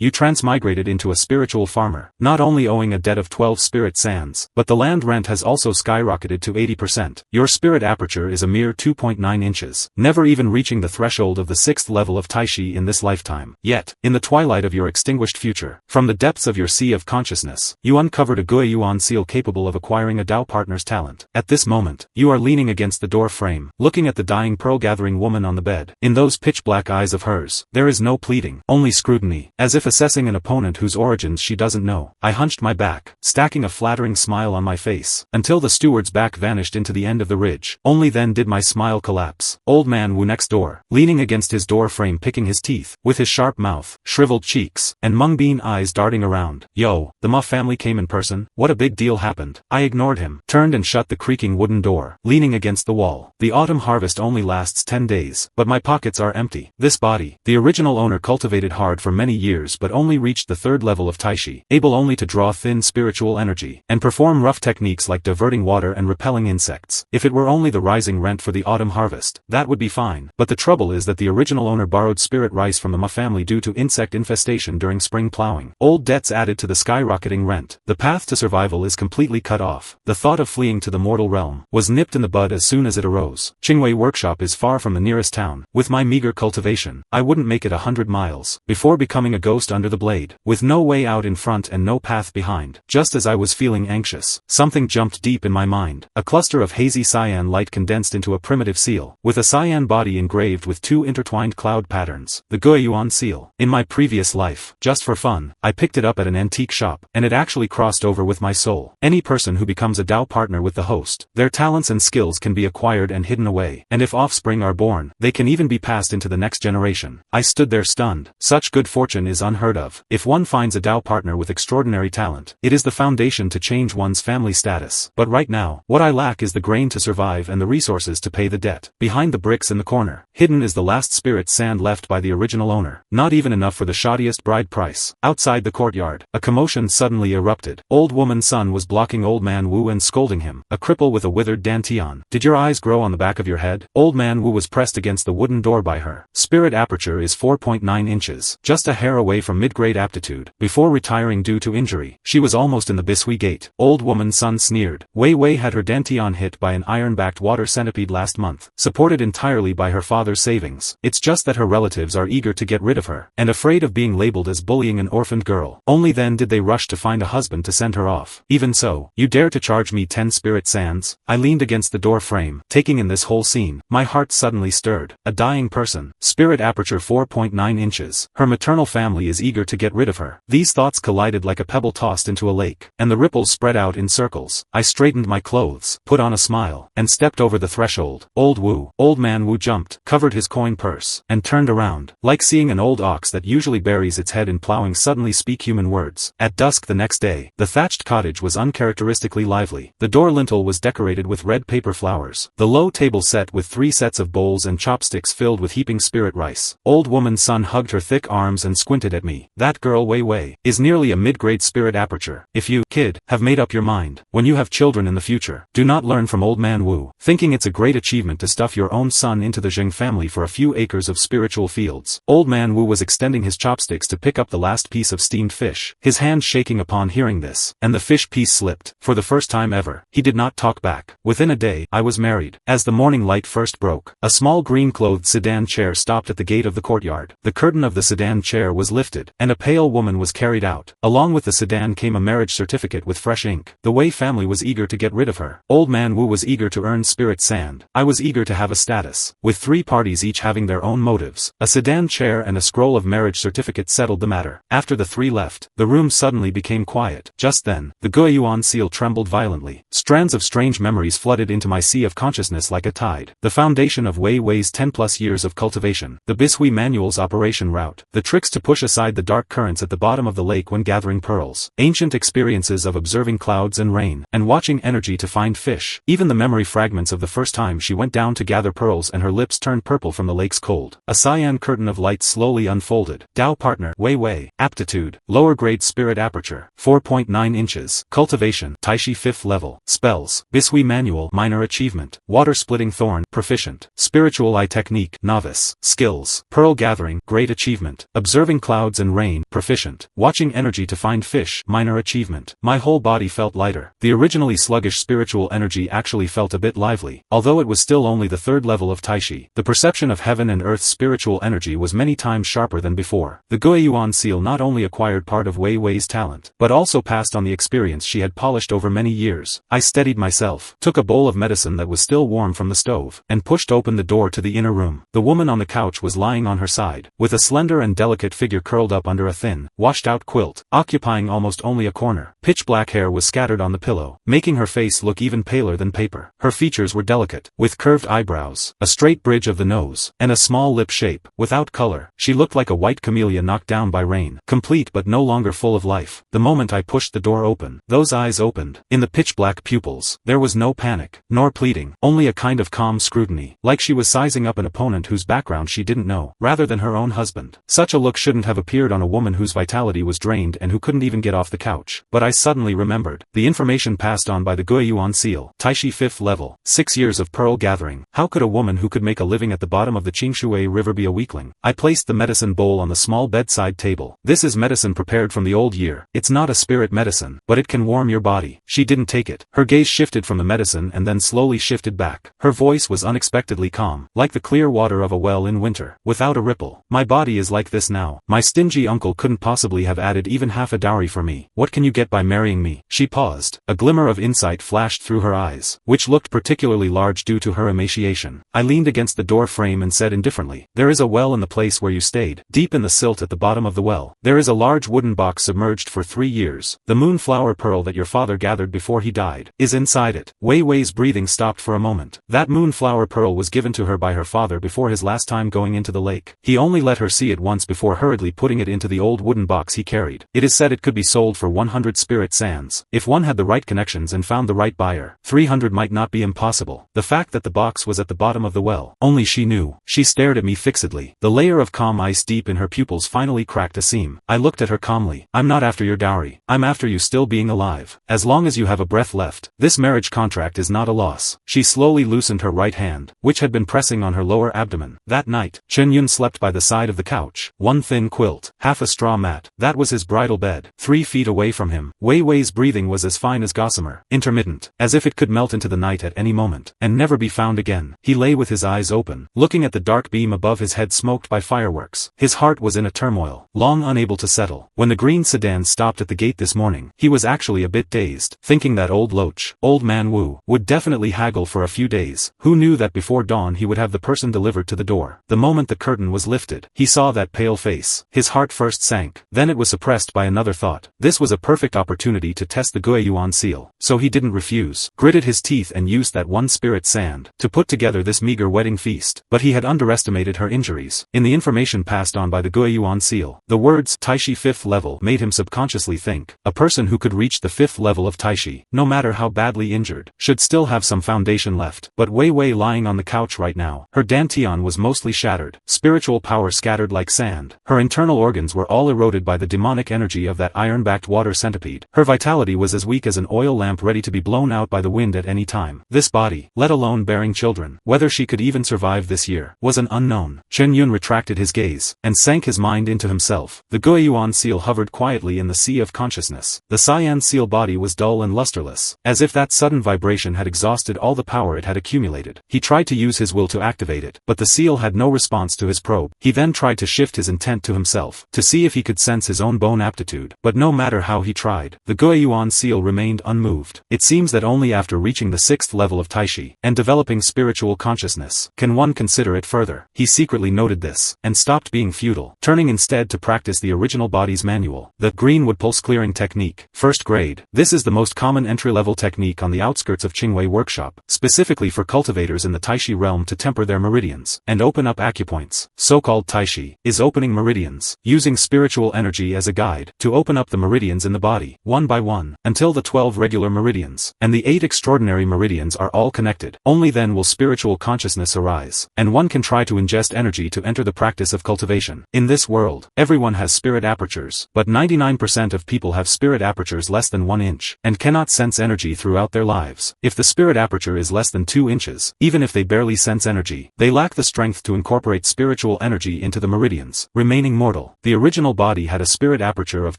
you transmigrated into a spiritual farmer, not only owing a debt of 12 spirit sands, but the land rent has also skyrocketed to 80%. Your spirit aperture is a mere 2.9 inches, never even reaching the threshold of the 6th level of Taishi in this lifetime. Yet, in the twilight of your extinguished future, from the depths of your sea of consciousness, you uncovered a Guiyuan seal capable of acquiring a Dao partner's talent. At this moment, you are leaning against the door frame, looking at the dying pearl-gathering woman on the bed. In those pitch-black eyes of hers, there is no pleading, only scrutiny, as if assessing an opponent whose origins she doesn't know. I hunched my back, stacking a flattering smile on my face, until the steward's back vanished into the end of the ridge. Only then did my smile collapse. Old man Wu next door, leaning against his door frame picking his teeth, with his sharp mouth, shriveled cheeks, and mung-bean eyes darting around. Yo, the Ma family came in person? What a big deal happened. I ignored him, turned and shut the creaking wooden door, leaning against the wall. The autumn harvest only lasts 10 days, but my pockets are empty. This body, the original owner cultivated hard for many years but only reached the 3rd level of Taishi, able only to draw thin spiritual energy, and perform rough techniques like diverting water and repelling insects. If it were only the rising rent for the autumn harvest, that would be fine, but the trouble is that the original owner borrowed spirit rice from the Ma family due to insect infestation during spring plowing. Old debts added to the skyrocketing rent. The path to survival is completely cut off. The thought of fleeing to the mortal realm was nipped in the bud as soon as it arose. Qingwei workshop is far from the nearest town. With my meager cultivation, I wouldn't make it 100 miles before becoming a ghost under the blade, with no way out in front and no path behind. Just as I was feeling anxious, something jumped deep in my mind. A cluster of hazy cyan light condensed into a primitive seal, with a cyan body engraved with 2 intertwined cloud patterns. The Guiyuan seal. In my previous life, just for fun, I picked it up at an antique shop, and it actually crossed over with my soul. Any person who becomes a Dao partner with the host, their talents and skills can be acquired and hidden away, and if offspring are born, they can even be passed into the next generation. I stood there stunned. Such good fortune is unheard of. If one finds a Dao partner with extraordinary talent, it is the foundation to change one's family status. But right now, what I lack is the grain to survive and the resources to pay the debt. Behind the bricks in the corner, hidden is the last spirit sand left by the original owner. Not even enough for the shoddiest bride price. Outside the courtyard, a commotion suddenly erupted. Old woman's son was blocking old man Wu and scolding him. A cripple with a withered dantian. Did your eyes grow on the back of your head? Old man Wu was pressed against the wooden door by her. Spirit aperture is 4.9 inches, just a hair away from mid-grade aptitude. Before retiring due to injury, she was almost in the Bisui gate. Old woman's son sneered. Wei Wei had her dantian hit by an iron-backed water centipede last month, supported entirely by her father's savings. It's just that her relatives are eager to get rid of her, and afraid of being labeled as bullying an orphaned girl. Only then did they rush to find a husband to send her off. Even so, you dare to charge me 10 spirit sands? I leaned against the door frame, taking in this whole scene. My heart suddenly stirred. A dying person. Spirit aperture 4.9 inches. Her maternal family is eager to get rid of her. These thoughts collided like a pebble tossed into a lake, and the ripples spread out in circles. I straightened my clothes, put on a smile, and stepped over the threshold. Old man Wu jumped, covered his coin purse, and turned around, like seeing an old ox that usually buries its head in plowing suddenly speak human words. At dusk the next day, the thatched cottage was uncharacteristically lively. The door lintel was decorated with red paper flowers. The low table set with 3 sets of bowls and chopsticks filled with heaping spirit rice. Old woman's son hugged her thick arms and squinted at me. That girl Wei Wei is nearly a mid-grade spirit aperture. If you, kid, have made up your mind, when you have children in the future, do not learn from old man Wu, thinking it's a great achievement to stuff your own son into the Zheng family for a few acres of spiritual fields. Old man Wu was extending his chopsticks to pick up the last piece of steamed fish, his hand shaking upon hearing this, and the fish piece slipped. For the first time ever, he did not talk back. Within a day, I was married. As the morning light first broke, a small green-clothed sedan chair stopped at the gate of the courtyard. The curtain of the sedan chair was lifted, and a pale woman was carried out. Along with the sedan came a marriage certificate with fresh ink. The Wei family was eager to get rid of her. Old man Wu was eager to earn spirit sand. I was eager to have a status. With 3 parties each having their own motives, a sedan chair and a scroll of marriage certificate settled the matter. After the 3 left, the room suddenly became quiet. Just then, the Guiyuan seal trembled violently. Strands of strange memories flooded into my sea of consciousness like a tide. The foundation of Wei Wei's 10+ years of cultivation, the Bisui manual's operation route, the tricks to push aside the dark currents at the bottom of the lake when gathering pearls, ancient experiences of observing clouds and rain, and watching energy to find fish, even the memory fragments of the first time she went down to gather pearls and her lips turned purple from the lake's cold. A cyan curtain of light slowly unfolded. Dao partner, Wei Wei, aptitude, lower grade spirit aperture, 4.9 inches, cultivation, Taishi 5th level, spells, Bisui manual, minor achievement, water splitting thorn, proficient, spiritual eye technique, novice, skills, pearl gathering, great achievement, observing clouds clouds and rain, proficient. Watching energy to find fish, minor achievement. My whole body felt lighter. The originally sluggish spiritual energy actually felt a bit lively. Although it was still only the third level of Taishi, the perception of heaven and earth's spiritual energy was many times sharper than before. The Guiyuan seal not only acquired part of Wei Wei's talent, but also passed on the experience she had polished over many years. I steadied myself, took a bowl of medicine that was still warm from the stove, and pushed open the door to the inner room. The woman on the couch was lying on her side, with a slender and delicate figure curled up under a thin, washed-out quilt, occupying almost only a corner. Pitch-black hair was scattered on the pillow, making her face look even paler than paper. Her features were delicate, with curved eyebrows, a straight bridge of the nose, and a small lip shape. Without color, she looked like a white camellia knocked down by rain, complete but no longer full of life. The moment I pushed the door open, those eyes opened. In the pitch-black pupils, there was no panic, nor pleading, only a kind of calm scrutiny, like she was sizing up an opponent whose background she didn't know, rather than her own husband. Such a look shouldn't have appeared on a woman whose vitality was drained and who couldn't even get off the couch. But I suddenly remembered the information passed on by the Guiyuan seal. Taishi 5th level, 6 years of pearl gathering. How could a woman who could make a living at the bottom of the Qingshui River be a weakling? I placed the medicine bowl on the small bedside table. This is medicine prepared from the old year. It's not a spirit medicine, but it can warm your body. She didn't take it. Her gaze shifted from the medicine and then slowly shifted back. Her voice was unexpectedly calm, like the clear water of a well in winter, without a ripple. My body is like this now. My stingy uncle couldn't possibly have added even half a dowry for me. What can you get by marrying me? She paused. A glimmer of insight flashed through her eyes, which looked particularly large due to her emaciation. I leaned against the door frame and said indifferently, "There is a well in the place where you stayed, deep in the silt at the bottom of the well. There is a large wooden box submerged for 3 years. The moonflower pearl that your father gathered before he died is inside it." Wei Wei's breathing stopped for a moment. That moonflower pearl was given to her by her father before his last time going into the lake. He only let her see it once before hurriedly putting it into the old wooden box he carried. It is said it could be sold for 100 spirit sands. If one had the right connections and found the right buyer, 300 might not be impossible. The fact that the box was at the bottom of the well, only she knew. She stared at me fixedly. The layer of calm ice deep in her pupils finally cracked a seam. I looked at her calmly. "I'm not after your dowry. I'm after you still being alive. As long as you have a breath left, this marriage contract is not a loss." She slowly loosened her right hand, which had been pressing on her lower abdomen. That night, Chen Yun slept by the side of the couch. One thin quilt, half a straw mat. That was his bridal bed. 3 feet away from him, Wei Wei's breathing was as fine as gossamer, intermittent, as if it could melt into the night at any moment, and never be found again. He lay with his eyes open, looking at the dark beam above his head smoked by fireworks. His heart was in a turmoil, long unable to settle. When the green sedan stopped at the gate this morning, he was actually a bit dazed, thinking that old Loach, old man Wu, would definitely haggle for a few days. Who knew that before dawn he would have the person delivered to the door? The moment the curtain was lifted, he saw that pale face. His heart first sank, then it was suppressed by another thought. This was a perfect opportunity to test the Guiyuan seal, so he didn't refuse, gritted his teeth and used that one spirit sand to put together this meager wedding feast. But he had underestimated her injuries. In the information passed on by the Guiyuan seal, the words Taishi 5th level made him subconsciously think, a person who could reach the 5th level of Taishi, no matter how badly injured, should still have some foundation left. But Wei Wei lying on the couch right now, her dantian was mostly shattered, spiritual power scattered like sand. Her internal organs were all eroded by the demonic energy of that iron-backed water centipede. Her vitality was as weak as an oil lamp ready to be blown out by the wind at any time. This body, let alone bearing children, whether she could even survive this year, was an unknown. Chen Yun retracted his gaze, and sank his mind into himself. The Guiyuan seal hovered quietly in the sea of consciousness. The cyan seal body was dull and lusterless, as if that sudden vibration had exhausted all the power it had accumulated. He tried to use his will to activate it, but the seal had no response to his probe. He then tried to shift his intent to himself, to see if he could sense his own bone aptitude. But no matter how he tried, the Guiyuan seal remained unmoved. It seems that only after reaching the 6th level of Taishi, and developing spiritual consciousness, can one consider it further. He secretly noted this, and stopped being futile, turning instead to practice the original body's manual, the Greenwood pulse clearing technique, 1st grade. This is the most common entry-level technique on the outskirts of Qingwei workshop, specifically for cultivators in the Taishi realm to temper their meridians, and open up acupoints. So-called Taishi is opening meridians, using spiritual energy as a guide, to open up the meridians in the body, one by one, until the 12 regular meridians, and the 8 extraordinary meridians are all connected. Only then will spiritual consciousness arise, and one can try to ingest energy to enter the practice of cultivation. In this world, everyone has spirit apertures, but 99% of people have spirit apertures less than 1 inch, and cannot sense energy throughout their lives. If the spirit aperture is less than 2 inches, even if they barely sense energy, they lack the strength to incorporate spiritual energy into the meridians, remaining mortal. brittle. The original body had a spirit aperture of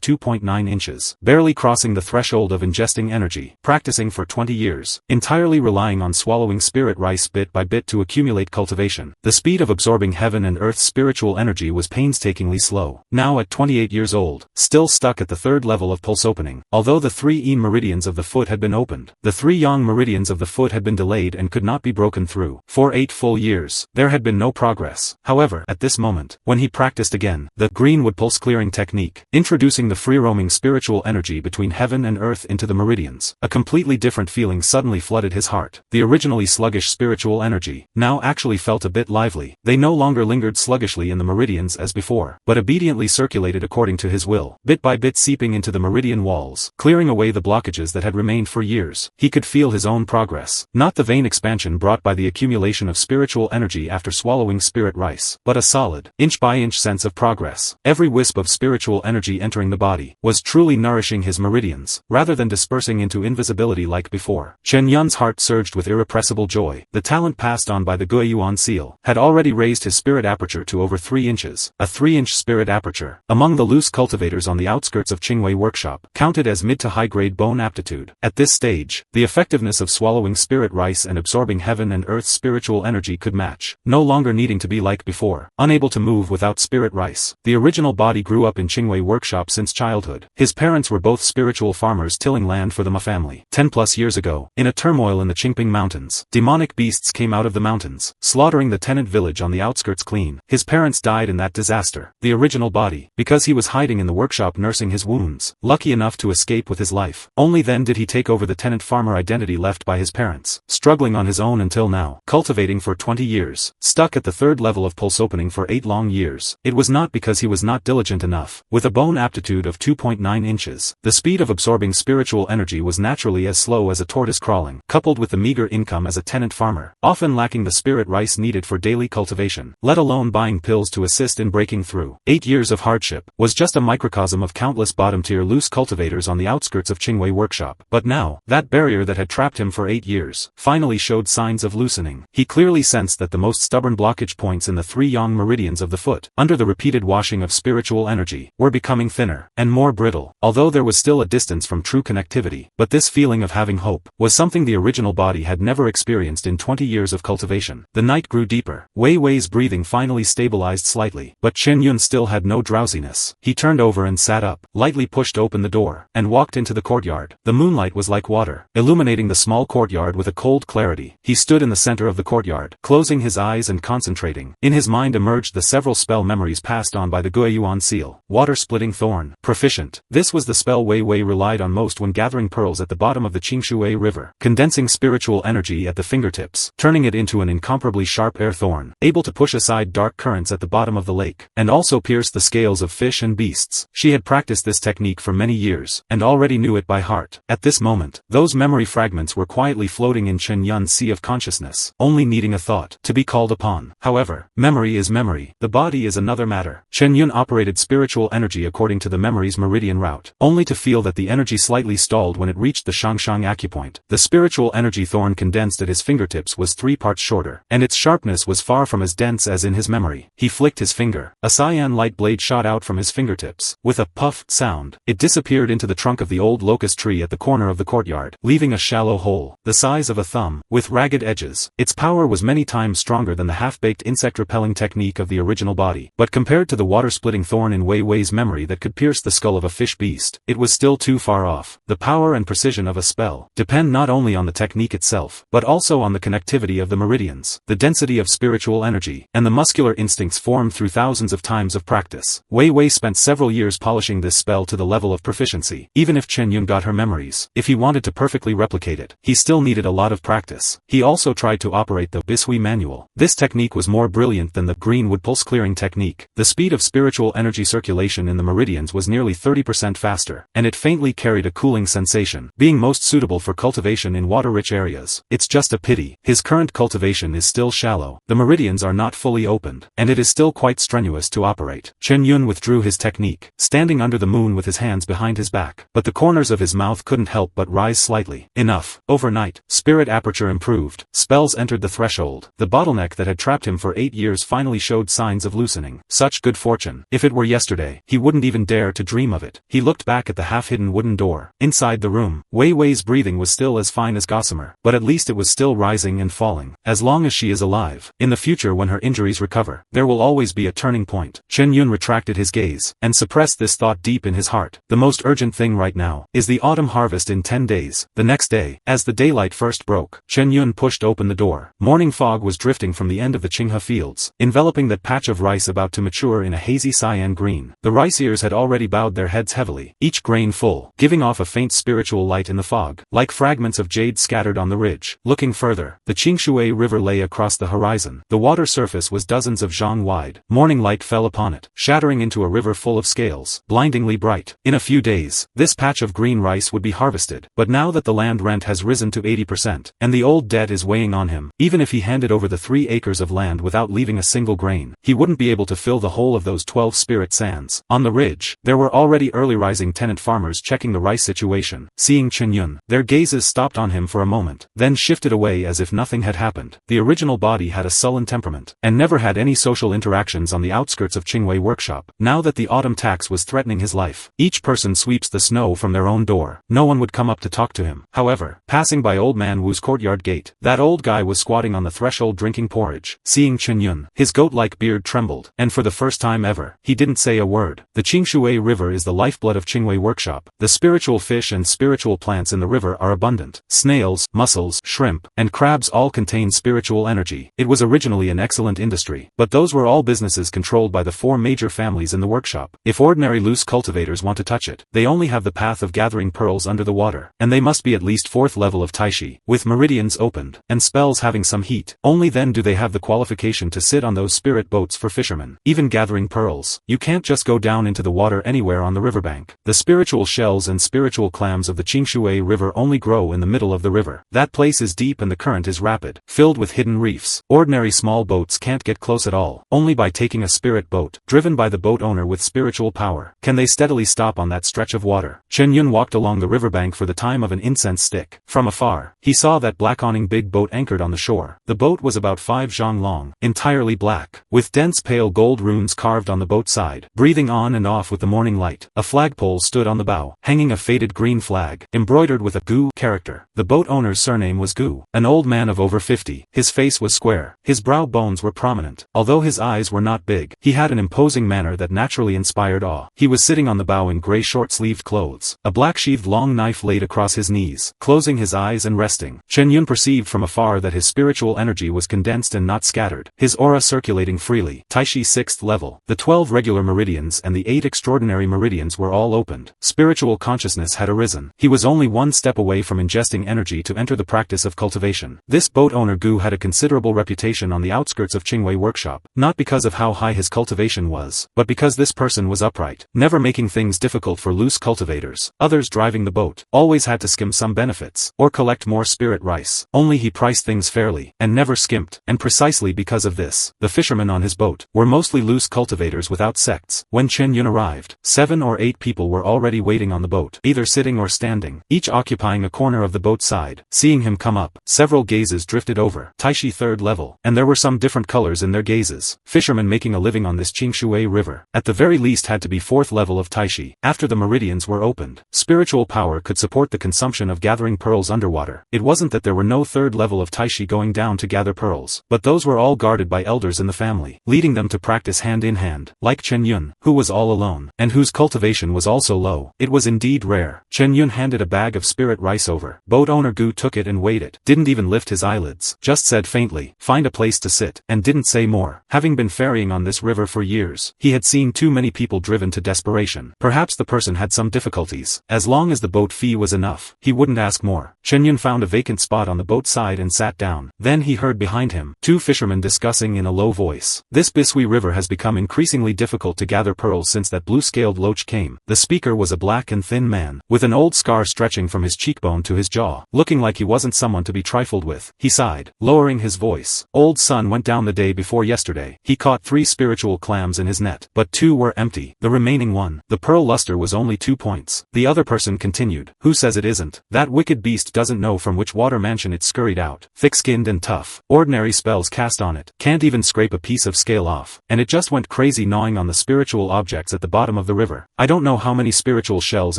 2.9 inches, barely crossing the threshold of ingesting energy. Practicing for 20 years, entirely relying on swallowing spirit rice bit by bit to accumulate cultivation. The speed of absorbing heaven and earth's spiritual energy was painstakingly slow. Now at 28 years old, still stuck at the third level of pulse opening. Although the 3 yin meridians of the foot had been opened, the 3 yang meridians of the foot had been delayed and could not be broken through. For 8 full years, there had been no progress. However, at this moment, when he practiced again, the greenwood pulse clearing technique, introducing the free-roaming spiritual energy between heaven and earth into the meridians, a completely different feeling suddenly flooded his heart. The originally sluggish spiritual energy, now actually felt a bit lively. They no longer lingered sluggishly in the meridians as before, but obediently circulated according to his will, bit by bit seeping into the meridian walls, clearing away the blockages that had remained for years. He could feel his own progress, not the vain expansion brought by the accumulation of spiritual energy after swallowing spirit rice, but a solid, inch-by-inch sense of progress. Every wisp of spiritual energy entering the body was truly nourishing his meridians, rather than dispersing into invisibility like before. Chen Yun's heart surged with irrepressible joy. The talent passed on by the Guiyuan seal had already raised his spirit aperture to over 3 inches, a 3-inch spirit aperture. Among the loose cultivators on the outskirts of Qingwei workshop, counted as mid to high-grade bone aptitude. At this stage, the effectiveness of swallowing spirit rice and absorbing heaven and earth's spiritual energy could match, no longer needing to be like before, unable to move without spirit rice. The original body grew up in Qingwei workshop since childhood. His parents were both spiritual farmers tilling land for the Ma family. 10+ years ago, in a turmoil in the Qingping mountains, demonic beasts came out of the mountains, slaughtering the tenant village on the outskirts clean. His parents died in that disaster. The original body, because he was hiding in the workshop nursing his wounds, lucky enough to escape with his life. Only then did he take over the tenant farmer identity left by his parents, struggling on his own until now, cultivating for 20 years, stuck at the third level of pulse opening for 8 long years. It was not because he was not diligent enough. With a bone aptitude of 2.9 inches, the speed of absorbing spiritual energy was naturally as slow as a tortoise crawling, coupled with the meager income as a tenant farmer, often lacking the spirit rice needed for daily cultivation, let alone buying pills to assist in breaking through. 8 years of hardship was just a microcosm of countless bottom-tier loose cultivators on the outskirts of Qingwei workshop. But now, that barrier that had trapped him for 8 years, finally showed signs of loosening. He clearly sensed that the most stubborn blockage points in the 3 yang meridians of the foot, under the repeated washing of spiritual energy, were becoming thinner, and more brittle, although there was still a distance from true connectivity. But this feeling of having hope, was something the original body had never experienced in 20 years of cultivation. The night grew deeper. Wei Wei's breathing finally stabilized slightly, but Chen Yun still had no drowsiness. He turned over and sat up, lightly pushed open the door, and walked into the courtyard. The moonlight was like water, illuminating the small courtyard with a cold clarity. He stood in the center of the courtyard, closing his eyes and concentrating. In his mind emerged the several spell memories passed on by the Guiyuan seal. Water-splitting thorn. Proficient. This was the spell Wei Wei relied on most when gathering pearls at the bottom of the Qingshui River. Condensing spiritual energy at the fingertips, turning it into an incomparably sharp air thorn, able to push aside dark currents at the bottom of the lake, and also pierce the scales of fish and beasts. She had practiced this technique for many years, and already knew it by heart. At this moment, those memory fragments were quietly floating in Chen Yun's sea of consciousness, only needing a thought to be called upon. However, memory is memory. The body is another matter. Chen Yun operated spiritual energy according to the memory's meridian route, only to feel that the energy slightly stalled when it reached the Shangshang acupoint. The spiritual energy thorn condensed at his fingertips was 3 parts shorter, and its sharpness was far from as dense as in his memory. He flicked his finger. A cyan light blade shot out from his fingertips. With a puff sound, it disappeared into the trunk of the old locust tree at the corner of the courtyard, leaving a shallow hole, the size of a thumb, with ragged edges. Its power was many times stronger than the half-baked insect-repelling technique of the original body, but compared to the water-splitting thorn in Wei Wei's memory that could pierce the skull of a fish beast, it was still too far off. The power and precision of a spell depend not only on the technique itself, but also on the connectivity of the meridians, the density of spiritual energy, and the muscular instincts formed through thousands of times of practice. Wei Wei spent several years polishing this spell to the level of proficiency. Even if Chen Yun got her memories, if he wanted to perfectly replicate it, he still needed a lot of practice. He also tried to operate the Bishui manual. This technique was more brilliant than the greenwood pulse clearing technique. The speed of spiritual energy circulation in the meridians was nearly 30% faster, and it faintly carried a cooling sensation, being most suitable for cultivation in water-rich areas. It's just a pity his current cultivation is still shallow, the meridians are not fully opened, and it is still quite strenuous to operate. Chen Yun withdrew his technique, standing under the moon with his hands behind his back, but the corners of his mouth couldn't help but rise slightly. Enough. Overnight, spirit aperture improved, spells entered the threshold. The bottleneck that had trapped him for 8 years finally showed signs of loosening. Such good fortune. If it were yesterday, he wouldn't even dare to dream of it. He looked back at the half-hidden wooden door. Inside the room, Wei Wei's breathing was still as fine as gossamer, but at least it was still rising and falling. As long as she is alive, in the future when her injuries recover, there will always be a turning point. Chen Yun retracted his gaze, and suppressed this thought deep in his heart. The most urgent thing right now is the autumn harvest in 10 days. The next day, as the daylight first broke, Chen Yun pushed open the door. Morning fog was drifting from the end of the Qinghe fields, enveloping that patch of rice about to mature in a hazy cyan green. The rice ears had already bowed their heads heavily, each grain full, giving off a faint spiritual light in the fog, like fragments of jade scattered on the ridge. Looking further, the Qingshui River lay across the horizon. The water surface was dozens of zhang wide. Morning light fell upon it, shattering into a river full of scales, blindingly bright. In a few days, this patch of green rice would be harvested, but now that the land rent has risen to 80%, and the old debt is weighing on him, even if he handed over the 3 acres of land without leaving a single grain, he wouldn't be able to fill the whole of those 12 spirit sands. On the ridge, there were already early rising tenant farmers checking the rice situation. Seeing Chen Yun, their gazes stopped on him for a moment, then shifted away as if nothing had happened. The original body had a sullen temperament, and never had any social interactions on the outskirts of Qingwei workshop. Now that the autumn tax was threatening his life, each person sweeps the snow from their own door. No one would come up to talk to him. However, passing by old man Wu's courtyard gate, that old guy was squatting on the threshold drinking porridge. Seeing Chen Yun, his goat-like beard trembled, and for the first time ever, he didn't say a word. The Qingshui River is the lifeblood of Qingwei workshop. The spiritual fish and spiritual plants in the river are abundant. Snails, mussels, shrimp, and crabs all contain spiritual energy. It was originally an excellent industry, but those were all businesses controlled by the 4 major families in the workshop. If ordinary loose cultivators want to touch it, they only have the path of gathering pearls under the water, and they must be at least 4th level of Taishi, with meridians opened, and spells having some heat. Only then do they have the qualification to sit on those spirit boats for fishermen. Even gathering pearls, you can't just go down into the water anywhere on the riverbank. The spiritual shells and spiritual clams of the Qingshui River only grow in the middle of the river. That place is deep and the current is rapid, filled with hidden reefs. Ordinary small boats can't get close at all. Only by taking a spirit boat, driven by the boat owner with spiritual power, can they steadily stop on that stretch of water. Chen Yun walked along the riverbank for the time of an incense stick. From afar, he saw that black awning big boat anchored on the shore. The boat was about 5 zhang long, entirely black, with dense pale gold runes carved on the boat side. Breathing on and off with the morning light, a flagpole stood on the bow, hanging a faded green flag, embroidered with a Gu character. The boat owner's surname was Gu, an old man of over 50. His face was square, his brow bones were prominent. Although his eyes were not big, he had an imposing manner that naturally inspired awe. He was sitting on the bow in grey short-sleeved clothes, a black-sheathed long knife laid across his knees. Closing his eyes and resting, Chen Yun perceived from afar that his spiritual energy was condensed and not scattered, his aura circulating freely. Taishi 6th level, the 12 regular meridians and the 8 extraordinary meridians were all opened. Spiritual consciousness had arisen. He was only one step away from ingesting energy to enter the practice of cultivation. This boat owner Gu had a considerable reputation on the outskirts of Qingwei workshop, not because of how high his cultivation was, but because this person was upright, never making things difficult for loose cultivators. Others driving the boat always had to skim some benefits, or collect more spirit rice. Only he priced things fairly, and never skimped, and precisely because of this, the fishermen on his boat were mostly loose cultivators without sects. When Chen Yun arrived, 7 or 8 people were already waiting on the boat, either sitting or standing, each occupying a corner of the boat side. Seeing him come up, several gazes drifted over. Taishi 3rd level, and there were some different colors in their gazes. Fishermen making a living on this Qingshui River, at the very least had to be 4th level of Taishi. After the meridians were opened, spiritual power could support the consumption of gathering pearls underwater. It wasn't that there were no 3rd level of Taishi going down to gather pearls, but those were all guarded by elders in the family, leading them to practice hand in hand. Like Chen Yun, who was all alone, and whose cultivation was also low, it was indeed rare. Chen Yun handed a bag of spirit rice over. Boat owner Gu took it and weighed it, didn't even lift his eyelids, just said faintly, "Find a place to sit," and didn't say more. Having been ferrying on this river for years, he had seen too many people driven to desperation. Perhaps the person had some difficulties. As long as the boat fee was enough, he wouldn't ask more. Chen Yun found a vacant spot on the boat side and sat down. Then he heard behind him 2 fishermen discussing in a low voice. This Bisui River has become increasingly difficult to gather pearls since that blue-scaled loach came. The speaker was a black and thin man, with an old scar stretching from his cheekbone to his jaw, looking like he wasn't someone to be trifled with. He sighed, lowering his voice. Old Sun went down the day before yesterday. He caught 3 spiritual clams in his net, but 2 were empty. The remaining one, the pearl luster, was only 2 points. The other person continued, "Who says it isn't? That wicked beast doesn't know from which water mansion it scurried out. Thick-skinned and tough. Ordinary spells cast on it can't even scrape a piece of scale off, and it just went crazy gnawing on the spiritual objects at the bottom of the river. I don't know how many spiritual shells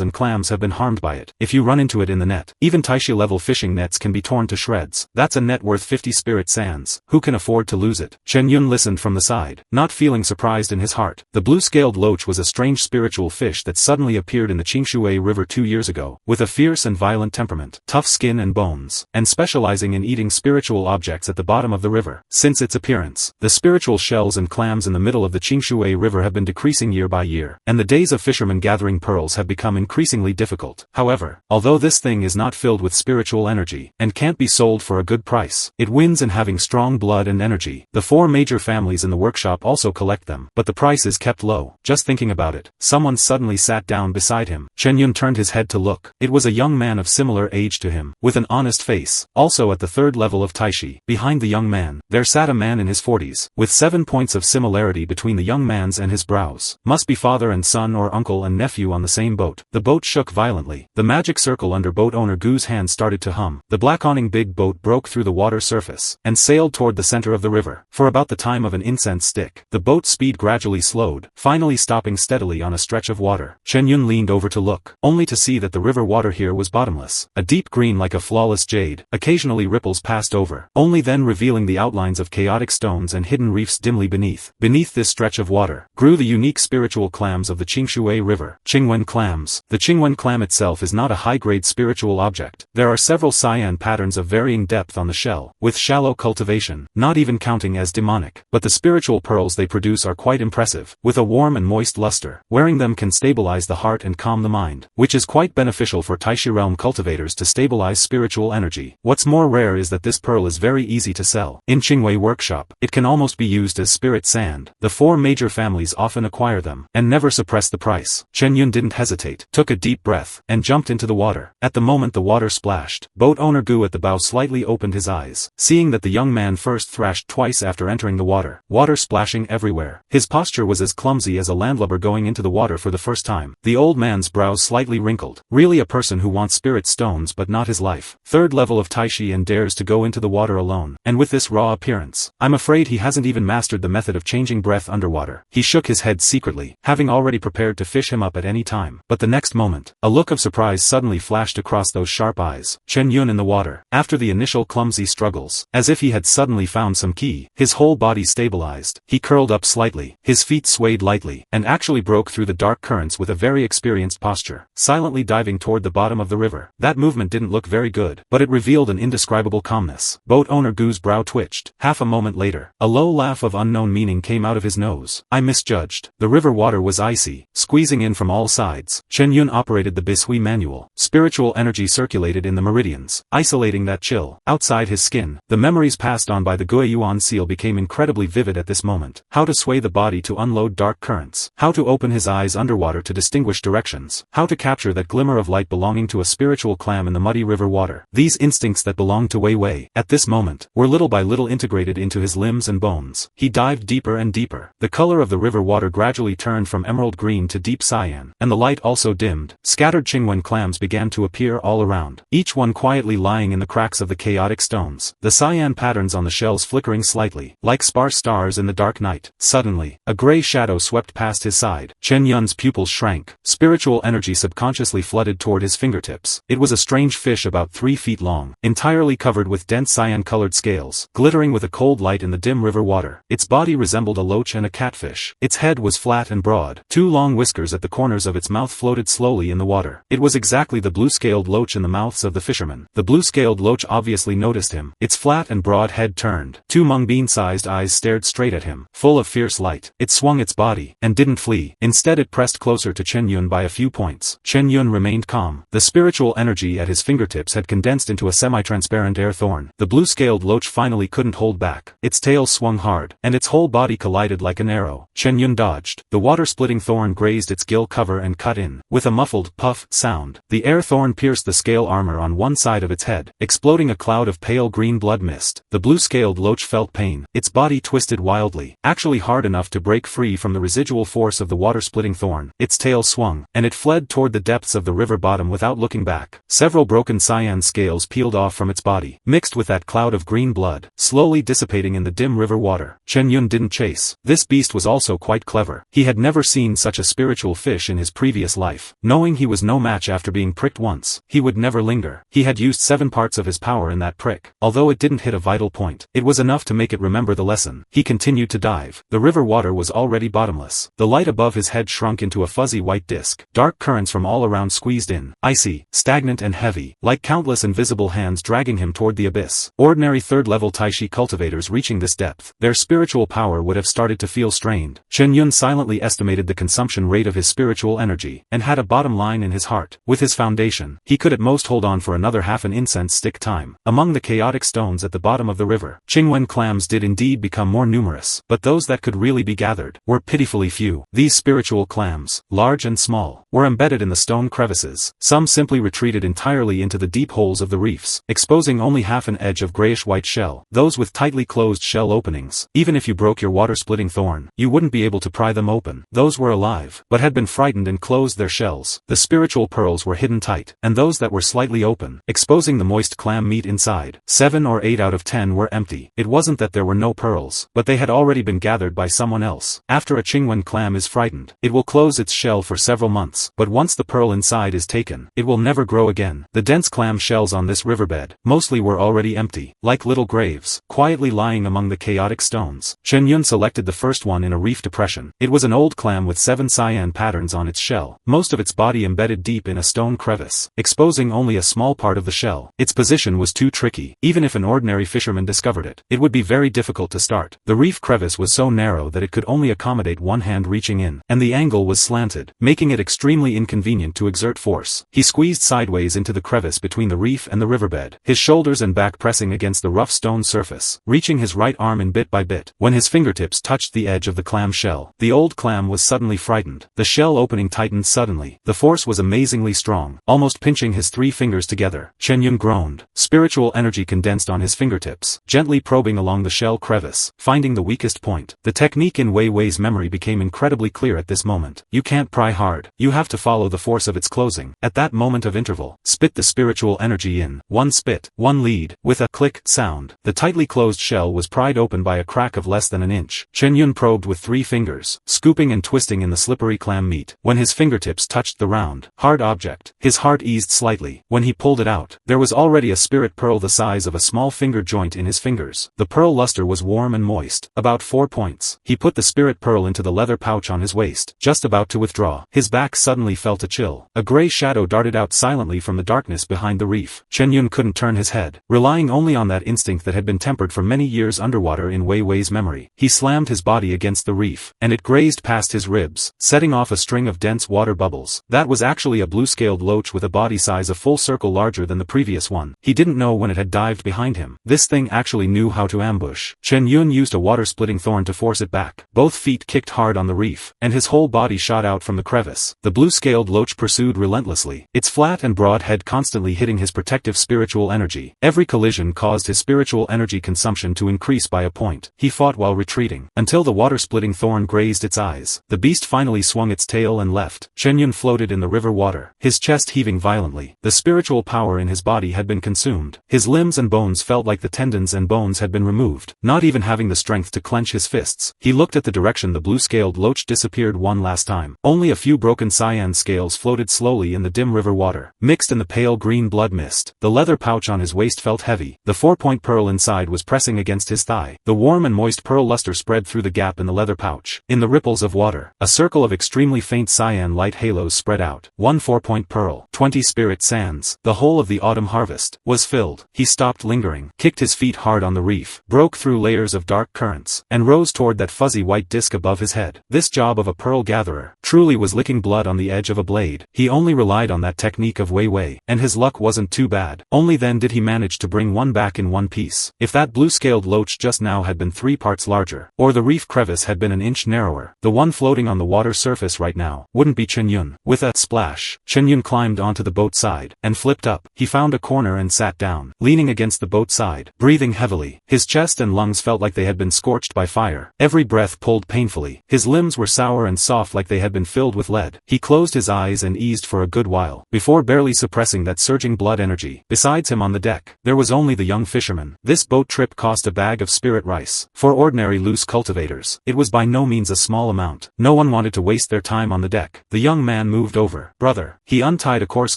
and clams have been harmed by it. If you run into it in the net, even Taisha level fishing nets can be torn to shreds. That's a net worth 50 spirit sands. Who can afford to lose it? Chen Yun listened from the side, not feeling surprised in his heart. The blue-scaled loach was a strange spiritual fish that suddenly appeared in the Qingshui River 2 years ago, with a fierce and violent temperament, tough skin and bones, and specializing in eating spiritual objects at the bottom of the river. Since its appearance, the spiritual shells and clams in the middle of the Qingshui River have been decreasing year by year, and the days of fishermen gathering pearls have become increasingly difficult. However, although this thing is not filled with spiritual energy, and can't be sold for a good price, it wins in having strong blood and energy. The 4 major families in the workshop also collect them, but the price is kept low. Just thinking about it, someone suddenly sat down beside him. Chen Yun turned his head to look. It was a young man of similar age to him, with an honest face, also at the 3rd level of Taishi. Behind the young man, there sat a man in his 40s, with 7 points of similarity between the young man's and his brows. Must be father and son or uncle and nephew on the same boat. The boat shook violently. The magic circle under boat owner Gu's hand started to hum. The black awning big boat broke through the water surface, and sailed toward the center of the river. For about the time of an incense stick, the boat's speed gradually slowed, finally stopping steadily on a stretch of water. Chen Yun leaned over to look, only to see that the river water here was bottomless. A deep green like a flawless jade, occasionally ripples passed over, only then revealing the outlines of chaotic stones and hidden reefs dimly beneath. Beneath this stretch of water, grew the unique spiritual clams of the Qingshui River. Qingwen clams. The Qingwen clam itself is not a high-grade spiritual object. There are several cyan patterns of varying depth on the shell, with shallow cultivation, not even counting as demonic. But the spiritual pearls they produce are quite impressive, with a warm and moist luster. Wearing them can stabilize the heart and calm the mind, which is quite beneficial for Taishi realm cultivators to stabilize spiritual energy. What's more rare is that this pearl is very easy to sell. In Qingwei workshop, it can almost be used as spirit sand. The 4 major families often acquire them, and never suppress the price. Chen Yun didn't hesitate, took a deep breath, and jumped into the water. At the moment the water splashed, boat owner Gu at the bow slightly opened his eyes, seeing that the young man first thrashed twice after entering the water, water splashing everywhere. His posture was as clumsy as a landlubber going into the water for the first time. The old man's brows slightly wrinkled. Really a person who wants spirit stones but not his life. 3rd level of Taishi and dares to go into the water alone, and with this raw appearance. I'm afraid he hasn't even mastered the method of changing breath underwater. He shook his head secretly, having already prepared to fish him up at any time. But the next moment, a look of surprise suddenly flashed across those sharp eyes. Chen Yun in the water. After the initial clumsy struggles, as if he had suddenly found some key, his whole body stabilized. He curled up slightly, his feet swayed lightly, and actually broke through the dark currents with a very experienced posture, silently diving toward the bottom of the river. That movement didn't look very good, but it revealed an indescribable calmness. Boat owner Gu's brow twitched. Half a moment later, a low laugh of unknown meaning came out of his nose. I misjudged. The river water was icy, squeezing in from all sides. Chen Yun operated the Bishui manual. Spiritual energy circulated in the meridians, isolating that chill. Outside his skin, the memories passed on by the Guiyuan seal became incredibly vivid at this moment. How to sway the body to unload dark currents. How to open his eyes underwater to distinguish directions. How to capture that glimmer of light belonging to a spiritual clam in the muddy river water. These instincts that belonged to Wei Wei, at this moment, were little by little integrated into his limbs and bones. He dived deeper and deeper. The color of the river water gradually turned from emerald green to deep cyan, and the light also dimmed. Scattered Qingwen clams began to appear all around, each one quietly lying in the cracks of the chaotic stones, the cyan patterns on the shells flickering slightly, like sparse stars in the dark night. Suddenly, a gray shadow swept past his side. Chen Yun's pupils shrank. Spiritual energy subconsciously flooded toward his fingertips. It was a strange fish about 3 feet long, entirely covered with dense cyan-colored scales, glittering with a cold light in the dim river water. Its body resembled a loach and a catfish. Its head was flat and broad. 2 long whiskers at the corners of its mouth floated slowly in the water. It was exactly the blue-scaled loach in the mouths of the fishermen. The blue-scaled loach obviously noticed him. Its flat and broad head turned. 2 mung bean-sized eyes stared straight at him, full of fierce light. It swung its body, and didn't flee. Instead it pressed closer to Chen Yun by a few points. Chen Yun remained calm. The spiritual energy at his fingertips had condensed into a semi-transparent air thorn. The blue-scaled loach finally couldn't hold back. Its tail swung hard, and its whole body collided like an arrow. Chen Yun dodged. The water-splitting thorn grazed its gill cover and cut in. With a muffled puff sound, the air thorn pierced the scale armor on one side of its head, exploding a cloud of pale green blood mist. The blue-scaled loach felt pain. Its body twisted wildly, actually hard enough to break free from the residual force of the water-splitting thorn. Its tail swung, and it fled toward the depths of the river bottom without looking back. Several broken cyan scales peeled off from its body, mixed with that cloud of green blood, slowly dissipating in the dim river water. Chen Yun didn't chase. This This beast was also quite clever. He had never seen such a spiritual fish in his previous life. Knowing he was no match after being pricked once, he would never linger. He had used 7 parts of his power in that prick. Although it didn't hit a vital point, it was enough to make it remember the lesson. He continued to dive. The river water was already bottomless. The light above his head shrunk into a fuzzy white disk. Dark currents from all around squeezed in, icy, stagnant and heavy, like countless invisible hands dragging him toward the abyss. Ordinary third-level Taishi cultivators reaching this depth, their spiritual power would have started to feel strained. Chen Yun silently estimated the consumption rate of his spiritual energy, and had a bottom line in his heart. With his foundation, he could at most hold on for another half an incense stick time. Among the chaotic stones at the bottom of the river, Qingwen clams did indeed become more numerous, but those that could really be gathered were pitifully few. These spiritual clams, large and small, were embedded in the stone crevices. Some simply retreated entirely into the deep holes of the reefs, exposing only half an edge of grayish-white shell. Those with tightly closed shell openings, even if you broke your water-splitting thorn, you wouldn't be able to pry them open. Those were alive, but had been frightened and closed their shells. The spiritual pearls were hidden tight, and those that were slightly open, exposing the moist clam meat inside. 7 or 8 out of 10 were empty. It wasn't that there were no pearls, but they had already been gathered by someone else. After a Qingwen clam is frightened, it will close its shell for several months, but once the pearl inside is taken, it will never grow again. The dense clam shells on this riverbed, mostly were already empty, like little graves, quietly lying among the chaotic stones. Chen Yun selected the first one in a reef depression. It was an old clam with 7 cyan patterns on its shell, most of its body embedded deep in a stone crevice, exposing only a small part of the shell. Its position was too tricky. Even if an ordinary fisherman discovered it, it would be very difficult to start. The reef crevice was so narrow that it could only accommodate one hand reaching in, and the angle was slanted, making it extremely inconvenient to exert force. He squeezed sideways into the crevice between the reef and the riverbed, his shoulders and back pressing against the rough stone surface, reaching his right arm in bit by bit. When his fingertips touched the edge of the clam shell, the old clam was suddenly frightened. The shell opening tightened suddenly. The force was amazingly strong, almost pinching his 3 fingers together. Chen Yun groaned. Spiritual energy condensed on his fingertips, gently probing along the shell crevice, finding the weakest point. The technique in Wei Wei's memory became incredibly clear at this moment. You can't pry hard. You have to follow the force of its closing. At that moment of interval, spit the spiritual energy in. One spit, one lead. With a click sound, the tightly closed shell was pried open by a crack of less than an inch. Chen Yun probed with 3 fingers, scooping and twisting in the slippery clam meat. When his fingertips touched the round, hard object, his heart eased slightly. When he pulled it out, there was already a spirit pearl the size of a small finger joint in his fingers. The pearl luster was warm and moist, about 4 points. He put the spirit pearl into the leather pouch on his waist, just about to withdraw. His back suddenly felt a chill. A gray shadow darted out silently from the darkness behind the reef. Chen Yun couldn't turn his head, relying only on that instinct that had been tempered for many years underwater in Wei Wei's memory. He slammed his body against the reef, and it grazed past his ribs, setting off a string of dense water bubbles. That was actually a blue-scaled loach with a body size a full circle larger than the previous one. He didn't know when it had dived behind him. This thing actually knew how to ambush. Chen Yun used a water-splitting thorn to force it back. Both feet kicked hard on the reef, and his whole body shot out from the crevice. The blue-scaled loach pursued relentlessly, its flat and broad head constantly hitting his protective spiritual energy. Every collision caused his spiritual energy consumption to increase by a point. He fought while retreating, until the water-splitting thorn grazed its eyes. The beast finally swung its tail and left. Chen Yun floated in the river water, his chest heaving violently. The spiritual power in his body had been consumed. His limbs and bones felt like the tendons and bones had been removed, not even having the strength to clench his fists. He looked at the direction the blue-scaled loach disappeared one last time. Only a few broken cyan scales floated slowly in the dim river water, mixed in the pale green blood mist. The leather pouch on his waist felt heavy. The 4-point pearl inside was pressing against his thigh. The warm and moist pearl luster spread through the gap in the leather pouch. In the ripples of water, a circle of extremely faint cyan light halos spread out. 1 4-point pearl, 20 spirit sands. The whole of the autumn harvest was filled. He stopped lingering, kicked his feet hard on the reef, broke through layers of dark currents, and rose toward that fuzzy white disk above his head. This job of a pearl gatherer truly was licking blood on the edge of a blade. He only relied on that technique of Wei Wei, and his luck wasn't too bad. Only then did he manage to bring one back in one piece. If that blue-scaled loach just now had been 3 parts larger, or the reef crevice had been an inch narrower, the one floating on the water surface right now wouldn't be Chen Yun. With a splash, Chen Yun climbed onto the boat side, and flipped up. He found a corner and sat down, leaning against the boat side, breathing heavily. His chest and lungs felt like they had been scorched by fire. Every breath pulled painfully. His limbs were sour and soft like they had been filled with lead. He closed his eyes and eased for a good while, before barely suppressing that surging blood energy. Besides him on the deck, there was only the young fisherman. This boat trip cost a bag of spirit rice. For ordinary loose cultivators, cultivators. It was by no means a small amount. No one wanted to waste their time on the deck. The young man moved over. Brother. He untied a coarse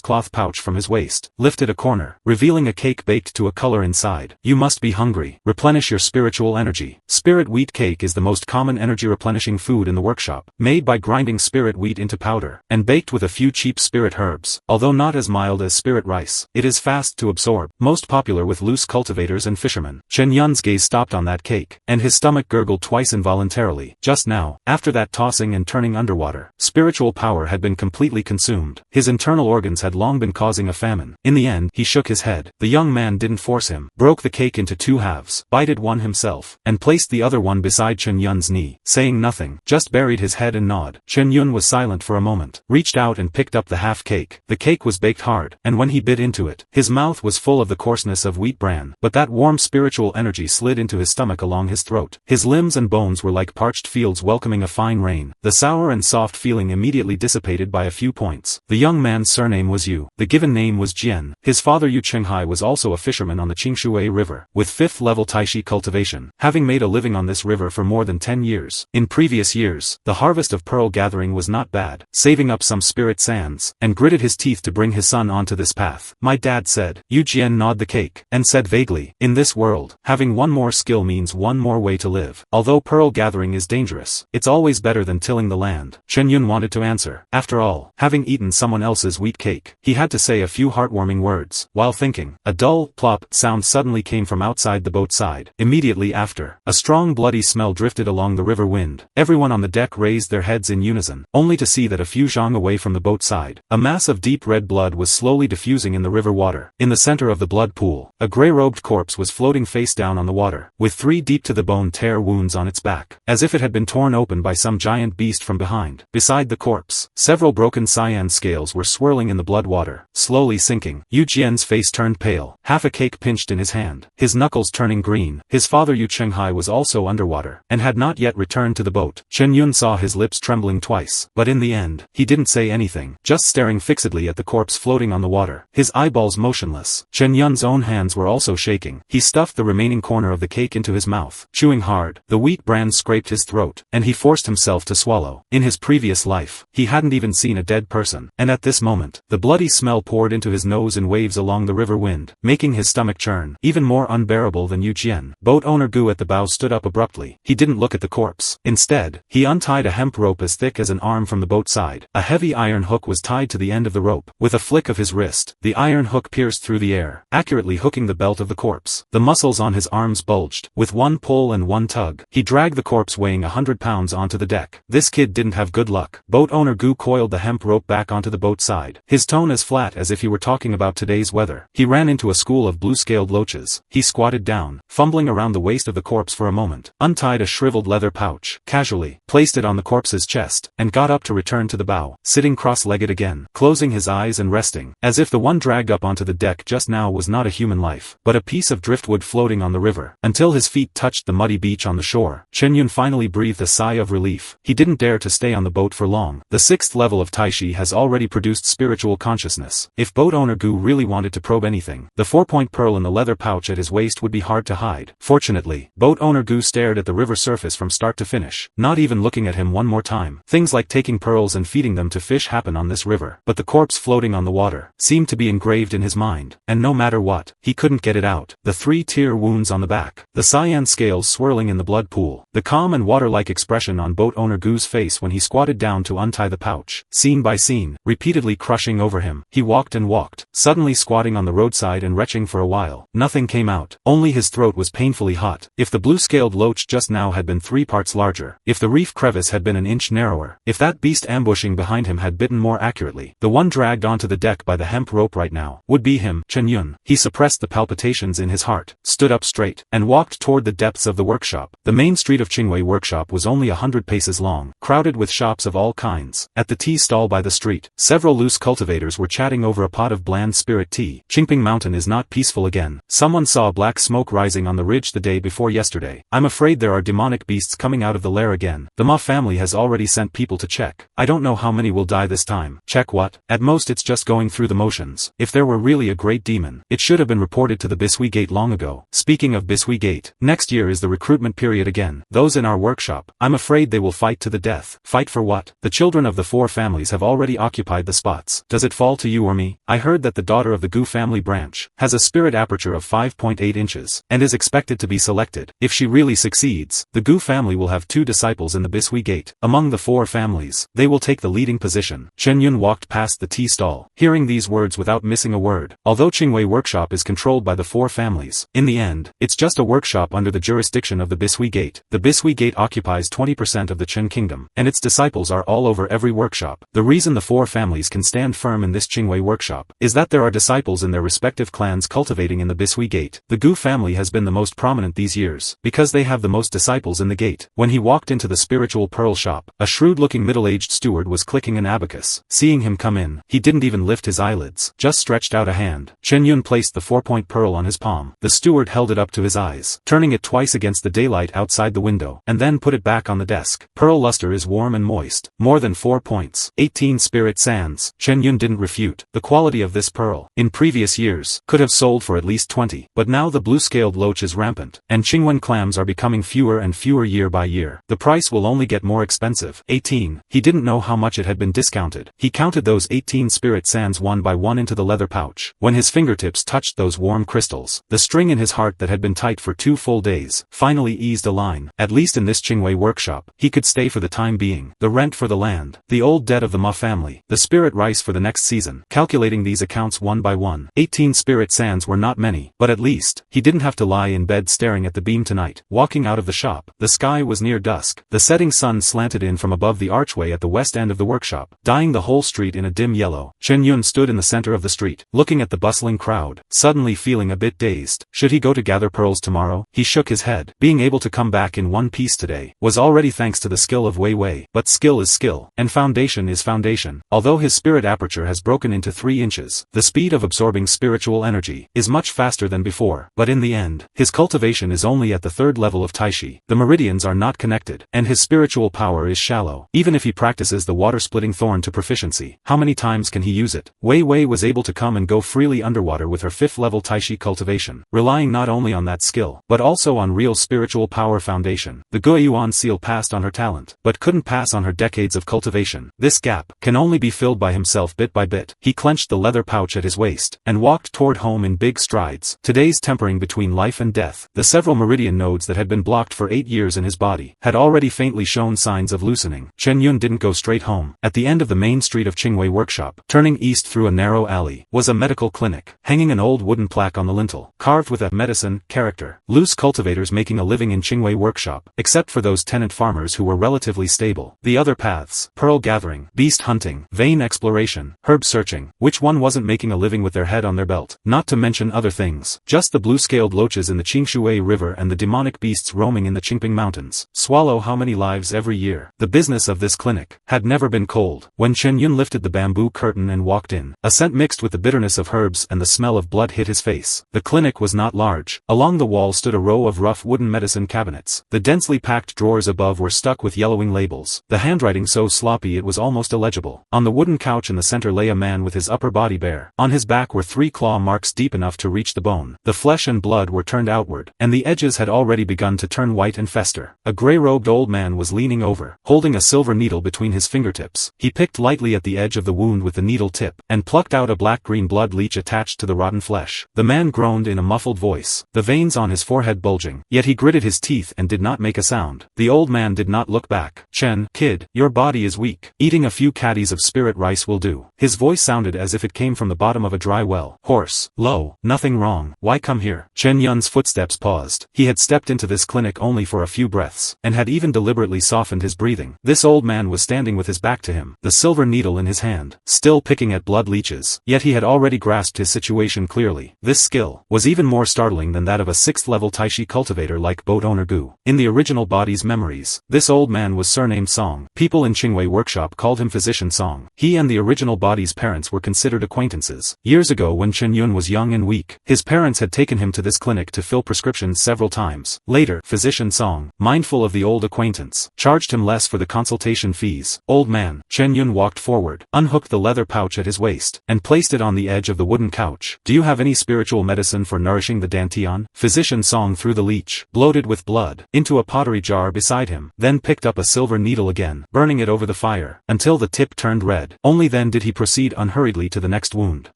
cloth pouch from his waist, lifted a corner, revealing a cake baked to a color inside. You must be hungry. Replenish your spiritual energy. Spirit wheat cake is the most common energy replenishing food in the workshop, made by grinding spirit wheat into powder, and baked with a few cheap spirit herbs. Although not as mild as spirit rice, it is fast to absorb, most popular with loose cultivators and fishermen. Chen Yun's gaze stopped on that cake, and his stomach gurgled twice involuntarily. Just now, after that tossing and turning underwater, spiritual power had been completely consumed. His internal organs had long been causing a famine. In the end, he shook his head. The young man didn't force him, broke the cake into two halves, bited one himself, and placed the other one beside Chen Yun's knee, saying nothing, just buried his head and gnawed. Chen Yun was silent for a moment, reached out and picked up the half cake. The cake was baked hard, and when he bit into it, his mouth was full of the coarseness of wheat bran, but that warm spiritual energy slid into his stomach along his throat. His limbs and bones were like parched fields welcoming a fine rain. The sour and soft feeling immediately dissipated by a few points. The young man's surname was Yu. The given name was Jian. His father Yu Qinghai was also a fisherman on the Qingshui River, with 5th level Taishi cultivation, having made a living on this river for more than 10 years. In previous years, the harvest of pearl gathering was not bad, saving up some spirit sands, and gritted his teeth to bring his son onto this path. My dad said. Yu Jian gnawed the cake, and said vaguely, in this world, having one more skill means one more way to live. Although pearl gathering is dangerous, it's always better than tilling the land. Chen Yun wanted to answer. After all, having eaten someone else's wheat cake, he had to say a few heartwarming words. While thinking, a dull, plop sound suddenly came from outside the boat side. Immediately after, a strong bloody smell drifted along the river wind. Everyone on the deck raised their heads in unison, only to see that a few zhang away from the boat side, a mass of deep red blood was slowly diffusing in the river water. In the center of the blood pool, a gray-robed corpse was floating face down on the water, with 3 deep-to-the-bone tear wounds on its back, as if it had been torn open by some giant beast from behind. Beside the corpse, several broken cyan scales were swirling in the blood water, slowly sinking. Yu Jian's face turned pale, half a cake pinched in his hand, his knuckles turning green. His father Yu Qinghai was also underwater, and had not yet returned to the boat. Chen Yun saw his lips trembling twice, but in the end, he didn't say anything, just staring fixedly at the corpse floating on the water, his eyeballs motionless. Chen Yun's own hands were also shaking. He stuffed the remaining corner of the cake into his mouth, chewing hard. The wheat bran scraped his throat, and he forced himself to swallow. In his previous life, he hadn't even seen a dead person, and at this moment, the bloody smell poured into his nose in waves along the river wind, making his stomach churn, even more unbearable than Yu Jian. Boat owner Gu at the bow stood up abruptly. He didn't look at the corpse. Instead, he untied a hemp rope as thick as an arm from the boat side. A heavy iron hook was tied to the end of the rope. With a flick of his wrist, the iron hook pierced through the air, accurately hooking the belt of the corpse. The muscles on his arms bulged. With one pull and one tug, he dragged the corpse weighing 100 pounds onto the deck. This kid didn't have good luck. Boat owner Gu coiled the hemp rope back onto the boat side, his tone as flat as if he were talking about today's weather. He ran into a school of blue-scaled loaches. He squatted down, fumbling around the waist of the corpse for a moment, untied a shriveled leather pouch, casually, placed it on the corpse's chest, and got up to return to the bow, sitting cross-legged again, closing his eyes and resting, as if the one dragged up onto the deck just now was not a human life, but a piece of driftwood floating on the river, until his feet touched the muddy beach on the shore. Chen Yun finally breathed a sigh of relief. He didn't dare to stay on the boat for long. The 6th level of Taishi has already produced spiritual consciousness. If boat owner Gu really wanted to probe anything, the 4-point pearl in the leather pouch at his waist would be hard to hide. Fortunately, boat owner Gu stared at the river surface from start to finish, not even looking at him one more time. Things like taking pearls and feeding them to fish happen on this river, but the corpse floating on the water seemed to be engraved in his mind, and no matter what, he couldn't get it out. The 3 tear wounds on the back, the cyan scales swirling in the blood pool, the calm and water-like expression on boat owner Gu's face when he squatted down to untie the pouch, scene by scene, repeatedly crushing over him. He walked and walked, suddenly squatting on the roadside and retching for a while. Nothing came out, only his throat was painfully hot. If the blue-scaled loach just now had been 3 parts larger, if the reef crevice had been an inch narrower, if that beast ambushing behind him had bitten more accurately, the one dragged onto the deck by the hemp rope right now would be him. Chen Yun. He suppressed the palpitations in his heart, stood up straight, and walked toward the depths of the workshop. The main street of Qingwei workshop was only 100 paces long, crowded with shops of all kinds. At the tea stall by the street, several loose cultivators were chatting over a pot of bland spirit spirit tea. Qingping Mountain is not peaceful again. Someone saw black smoke rising on the ridge the day before yesterday. I'm afraid there are demonic beasts coming out of the lair again. The Ma family has already sent people to check. I don't know how many will die this time. Check what? At most it's just going through the motions. If there were really a great demon, it should have been reported to the Bisui Gate long ago. Speaking of Bisui Gate, next year is the recruitment period again. Those in our workshop, I'm afraid they will fight to the death. Fight for what? The children of the 4 families have already occupied the spots. Does it fall to you or me? I heard that the daughter of the Gu family branch has a spirit aperture of 5.8 inches and is expected to be selected. If she really succeeds, the Gu family will have 2 disciples in the Bisui Gate. Among the 4 families, they will take the leading position. Chen Yun walked past the tea stall, hearing these words without missing a word. Although Qingwei Workshop is controlled by the 4 families, in the end, it's just a workshop under the jurisdiction of the Bisui Gate. The Bisui Gate occupies 20% of the Chen Kingdom, and its disciples are all over every workshop. The reason the 4 families can stand firm in this Qingwei Workshop is that there are disciples in their respective clans cultivating in the Bisui Gate. The Gu family has been the most prominent these years, because they have the most disciples in the gate. When he walked into the spiritual pearl shop, a shrewd-looking middle-aged steward was clicking an abacus. Seeing him come in, he didn't even lift his eyelids, just stretched out a hand. Chen Yun placed the 4-point pearl on his palm. The steward held it up to his eyes, turning it twice against the daylight outside the window, and then put it back on the desk. Pearl luster is warm and moist. More than 4 points. 18 spirit sands. Chen Yun didn't refute the quality of this pearl. In previous years, could have sold for at least 20. But now the blue-scaled loach is rampant, and Qingwen clams are becoming fewer and fewer year by year. The price will only get more expensive. 18. He didn't know how much it had been discounted. He counted those 18 spirit sands one by one into the leather pouch. When his fingertips touched those warm crystals, the string in his heart that had been tight for 2 full days finally eased a line. At least in this Qingwei Workshop, he could stay for the time being. The rent for the land, the old debt of the Ma family, the spirit rice for the next season. Calculating these accounts one by one, 18 spirit sands were not many, but at least, he didn't have to lie in bed staring at the beam tonight. Walking out of the shop, the sky was near dusk. The setting sun slanted in from above the archway at the west end of the workshop, dyeing the whole street in a dim yellow. Chen Yun stood in the center of the street, looking at the bustling crowd, suddenly feeling a bit dazed. Should he go to gather pearls tomorrow? He shook his head. Being able to come back in one piece today was already thanks to the skill of Wei Wei, but skill is skill, and foundation is foundation. Although his spirit aperture has broken into 3 inches, the speed of absorbing spiritual energy is much faster than before, but in the end, his cultivation is only at the 3rd level of Taishi. The meridians are not connected, and his spiritual power is shallow. Even if he practices the water-splitting thorn to proficiency, how many times can he use it? Wei Wei was able to come and go freely underwater with her 5th level Taishi cultivation, relying not only on that skill, but also on real spiritual power foundation. The Guiyuan seal passed on her talent, but couldn't pass on her decades of cultivation. This gap can only be filled by himself bit by bit. He clenched the leather pouch at his waist, and walked toward home in big strides. Today's tempering between life and death. The several meridian nodes that had been blocked for 8 years in his body had already faintly shown signs of loosening. Chen Yun didn't go straight home. At the end of the main street of Qingwei Workshop, turning east through a narrow alley, was a medical clinic, hanging an old wooden plaque on the lintel, carved with a medicine character. Loose cultivators making a living in Qingwei Workshop, except for those tenant farmers who were relatively stable. The other paths, pearl gathering, beast hunting, vein exploration, herb searching, which one wasn't making a living with their head on their belt? Not to mention other things. Just the blue-scaled loaches in the Qingshui River and the demonic beasts roaming in the Qingping Mountains swallow how many lives every year. The business of this clinic had never been cold. When Chen Yun lifted the bamboo curtain and walked in, a scent mixed with the bitterness of herbs and the smell of blood hit his face. The clinic was not large. Along the wall stood a row of rough wooden medicine cabinets. The densely packed drawers above were stuck with yellowing labels, the handwriting so sloppy it was almost illegible. On the wooden couch in the center lay a man with his upper body bare. On his back were 3 claw marks deep enough to reach the bone. The flesh and blood were turned outward, and the edges had already begun to turn white and fester. A gray-robed old man was leaning over, holding a silver needle between his fingertips. He picked lightly at the edge of the wound with the needle tip, and plucked out a black-green blood leech attached to the rotten flesh. The man groaned in a muffled voice, the veins on his forehead bulging, yet he gritted his teeth and did not make a sound. The old man did not look back. Chen, kid, your body is weak. Eating a few caddies of spirit rice will do. His voice sounded as if it came from the bottom of a dry well. Hoarse, low, nothing wrong. Why come here? Chen Yun's footsteps paused. He had stepped into this clinic only for a few breaths, and had even deliberately softened his breathing. This old man was standing with his back to him, the silver needle in his hand, still picking at blood leeches. Yet he had already grasped his situation clearly. This skill was even more startling than that of a 6th-level Taishi cultivator like boat owner Gu. In the original body's memories, this old man was surnamed Song. People in Qingwei Workshop called him Physician Song. He and the original body's parents were considered acquaintances. illnesses. Years ago when Chen Yun was young and weak, his parents had taken him to this clinic to fill prescriptions several times. Later, physician Song, mindful of the old acquaintance, charged him less for the consultation fees. Old man, Chen Yun walked forward, unhooked the leather pouch at his waist, and placed it on the edge of the wooden couch. Do you have any spiritual medicine for nourishing the dantian? Physician Song threw the leech, bloated with blood, into a pottery jar beside him, then picked up a silver needle again, burning it over the fire, until the tip turned red. Only then did he proceed unhurriedly to the next wound.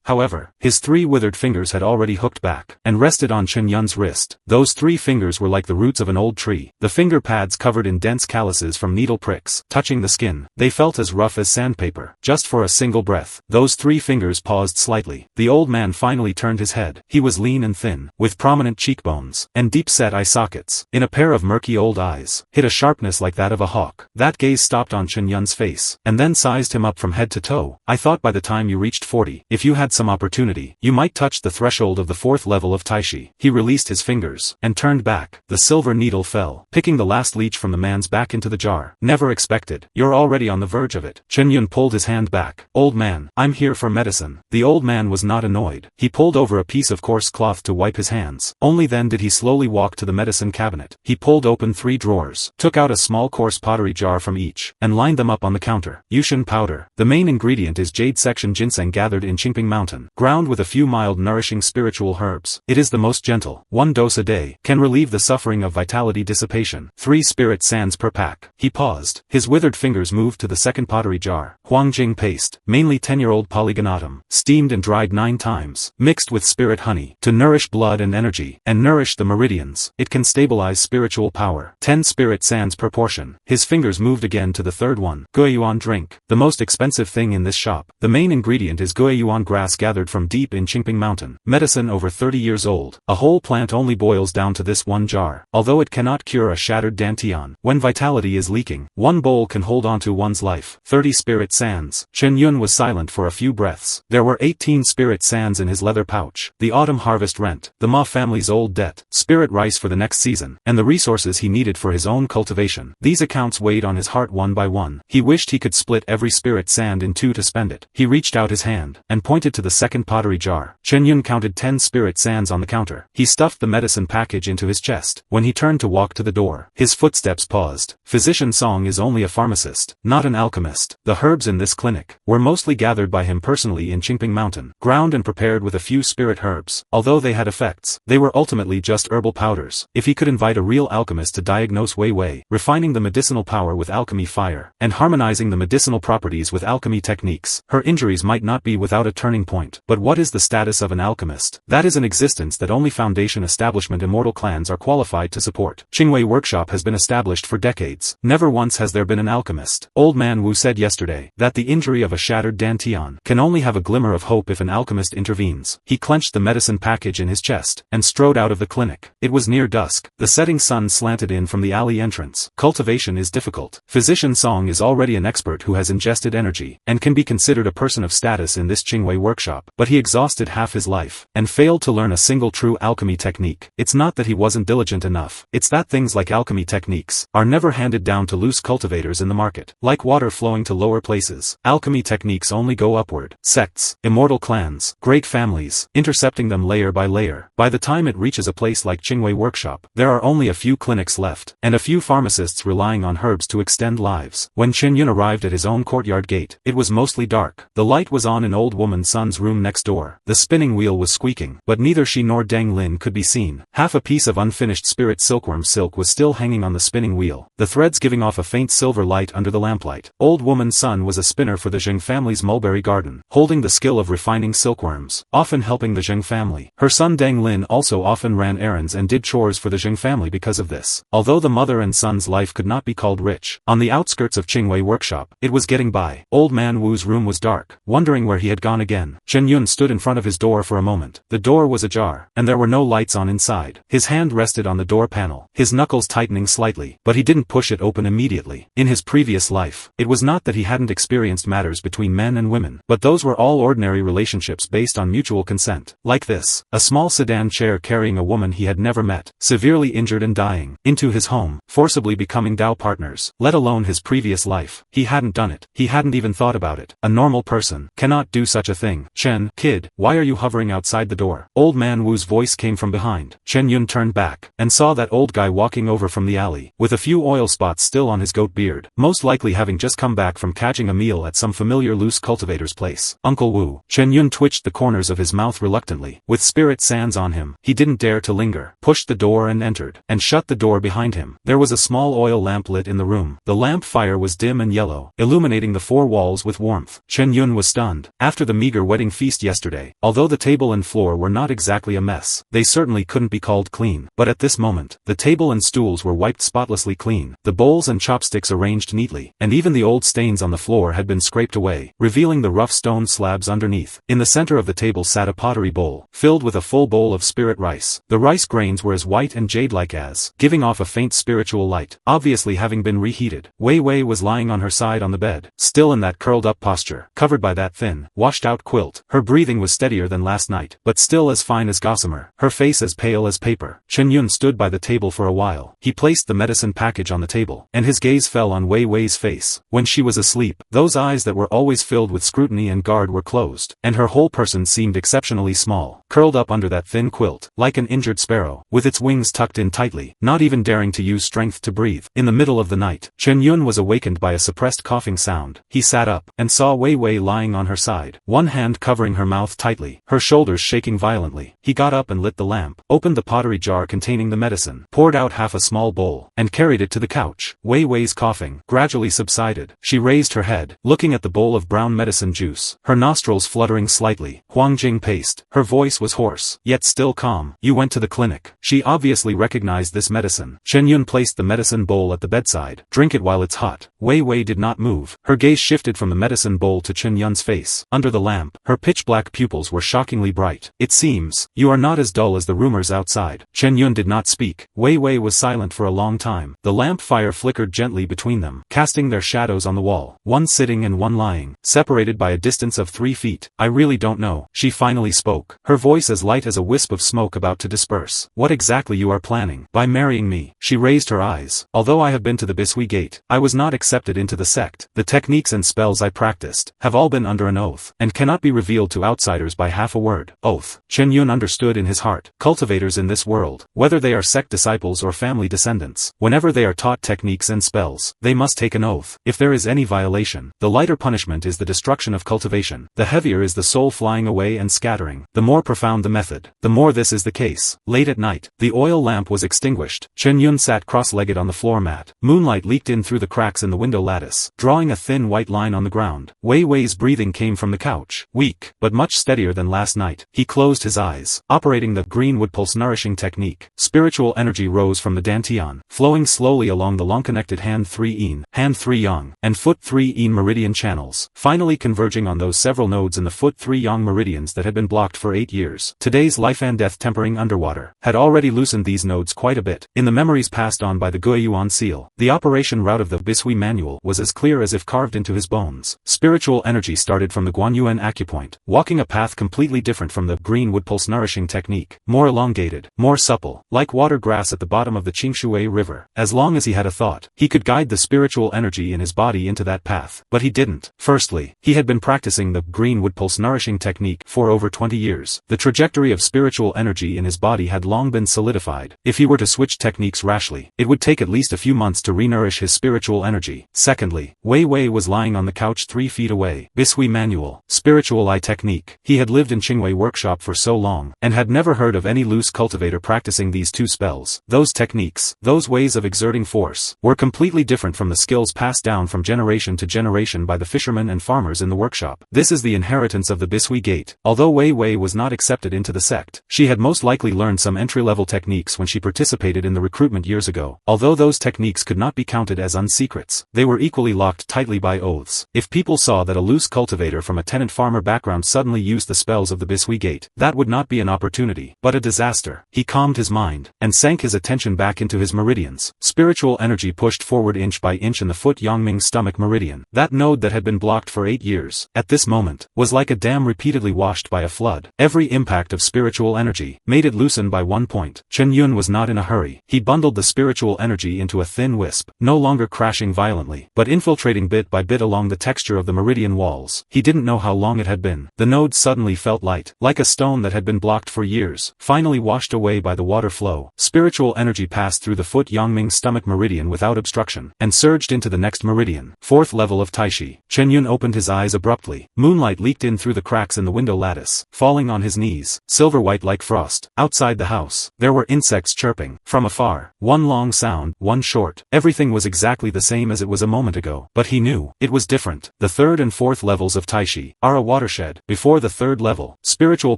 However, his 3 withered fingers had already hooked back, and rested on Chen Yun's wrist. Those 3 fingers were like the roots of an old tree, the finger pads covered in dense calluses from needle pricks. Touching the skin, they felt as rough as sandpaper. Just for a single breath, those 3 fingers paused slightly. The old man finally turned his head. He was lean and thin, with prominent cheekbones, and deep-set eye sockets. In a pair of murky old eyes, hid a sharpness like that of a hawk. That gaze stopped on Chen Yun's face, and then sized him up from head to toe. I thought by the time you reached 40, if you had some opportunity, you might touch the threshold of the 4th level of Taishi. He released his fingers, and turned back. The silver needle fell, picking the last leech from the man's back into the jar. Never expected. You're already on the verge of it. Chen Yun pulled his hand back. Old man, I'm here for medicine. The old man was not annoyed. He pulled over a piece of coarse cloth to wipe his hands. Only then did he slowly walk to the medicine cabinet. He pulled open 3 drawers, took out a small coarse pottery jar from each, and lined them up on the counter. Yushin powder. The main ingredient is jade section ginseng gathered in Qingping Mountain, ground with a few mild nourishing spiritual herbs. It is the most gentle. 1 dose a day, can relieve the suffering of vitality dissipation. 3 spirit sands per pack. He paused. His withered fingers moved to the second pottery jar. Huangjing paste, mainly 10-year-old polygonatum, steamed and dried 9 times, mixed with spirit honey, to nourish blood and energy, and nourish the meridians. It can stabilize spiritual power. 10 spirit sands per portion. His fingers moved again to the third one. Guiyuan drink. The most expensive thing in this shop. The main ingredient is guiyuan grass gathered from deep in Qingping Mountain. Medicine over 30 years old. A whole plant only boils down to this 1 jar. Although it cannot cure a shattered dantian, when vitality is leaking, 1 bowl can hold on to one's life. 30 spirit sands. Chen Yun was silent for a few breaths. There were 18 spirit sands in his leather pouch. The autumn harvest rent, the Ma family's old debt, spirit rice for the next season, and the resources he needed for his own cultivation. These accounts weighed on his heart one by one. He wished he could split every spirit sand in 2 to spend it. He reached out his hand, and pointed to the second pottery jar. Chen Yun counted 10 spirit sands on the counter. He stuffed the medicine package into his chest. When he turned to walk to the door, his footsteps paused. Physician Song is only a pharmacist, not an alchemist. The herbs in this clinic were mostly gathered by him personally in Qingping Mountain, ground and prepared with a few spirit herbs. Although they had effects, they were ultimately just herbal powders. If he could invite a real alchemist to diagnose Wei Wei, refining the medicinal power with alchemy fire, and harmonizing the medicinal properties with alchemy techniques, her injuries might not be without a turning point. But what is the status of an alchemist? That is an existence that only Foundation Establishment immortal clans are qualified to support. Qingwei Workshop has been established for decades. Never once has there been an alchemist. Old Man Wu said yesterday that the injury of a shattered dantian can only have a glimmer of hope if an alchemist intervenes. He clenched the medicine package in his chest, and strode out of the clinic. It was near dusk. The setting sun slanted in from the alley entrance. Cultivation is difficult. Physician Song is already an expert who has ingested energy, and can be considered a person of status in this Qingwei Workshop. But he exhausted half his life, and failed to learn a single true alchemy technique. It's not that he wasn't diligent enough. It's that things like alchemy techniques are never handed down to loose cultivators in the market. Like water flowing to lower places, alchemy techniques only go upward. Sects, immortal clans, great families, intercepting them layer by layer. By the time it reaches a place like Qingwei Workshop, there are only a few clinics left, and a few pharmacists relying on herbs to extend lives. When Chen Yun arrived at his own courtyard gate, it was mostly dark. The light was on an old woman Sun's room next door. The spinning wheel was squeaking, but neither she nor Deng Lin could be seen. Half a piece of unfinished spirit silkworm silk was still hanging on the spinning wheel, the threads giving off a faint silver light under the lamplight. Old woman Sun was a spinner for the Zheng family's mulberry garden, holding the skill of refining silkworms, often helping the Zheng family. Her son Deng Lin also often ran errands and did chores for the Zheng family because of this. Although the mother and son's life could not be called rich, on the outskirts of Qingwei Workshop, it was getting by. Old Man Wu's room was dark, wondering where he had gone again. Chen Yun stood in front of his door for a moment. The door was ajar, and there were no lights on inside. His hand rested on the door panel, his knuckles tightening slightly, but he didn't push it open immediately. In his previous life, it was not that he hadn't experienced matters between men and women, but those were all ordinary relationships based on mutual consent. Like this, a small sedan chair carrying a woman he had never met, severely injured and dying, into his home, forcibly becoming Dao partners, let alone his previous life. He hadn't done it. He hadn't even thought about it. A normal person cannot do such a thing. thing. Chen, kid, why are you hovering outside the door? Old man Wu's voice came from behind. Chen Yun turned back, and saw that old guy walking over from the alley, with a few oil spots still on his goat beard, most likely having just come back from catching a meal at some familiar loose cultivator's place. Uncle Wu. Chen Yun twitched the corners of his mouth reluctantly. With spirit sands on him, he didn't dare to linger, pushed the door and entered, and shut the door behind him. There was a small oil lamp lit in the room. The lamp fire was dim and yellow, illuminating the four walls with warmth. Chen Yun was stunned. After the meager wedding feast yesterday, although the table and floor were not exactly a mess, they certainly couldn't be called clean. But at this moment, the table and stools were wiped spotlessly clean, the bowls and chopsticks arranged neatly, and even the old stains on the floor had been scraped away, revealing the rough stone slabs underneath. In the center of the table sat a pottery bowl, filled with a full bowl of spirit rice. The rice grains were as white and jade-like as, giving off a faint spiritual light, obviously having been reheated. Wei Wei was lying on her side on the bed, still in that curled-up posture, covered by that thin, washed-out quilt. Her breathing was steadier than last night, but still as fine as gossamer, her face as pale as paper. Chen Yun stood by the table for a while. He placed the medicine package on the table, and his gaze fell on Wei Wei's face. When she was asleep, those eyes that were always filled with scrutiny and guard were closed, and her whole person seemed exceptionally small, curled up under that thin quilt, like an injured sparrow, with its wings tucked in tightly, not even daring to use strength to breathe. In the middle of the night, Chen Yun was awakened by a suppressed coughing sound. He sat up, and saw Wei Wei lying on her side, one hand covering her mouth tightly, her shoulders shaking violently. He got up and lit the lamp, opened the pottery jar containing the medicine, poured out half a small bowl, and carried it to the couch. Wei Wei's coughing gradually subsided. She raised her head, looking at the bowl of brown medicine juice, her nostrils fluttering slightly. Huang Jing paced. Her voice was hoarse, yet still calm. You went to the clinic. She obviously recognized this medicine. Chen Yun placed the medicine bowl at the bedside. Drink it while it's hot. Wei Wei did not move. Her gaze shifted from the medicine bowl to Chen Yun's face. Under the lamp, her pitch-black pupils were shockingly bright. It seems, you are not as dull as the rumors outside. Chen Yun did not speak. Wei Wei was silent for a long time. The lamp fire flickered gently between them, casting their shadows on the wall, one sitting and one lying, separated by a distance of 3 feet. I really don't know. She finally spoke, her voice as light as a wisp of smoke about to disperse. What exactly you are planning? By marrying me? She raised her eyes. Although I have been to the Bisui Gate, I was not accepted into the sect. The techniques and spells I practiced have all been under an oath, and cannot be revealed to outsiders by half a word. Oath. Chen Yun understood in his heart. Cultivators in this world, whether they are sect disciples or family descendants, whenever they are taught techniques and spells, they must take an oath. If there is any violation, the lighter punishment is the destruction of cultivation. The heavier is the soul flying away and scattering. The more profound the method, the more this is the case. Late at night, the oil lamp was extinguished. Chen Yun sat cross-legged on the floor mat. Moonlight leaked in through the cracks in the window lattice, drawing a thin white line on the ground. Wei Wei's breathing came from the couch, weak, but much steadier than last night. He closed his eyes, operating the greenwood pulse nourishing technique. Spiritual energy rose from the dantian, flowing slowly along the long-connected hand 3-yin, hand 3-yang, and foot 3-yin meridian channels, finally converging on those several nodes in the foot 3-yang meridians that had been blocked for 8 years. Today's life and death tempering underwater had already loosened these nodes quite a bit. In the memories passed on by the Guiyuan seal, the operation route of the Bisui manual was as clear as if carved into his bones. Spiritual energy started from the Guanyuan acupoint, walking a path completely different from the greenwood pulse nourishing technique, more elongated, more supple, like water grass at the bottom of the Qingshui River. As long as he had a thought, he could guide the spiritual energy in his body into that path. But he didn't. Firstly, he had been practicing the greenwood pulse nourishing technique for over 20 years. The trajectory of spiritual energy in his body had long been solidified. If he were to switch techniques rashly, it would take at least a few months to renourish his spiritual energy. Secondly, Wei Wei was lying on the couch 3 feet away. Bisui manual, spiritual eye technique. He had lived in Qingwei workshop for so long, and had never heard of any loose cultivator practicing these two spells. Those techniques, those ways of exerting force, were completely different from the skills passed down from generation to generation by the fishermen and farmers in the workshop. This is the inheritance of the Bisui Gate. Although Wei Wei was not accepted into the sect, she had most likely learned some entry-level techniques when she participated in the recruitment years ago. Although those techniques could not be counted as unsecrets, they were equally locked tightly by oaths. If people saw that a loose cultivator from a tenant farmer background suddenly used the spells of the Bisui Gate, that would not be an opportunity, but a disaster. He calmed his mind, and sank his attention back into his meridians. Spiritual energy pushed forward inch by inch in the foot Yangming stomach meridian. That node that had been blocked for 8 years, at this moment, was like a dam repeatedly washed by a flood. Every impact of spiritual energy made it loosen by 1 point. Chen Yun was not in a hurry. He bundled the spiritual energy into a thin wisp, no longer crashing violently, but infiltrating bit by bit along the texture of the meridian walls. He didn't know how long it had been. The node suddenly felt light, like a stone that had been blocked for years, finally washed away by the water flow. Spiritual energy passed through the foot Yangming's stomach meridian without obstruction, and surged into the next meridian. 4th level of Taishi. Chen Yun opened his eyes abruptly. Moonlight leaked in through the cracks in the window lattice, falling on his knees, silver-white like frost. Outside the house, there were insects chirping. From afar, one long sound, one short. Everything was exactly the same as it was a moment ago, but he knew it was different. The 3rd and 4th levels of Taishi are a watershed. Before the 3rd level, spiritual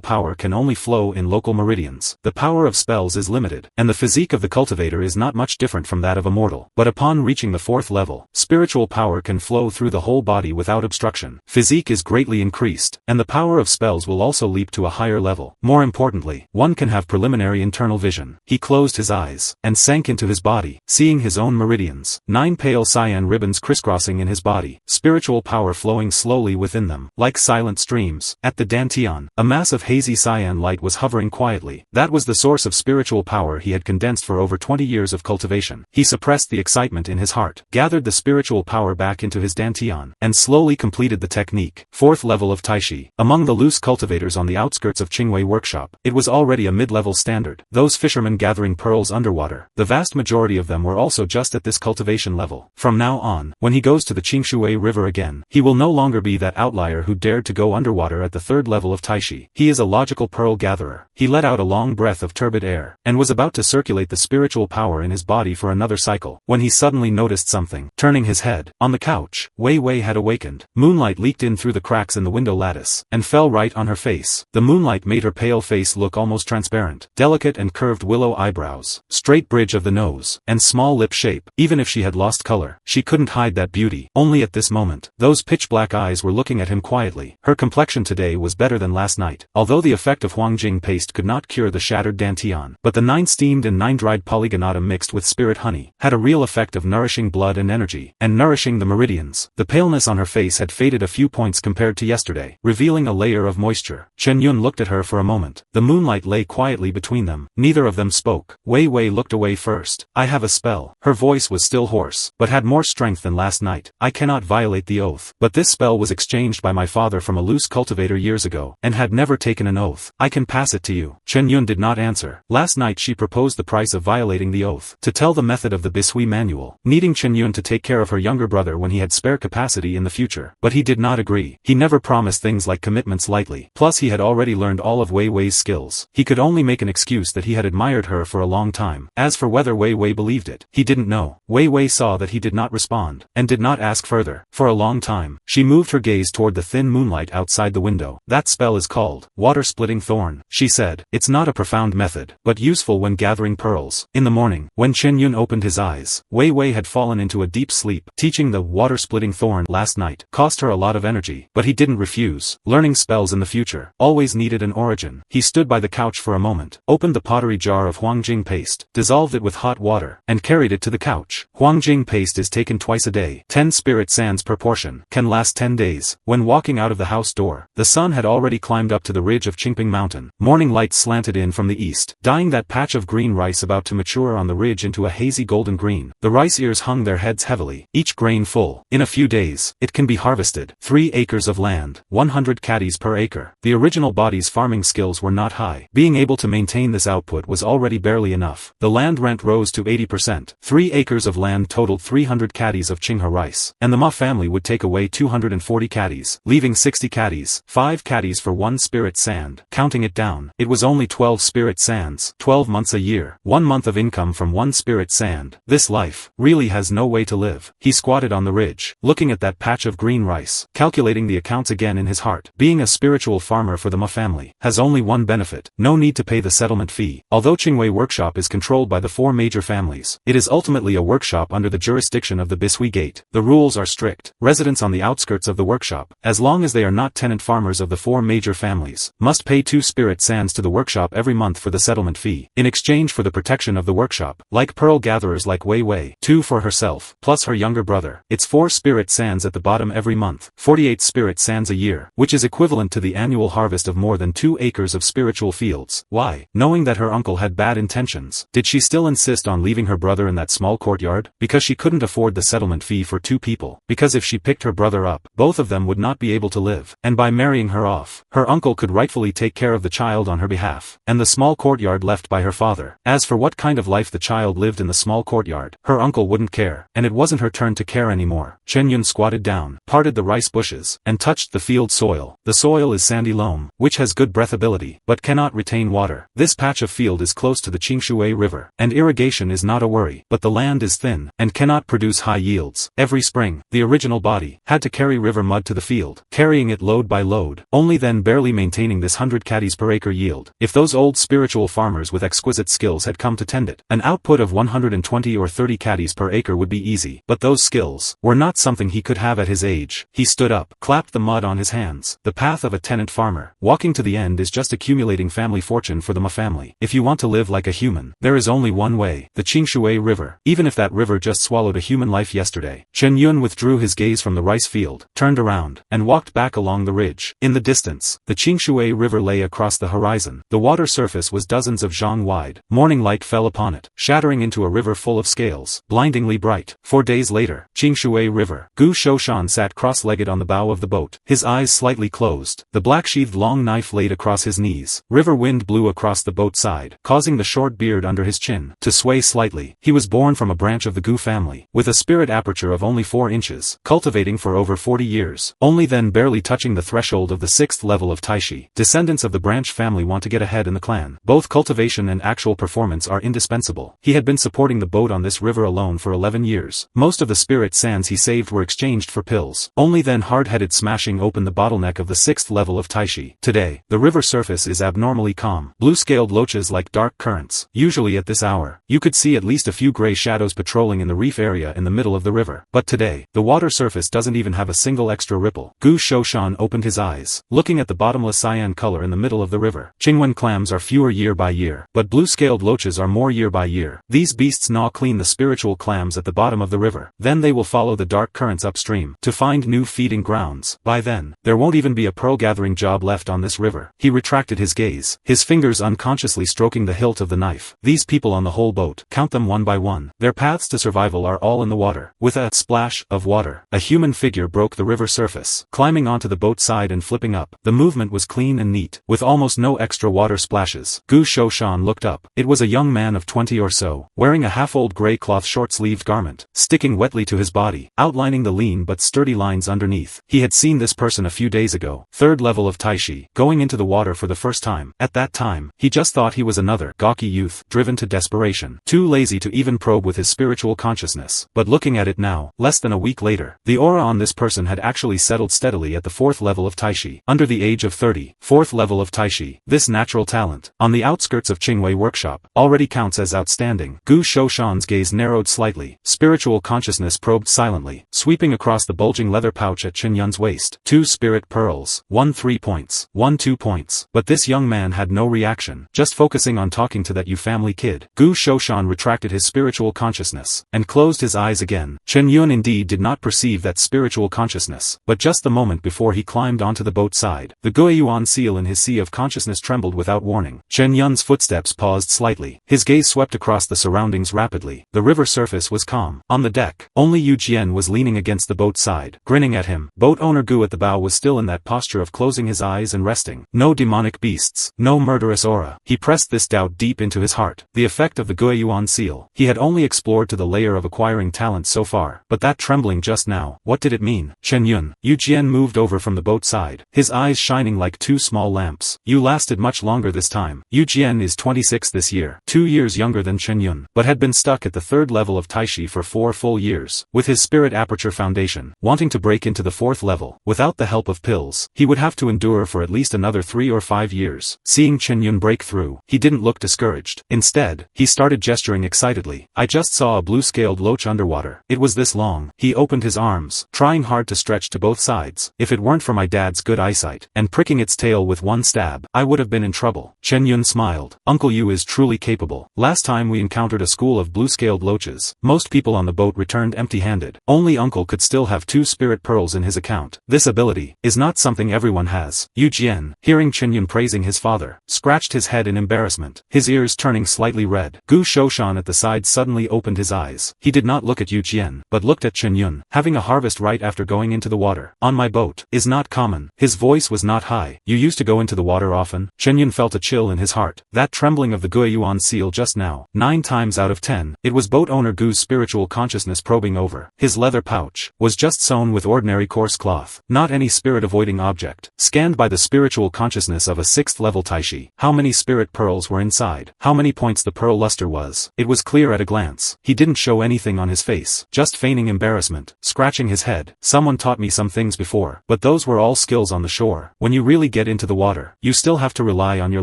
power can only flow in local meridians. The power of spells is limited, and the physique of the cultivator is not much different from that of a mortal. But upon reaching the 4th level, spiritual power can flow through the whole body without obstruction. Physique is greatly increased, and the power of spells will also leap to a higher level. More importantly, one can have preliminary internal vision. He closed his eyes, and sank into his body, seeing his own meridians. 9 pale cyan ribbons crisscrossing in his body, spiritual power flowing slowly within them, like silent streams. At the dantian, a mass of hazy cyan light was hovering quietly. That was the source of spiritual power he had condensed for over 20 years of cultivation. He suppressed the excitement in his heart, gathered the spiritual power back into his dantian, and slowly completed the technique. 4th level of Taishi. Among the loose cultivators on the outskirts of Qingwei workshop, it was already a mid-level standard. Those fishermen gathering pearls underwater, the vast majority of them were also just at this cultivation level. From now on, when he goes to the Qingshui River again, he will no longer be that outlier who dared to go underwater at the 3rd level of Taishi. He is a logical pearl gatherer. He let out a long breath of turbid air, and was about to circulate the spiritual power in his body for another cycle, when he suddenly noticed something. Turning his head, on the couch, Wei Wei had awakened. Moonlight leaked in through the cracks in the window lattice, and fell right on her face. The moonlight made her pale face look almost transparent. Delicate and curved willow eyebrows, straight bridge of the nose, and small lip shape. Even if she had lost color, she couldn't hide that beauty. Only at this moment, those pitch-black eyes were looking at him quietly. Her complexion today was better than last night, although the effect of Huangjing paste could not cure the shattered dantian. But the 9 steamed and 9 dried polygonatum mixed with spirit honey had a real effect of nourishing blood and energy, and nourishing the meridians. The paleness on her face had faded a few points compared to yesterday, revealing a layer of moisture. Chen Yun looked at her for a moment. The moonlight lay quietly between them. Neither of them spoke. Wei Wei looked away first. I have a spell. Her voice was still hoarse, but had more strength than last night. I cannot violate the oath. But this spell was exchanged by my father from a loose cultivator years ago, and had never taken an oath. I can pass it to you. Chen Yun did not answer. Last night she proposed the price of violating the oath, to tell the method of the Bishui manual, needing Chen Yun to take care of her younger brother when he had spare capacity in the future. But he did not agree. He never promised things like commitments lightly. Plus he had already learned all of Wei Wei's skills. He could only make an excuse that he had admired her for a long time. As for whether Wei Wei believed it, he didn't know. Wei Wei saw that he did not respond, and did not ask further. For a long time, she moved her gaze toward the thin moonlight outside the window. That spell is called water-splitting thorn, she said. It's not a profound method, but useful when gathering pearls. In the morning, when Chen Yun opened his eyes, Wei Wei had fallen into a deep sleep. Teaching the water-splitting thorn last night cost her a lot of energy, but he didn't refuse. Learning spells in the future always needed an origin. He stood by the couch for a moment, opened the pottery jar of Huangjing paste, dissolved it with hot water, and carried it to the couch. Huangjing paste is taken twice a day. 10 spirit sands per portion, can last 10 days. When walking out of the house door, the sun had already climbed up to the ridge of Qingping Mountain. Morning light slanted in from the east, dyeing that patch of green rice about to mature on the ridge into a hazy golden green. The rice ears hung their heads heavily, each grain full. In a few days, it can be harvested. 3 acres of land, 100 caddies per acre. The original body's farming skills were not high. Being able to maintain this output was already barely enough. The land rent rose to 80%. 3 acres of land totaled 300 caddies of Qinghe rice, and the Ma family would take away 240 caddies, leaving 60 caddies, 5 caddies for 1 spirit sand. Counting it down, it was only 12 spirit sands, 12 months a year, 1 month of income from 1 spirit sand. This life really has no way to live. He squatted on the ridge, looking at that patch of green rice, calculating the accounts again in his heart. Being a spiritual farmer for the Ma family has only one benefit: no need to pay the settlement fee. Although Qingwei workshop is controlled by the 4 major families, it is ultimately a workshop under the jurisdiction of the Bishui Gate. The rules are strict. Residents on the outskirts of the workshop, as long as they are not tenant farmers of the 4 major families, must pay 2 spirit sands to the workshop every month for the settlement fee, in exchange for the protection of the workshop. Like pearl gatherers like Wei Wei, 2 for herself, plus her younger brother. It's 4 spirit sands at the bottom every month, 48 spirit sands a year, which is equivalent to the annual harvest of more than than 2 acres of spiritual fields. Why? Knowing that her uncle had bad intentions, did she still insist on leaving her brother in that small courtyard? Because she couldn't afford the settlement fee for 2 people. Because if she picked her brother up, both of them would not be able to live. And by marrying her off, her uncle could rightfully take care of the child on her behalf. And the small courtyard left by her father. As for what kind of life the child lived in the small courtyard, her uncle wouldn't care. And it wasn't her turn to care anymore. Chen Yun squatted down, parted the rice bushes, and touched the field soil. The soil is sandy loam, which has good breathability, but cannot retain water. This patch of field is close to the Qingshui River, and irrigation is not a worry, but the land is thin, and cannot produce high yields. Every spring, the original body had to carry river mud to the field, carrying it load by load, only then barely maintaining this 100 caddies per acre yield. If those old spiritual farmers with exquisite skills had come to tend it, an output of 120 or 30 caddies per acre would be easy, but those skills were not something he could have at his age. He stood up, clapped the mud on his hands. The path of a tenant farmer, walking to the end, is just accumulating family fortune for the Ma family. If you want to live like a human, there is only one way, the Qingshui River. Even if that river just swallowed a human life yesterday. Chen Yun withdrew his gaze from the rice field, turned around, and walked back along the ridge. In the distance, the Qingshui River lay across the horizon. The water surface was dozens of zhang wide. Morning light fell upon it, shattering into a river full of scales, blindingly bright. 4 days later, Qingshui River. Gu Shoushan sat cross-legged on the bow of the boat, his eyes slightly closed, the black-sheathed long knife laid across his knees. River wind blew across the boat side, causing the short beard under his chin to sway slightly. He was born from a branch of the Gu family, with a spirit aperture of only 4 inches, cultivating for over 40 years, only then barely touching the threshold of the 6th level of Taishi. Descendants of the branch family want to get ahead in the clan. Both cultivation and actual performance are indispensable. He had been supporting the boat on this river alone for 11 years. Most of the spirit sands he saved were exchanged for pills. Only then hard-headed smashing open the bottleneck of the 6th level of Taishi. Today, the river surface is abnormally calm. Blue-scaled loaches like dark currents. Usually at this hour, you could see at least a few gray shadows patrolling in the reef area in the middle of the river. But today, the water surface doesn't even have a single extra ripple. Gu Shoushan opened his eyes, looking at the bottomless cyan color in the middle of the river. Qingwen clams are fewer year by year, but blue-scaled loaches are more year by year. These beasts gnaw clean the spiritual clams at the bottom of the river. Then they will follow the dark currents upstream to find new feeding grounds. By then, there won't even be a pearl-gathering job left on this river. He retracted his gaze, his fingers unconsciously stroking the hilt of the knife. These people on the whole boat, count them one by one. Their paths to survival are all in the water. With a splash of water, a human figure broke the river surface, climbing onto the boat side and flipping up. The movement was clean and neat, with almost no extra water splashes. Gu Shoushan looked up. It was a young man of 20 or so, wearing a half-old gray cloth short-sleeved garment, sticking wetly to his body, outlining the lean but sturdy lines underneath. He had seen this person a few days ago, 3rd level of Taishi, going into the water for the first time. At that time, he just thought he was another gawky youth, driven to desperation, too lazy to even probe with his spiritual consciousness. But looking at it now, less than a week later, the aura on this person had actually settled steadily at the 4th level of Taishi. Under the age of 30, 4th level of Taishi, this natural talent, on the outskirts of Qingwei workshop, already counts as outstanding. Gu Shoushan's gaze narrowed slightly. Spiritual consciousness probed silently, sweeping across the bulging leather pouch at Chen Yun's waist. 2 spirit pearls. 1 3 points. 1 2 points. But this young man had no reaction, just focusing on talking to that Yu family kid. Gu Shoushan retracted his spiritual consciousness, and closed his eyes again. Chen Yun indeed did not perceive that spiritual consciousness, but just the moment before he climbed onto the boat side, the Guiyuan seal in his sea of consciousness trembled without warning. Chen Yun's footsteps paused slightly. His gaze swept across the surroundings rapidly. The river surface was calm. On the deck, only Yu Jian was leaning against the boat side, grinning at him. Boat owner Gu at the bow was still in that posture of closing his eyes and resting. No demonic beasts, no murderous aura. He pressed this doubt deep into his heart. The effect of the Guiyuan seal. He had only explored to the layer of acquiring talent so far, but that trembling just now, what did it mean? Chen Yun. Yu Jian moved over from the boat side, his eyes shining like 2 small lamps. You lasted much longer this time. Yu Jian is 26 this year, 2 years younger than Chen Yun, but had been stuck at the 3rd level of Taishi for 4 full years. With his spirit aperture foundation, wanting to break into the 4th level, without the help of pills, he would have to endure for at least another 3 or 5 years. Seeing Chen Yun break through, he didn't look discouraged. Instead, he started gesturing excitedly. I just saw a blue-scaled loach underwater. It was this long. He opened his arms, trying hard to stretch to both sides. If it weren't for my dad's good eyesight, and pricking its tail with one stab, I would have been in trouble. Chen Yun smiled. Uncle Yu is truly capable. Last time we encountered a school of blue-scaled loaches, most people on the boat returned empty-handed. Only Uncle could still have 2 spirit pearls in his account. This ability is not something everyone has. Yu Jian, Yujian, hearing Qinyun praising his father, scratched his head in embarrassment, his ears turning slightly red. Gu Shoshan at the side suddenly opened his eyes. He did not look at Yujian, but looked at Qinyun. Having a harvest right after going into the water, on my boat, is not common. His voice was not high. You used to go into the water often? Qinyun felt a chill in his heart. That trembling of the Guiyuan seal just now, 9 times out of 10, it was boat owner Gu's spiritual consciousness probing over. His leather pouch was just sewn with ordinary coarse cloth, not any spirit-avoiding object. Scanned by the spiritual consciousness of a 6th level Taishi, how many spirit pearls were inside, how many points the pearl luster was. It was clear at a glance. He didn't show anything on his face, just feigning embarrassment, scratching his head. Someone taught me some things before, but those were all skills on the shore. When you really get into the water, you still have to rely on your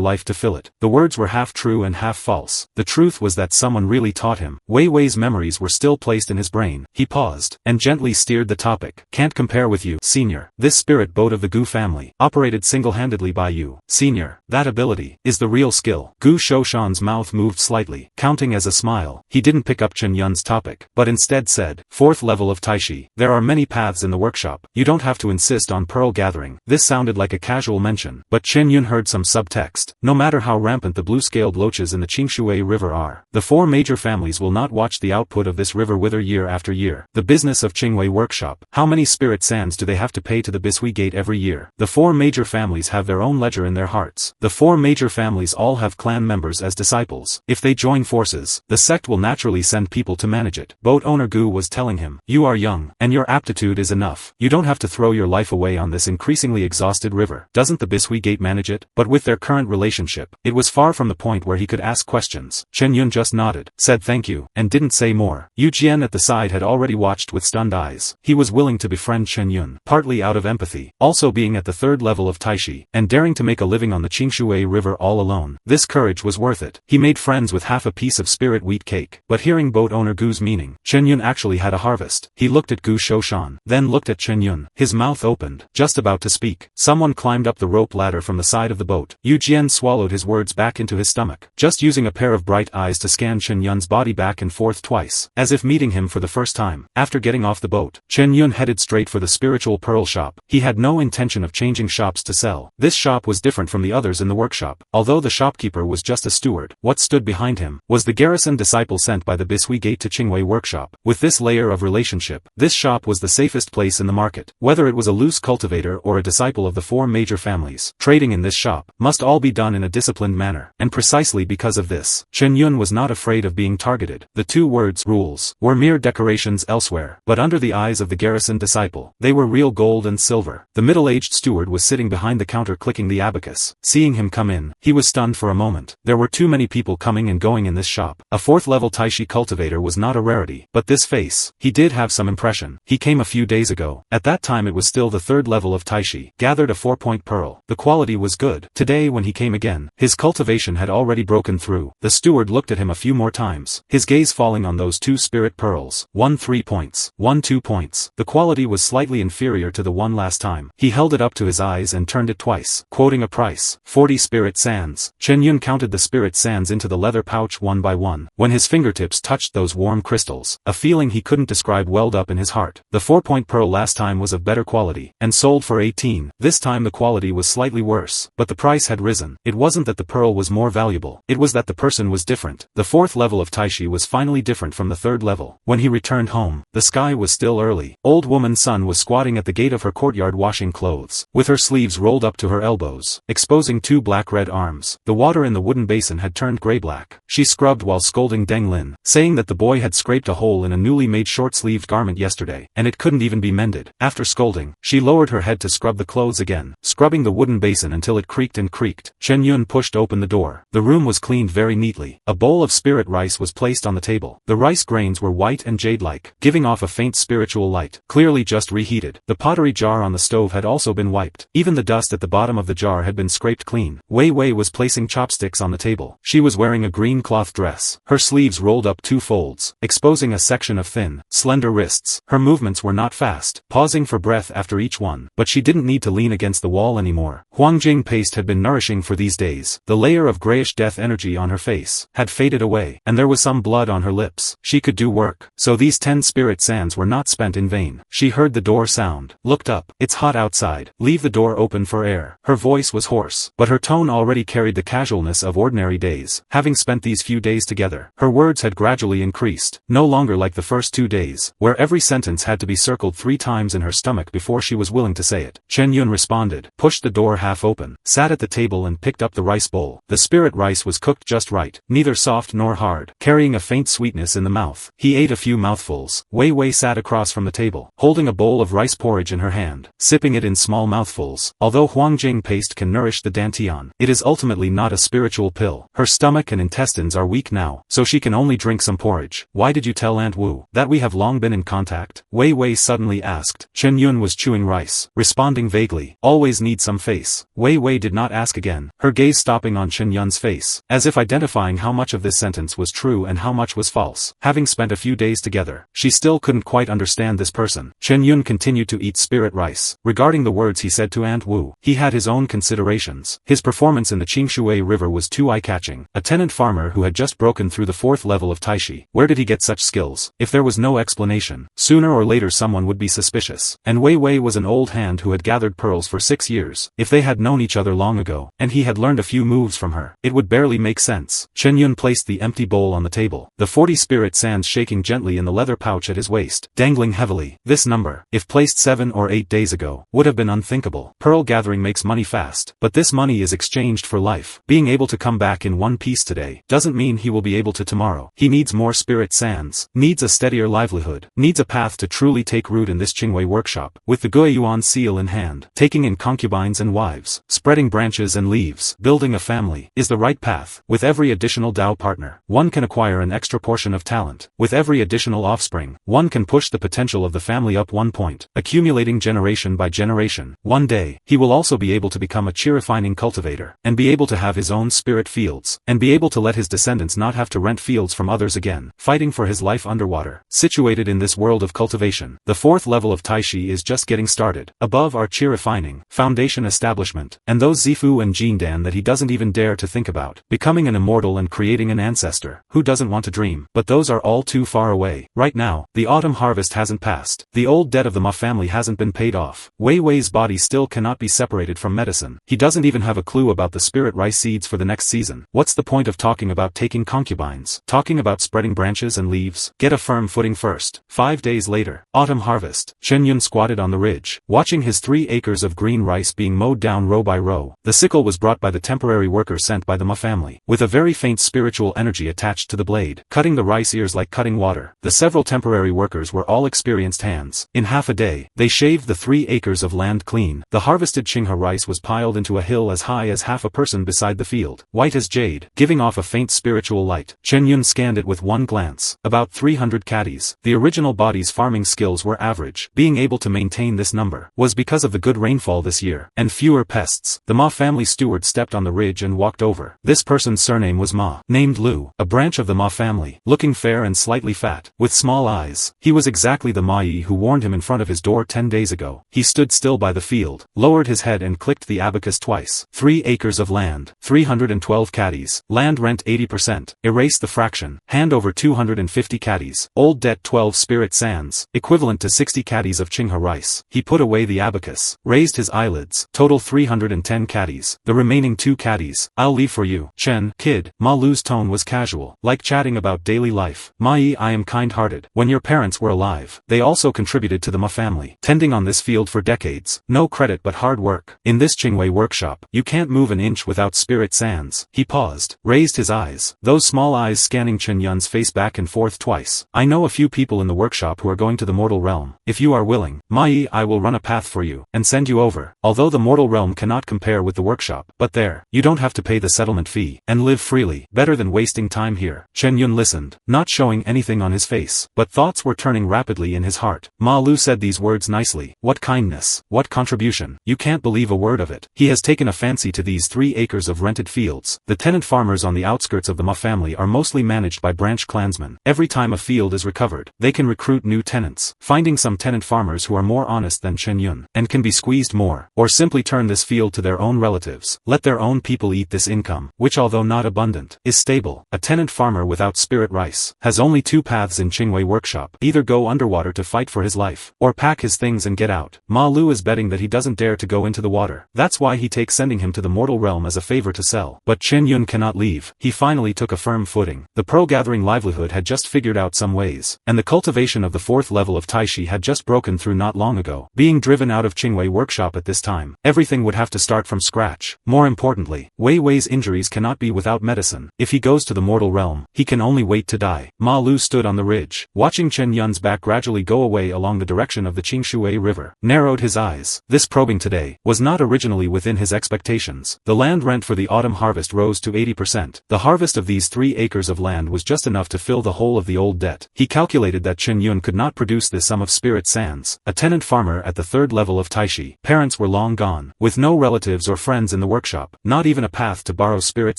life to fill it. The words were half true and half false. The truth was that someone really taught him. Wei Wei's memories were still placed in his brain. He paused, and gently steered the topic. Can't compare with you, senior. This spirit boat of the Gu family, operated single-handedly by you, senior. That ability is the real skill. Gu Shoshan's mouth moved slightly, counting as a smile. He didn't pick up Chen Yun's topic, but instead said, 4th level of Taishi. There are many paths in the workshop. You don't have to insist on pearl gathering. This sounded like a casual mention, but Chen Yun heard some subtext. No matter how rampant the blue-scaled loaches in the Qingshui River are, the 4 major families will not watch the output of this river wither year after year. The business of Qingwei Workshop. How many spirit sands do they have to pay to the Bishui Gate every year? The 4 major families have their own ledger in their hearts. The 4 major families all have clan members as disciples. If they join forces, the sect will naturally send people to manage it. Boat owner Gu was telling him, you are young, and your aptitude is enough. You don't have to throw your life away on this increasingly exhausted river. Doesn't the Bishui Gate manage it? But with their current relationship, it was far from the point where he could ask questions. Chen Yun just nodded, said thank you, and didn't say more. Yu Jian at the side had already watched with stunned eyes. He was willing to befriend Chen Yun, partly out of empathy, also being at the 3rd level of Taishi, and daring to make a living on the Qingshui River all alone. This courage was worth it. He made friends with half a piece of spirit wheat cake. But hearing boat owner Gu's meaning, Chen Yun actually had a harvest. He looked at Gu Shoshan, then looked at Chen Yun. His mouth opened, just about to speak. Someone climbed up the rope ladder from the side of the boat. Yu Jian swallowed his words back into his stomach, just using a pair of bright eyes to scan Chen Yun's body back and forth twice, as if meeting him for the first time. After getting off the boat, Chen Yun headed straight for the spiritual pearl shop. He had no intention of changing shops to sell. This shop was different from the others in the workshop. Although the shopkeeper was just a steward, what stood behind him was the garrison disciple sent by the Bishui Gate to Qingwei Workshop. With this layer of relationship, this shop was the safest place in the market. Whether it was a loose cultivator or a disciple of the 4 major families, trading in this shop must all be done in a disciplined manner. And precisely because of this, Chen Yun was not afraid of being targeted. The 2 words, rules, were mere decorations elsewhere, but under the eyes of the garrison disciple, they were real gold and silver. The middle-aged steward was sitting behind the counter clicking the abacus. Seeing him come in, he was stunned for a moment. There were too many people coming and going in this shop. A 4th level Taishi cultivator was not a rarity, but this face, he did have some impression. He came a few days ago. At that time it was still the 3rd level of Taishi. Gathered a 4-point pearl. The quality was good. Today when he came again, his cultivation had already broken through. The steward looked at him a few more times, his gaze falling on those 2 spirit pearls. 1 3 points, 1 2 points. The quality was slightly inferior to the one last time. He held it up to his eyes and turned it twice, quoting a price, 40 spirit sands. Chen Yun counted the spirit sands into the leather pouch one by one. When his fingertips touched those warm crystals, a feeling he couldn't describe welled up in his heart. The 4-point pearl last time was of better quality, and sold for 18. This time the quality was slightly worse, but the price had risen. It wasn't that the pearl was more valuable, it was that the person was different. The 4th level of Taishi was finally different from the 3rd level. When he returned home, the sky was still early. Old woman Sun was squatting at the gate of her courtyard washing clothes, with her sleeves rolled up to her elbows, exposing 2 black-red arms. The water in the wooden basin had turned gray-black. She scrubbed while scolding Deng Lin, saying that the boy had scraped a hole in a newly made short-sleeved garment yesterday, and it couldn't even be mended. After scolding, she lowered her head to scrub the clothes again, scrubbing the wooden basin until it creaked and creaked. Chen Yun pushed open the door. The room was cleaned very neatly. A bowl of spirit rice was placed on the table. The rice grains were white and jade-like, giving off a faint spiritual light, clearly just reheated. The pottery jar on the stove had also been wiped. Even the dust at the bottom of the jar had been scraped clean. Wei Wei was placing chopsticks on the table. She was wearing a green cloth dress, her sleeves rolled up 2 folds, exposing a section of thin, slender wrists. Her movements were not fast, pausing for breath after each one, but she didn't need to lean against the wall anymore. Huangjing paste had been nourishing for these days. The layer of grayish death energy on her face had faded away, and there was some blood on her lips. She could do work, so these 10 spirit sands were not spent in vain. She heard the door sound, looked up. It's hot outside. Leave the door open for air. air. Her voice was hoarse, but her tone already carried the casualness of ordinary days. Having spent these few days together, her words had gradually increased, no longer like the first 2 days, where every sentence had to be circled 3 times in her stomach before she was willing to say it. Chen Yun responded, pushed the door half open, sat at the table and picked up the rice bowl. The spirit rice was cooked just right, neither soft nor hard, carrying a faint sweetness in the mouth. He ate a few mouthfuls. Wei Wei sat across from the table, holding a bowl of rice porridge in her hand, sipping it in small mouthfuls. Although Huangjing paste can nourish the dantian, it is ultimately not a spiritual pill. Her stomach and intestines are weak now, so she can only drink some porridge. Why did you tell Aunt Wu that we have long been in contact? Wei Wei suddenly asked. Chen Yun was chewing rice, responding vaguely, always need some face. Wei Wei did not ask again, her gaze stopping on Chen Yun's face, as if identifying how much of this sentence was true and how much was false. Having spent a few days together, she still couldn't quite understand this person. Chen Yun continued to eat spirit rice. Regarding the words he said to Aunt Wu, he had his own considerations. His performance in the Qingshui River was too eye-catching. A tenant farmer who had just broken through the 4th level of Taishi. Where did he get such skills? If there was no explanation, sooner or later someone would be suspicious. And Wei Wei was an old hand who had gathered pearls for 6 years. If they had known each other long ago, and he had learned a few moves from her, it would barely make sense. Chen Yun placed the empty bowl on the table, the 40 spirit sands shaking gently in the leather pouch at his waist, dangling heavily. This number, if placed 7 or 8 days ago, would have been unthinkable. Pearl gathering makes money fast, but this money is exchanged for life. Being able to come back in one piece today doesn't mean he will be able to tomorrow. He needs more spirit sands, needs a steadier livelihood, needs a path to truly take root in this Qingwei workshop. With the Guiyuan seal in hand, taking in concubines and wives, spreading branches and leaves, building a family, is the right path. With every additional Dao partner, one can acquire an extra portion of talent. With every additional offspring, one can push the potential of the family up one point, accumulating generation by generation. One day, he will also be able to become a chi-refining cultivator, and be able to have his own spirit fields, and be able to let his descendants not have to rent fields from others again, fighting for his life underwater. Situated in this world of cultivation, the 4th level of Taishi is just getting started. Above are chi-refining, foundation establishment, and those Zifu and Jindan that he doesn't even dare to think about. Becoming an immortal and creating an ancestor. Who doesn't want to dream? But those are all too far away. Right now, the autumn harvest hasn't passed. The old debt of the Ma family hasn't been paid off. Wei Wei's body still cannot be separated from medicine. He doesn't even have a clue about the spirit rice seeds for the next season. What's the point of talking about taking concubines? Talking about spreading branches and leaves? Get a firm footing first. 5 days later, autumn harvest. Chen Yun squatted on the ridge, watching his 3 acres of green rice being mowed down row by row. The sickle was brought by the temporary worker sent by the Ma family, with a very faint spiritual energy attached to the blade, cutting the rice ears like cutting water. The several temporary workers were all experienced hands. In half a day, they shaved the 3 acres of land clean. The harvested Qinghe rice was piled into a hill as high as half a person beside the field, white as jade, giving off a faint spiritual light. Chen Yun scanned it with one glance. About 300 caddies. The original body's farming skills were average. Being able to maintain this number was because of the good rainfall this year, and fewer pests. The Ma family steward stepped on the ridge and walked over. This person's surname was Ma, named Lu, a branch of the Ma family, looking fair and slightly fat, with small eyes. He was exactly the Ma Yi who warned him in front of his door 10 days ago. He stood still by the field, lowered his head and clicked the abacus twice. 3 acres of land, 312 caddies, land rent 80%, erase the fraction, hand over 250 caddies, old debt 12 spirit sands, equivalent to 60 caddies of Qinghe rice. He put away the abacus, raised his eyelids, total 310 caddies, the remaining 2 caddies, I'll leave for you. Chen, kid. Ma Lu's tone was casual, like chatting about daily life. Ma Yi, I am kind-hearted. When your parents were alive, they also contributed to the Ma family, tending on this field for decades. No credit but hard work. In this Qingwei workshop, you can't move an inch without spirit sands. He paused, raised his eyes, those small eyes scanning Chen Yun's face back and forth twice. I know a few people in the workshop who are going to the mortal realm. If you are willing, Ma Yi, I will run a path for you, and send you over. Although the mortal realm cannot compare with the workshop, but there, you don't have to pay the settlement fee, and live freely, better than wasting time here. Chen Yun listened, not showing anything on his face, but thoughts were turning rapidly in his heart. Ma Lu said these words nicely. What kindness, what contribution. You can't believe a word of it. He has taken a fancy to these 3 acres of rented fields. The tenant farmers on the outskirts of the Ma family are mostly managed by branch clansmen. Every time a field is recovered, they can recruit new tenants, finding some tenant farmers who are more honest than Chen Yun, and can be squeezed more, or simply turn this field to their own relatives. Let their own people eat this income, which although not abundant, is stable. A tenant farmer without spirit rice has only 2 paths in Qingwei workshop, either go underwater to fight for his life, or pack his things and get out. Ma Lu is betting that he doesn't dare to go into the water. That's why he takes sending him to the mortal realm as a favor to sell. But Chen Yun cannot leave. He finally took a firm footing. The pro-gathering livelihood had just figured out some ways, and the cultivation of the 4th level of Taishi had just broken through not long ago. Being driven out of Qingwei workshop at this time, everything would have to start from scratch. More importantly, Wei Wei's injuries cannot be without medicine. If he goes to the mortal realm, he can only wait to die. Ma Lu stood on the ridge, watching Chen Yun's back gradually go away along the direction of the Qingshui River, narrowed his eyes. This probing today was not originally within his expectations. The land rent for the autumn harvest rose to 80%. The harvest of these 3 acres of land was just enough to fill the whole of the old debt. He calculated that Chen Yun could not produce this sum of spirit sands. A tenant farmer at the 3rd level of Taishi. Parents were long gone, with no relatives or friends in the workshop, not even a path to borrow spirit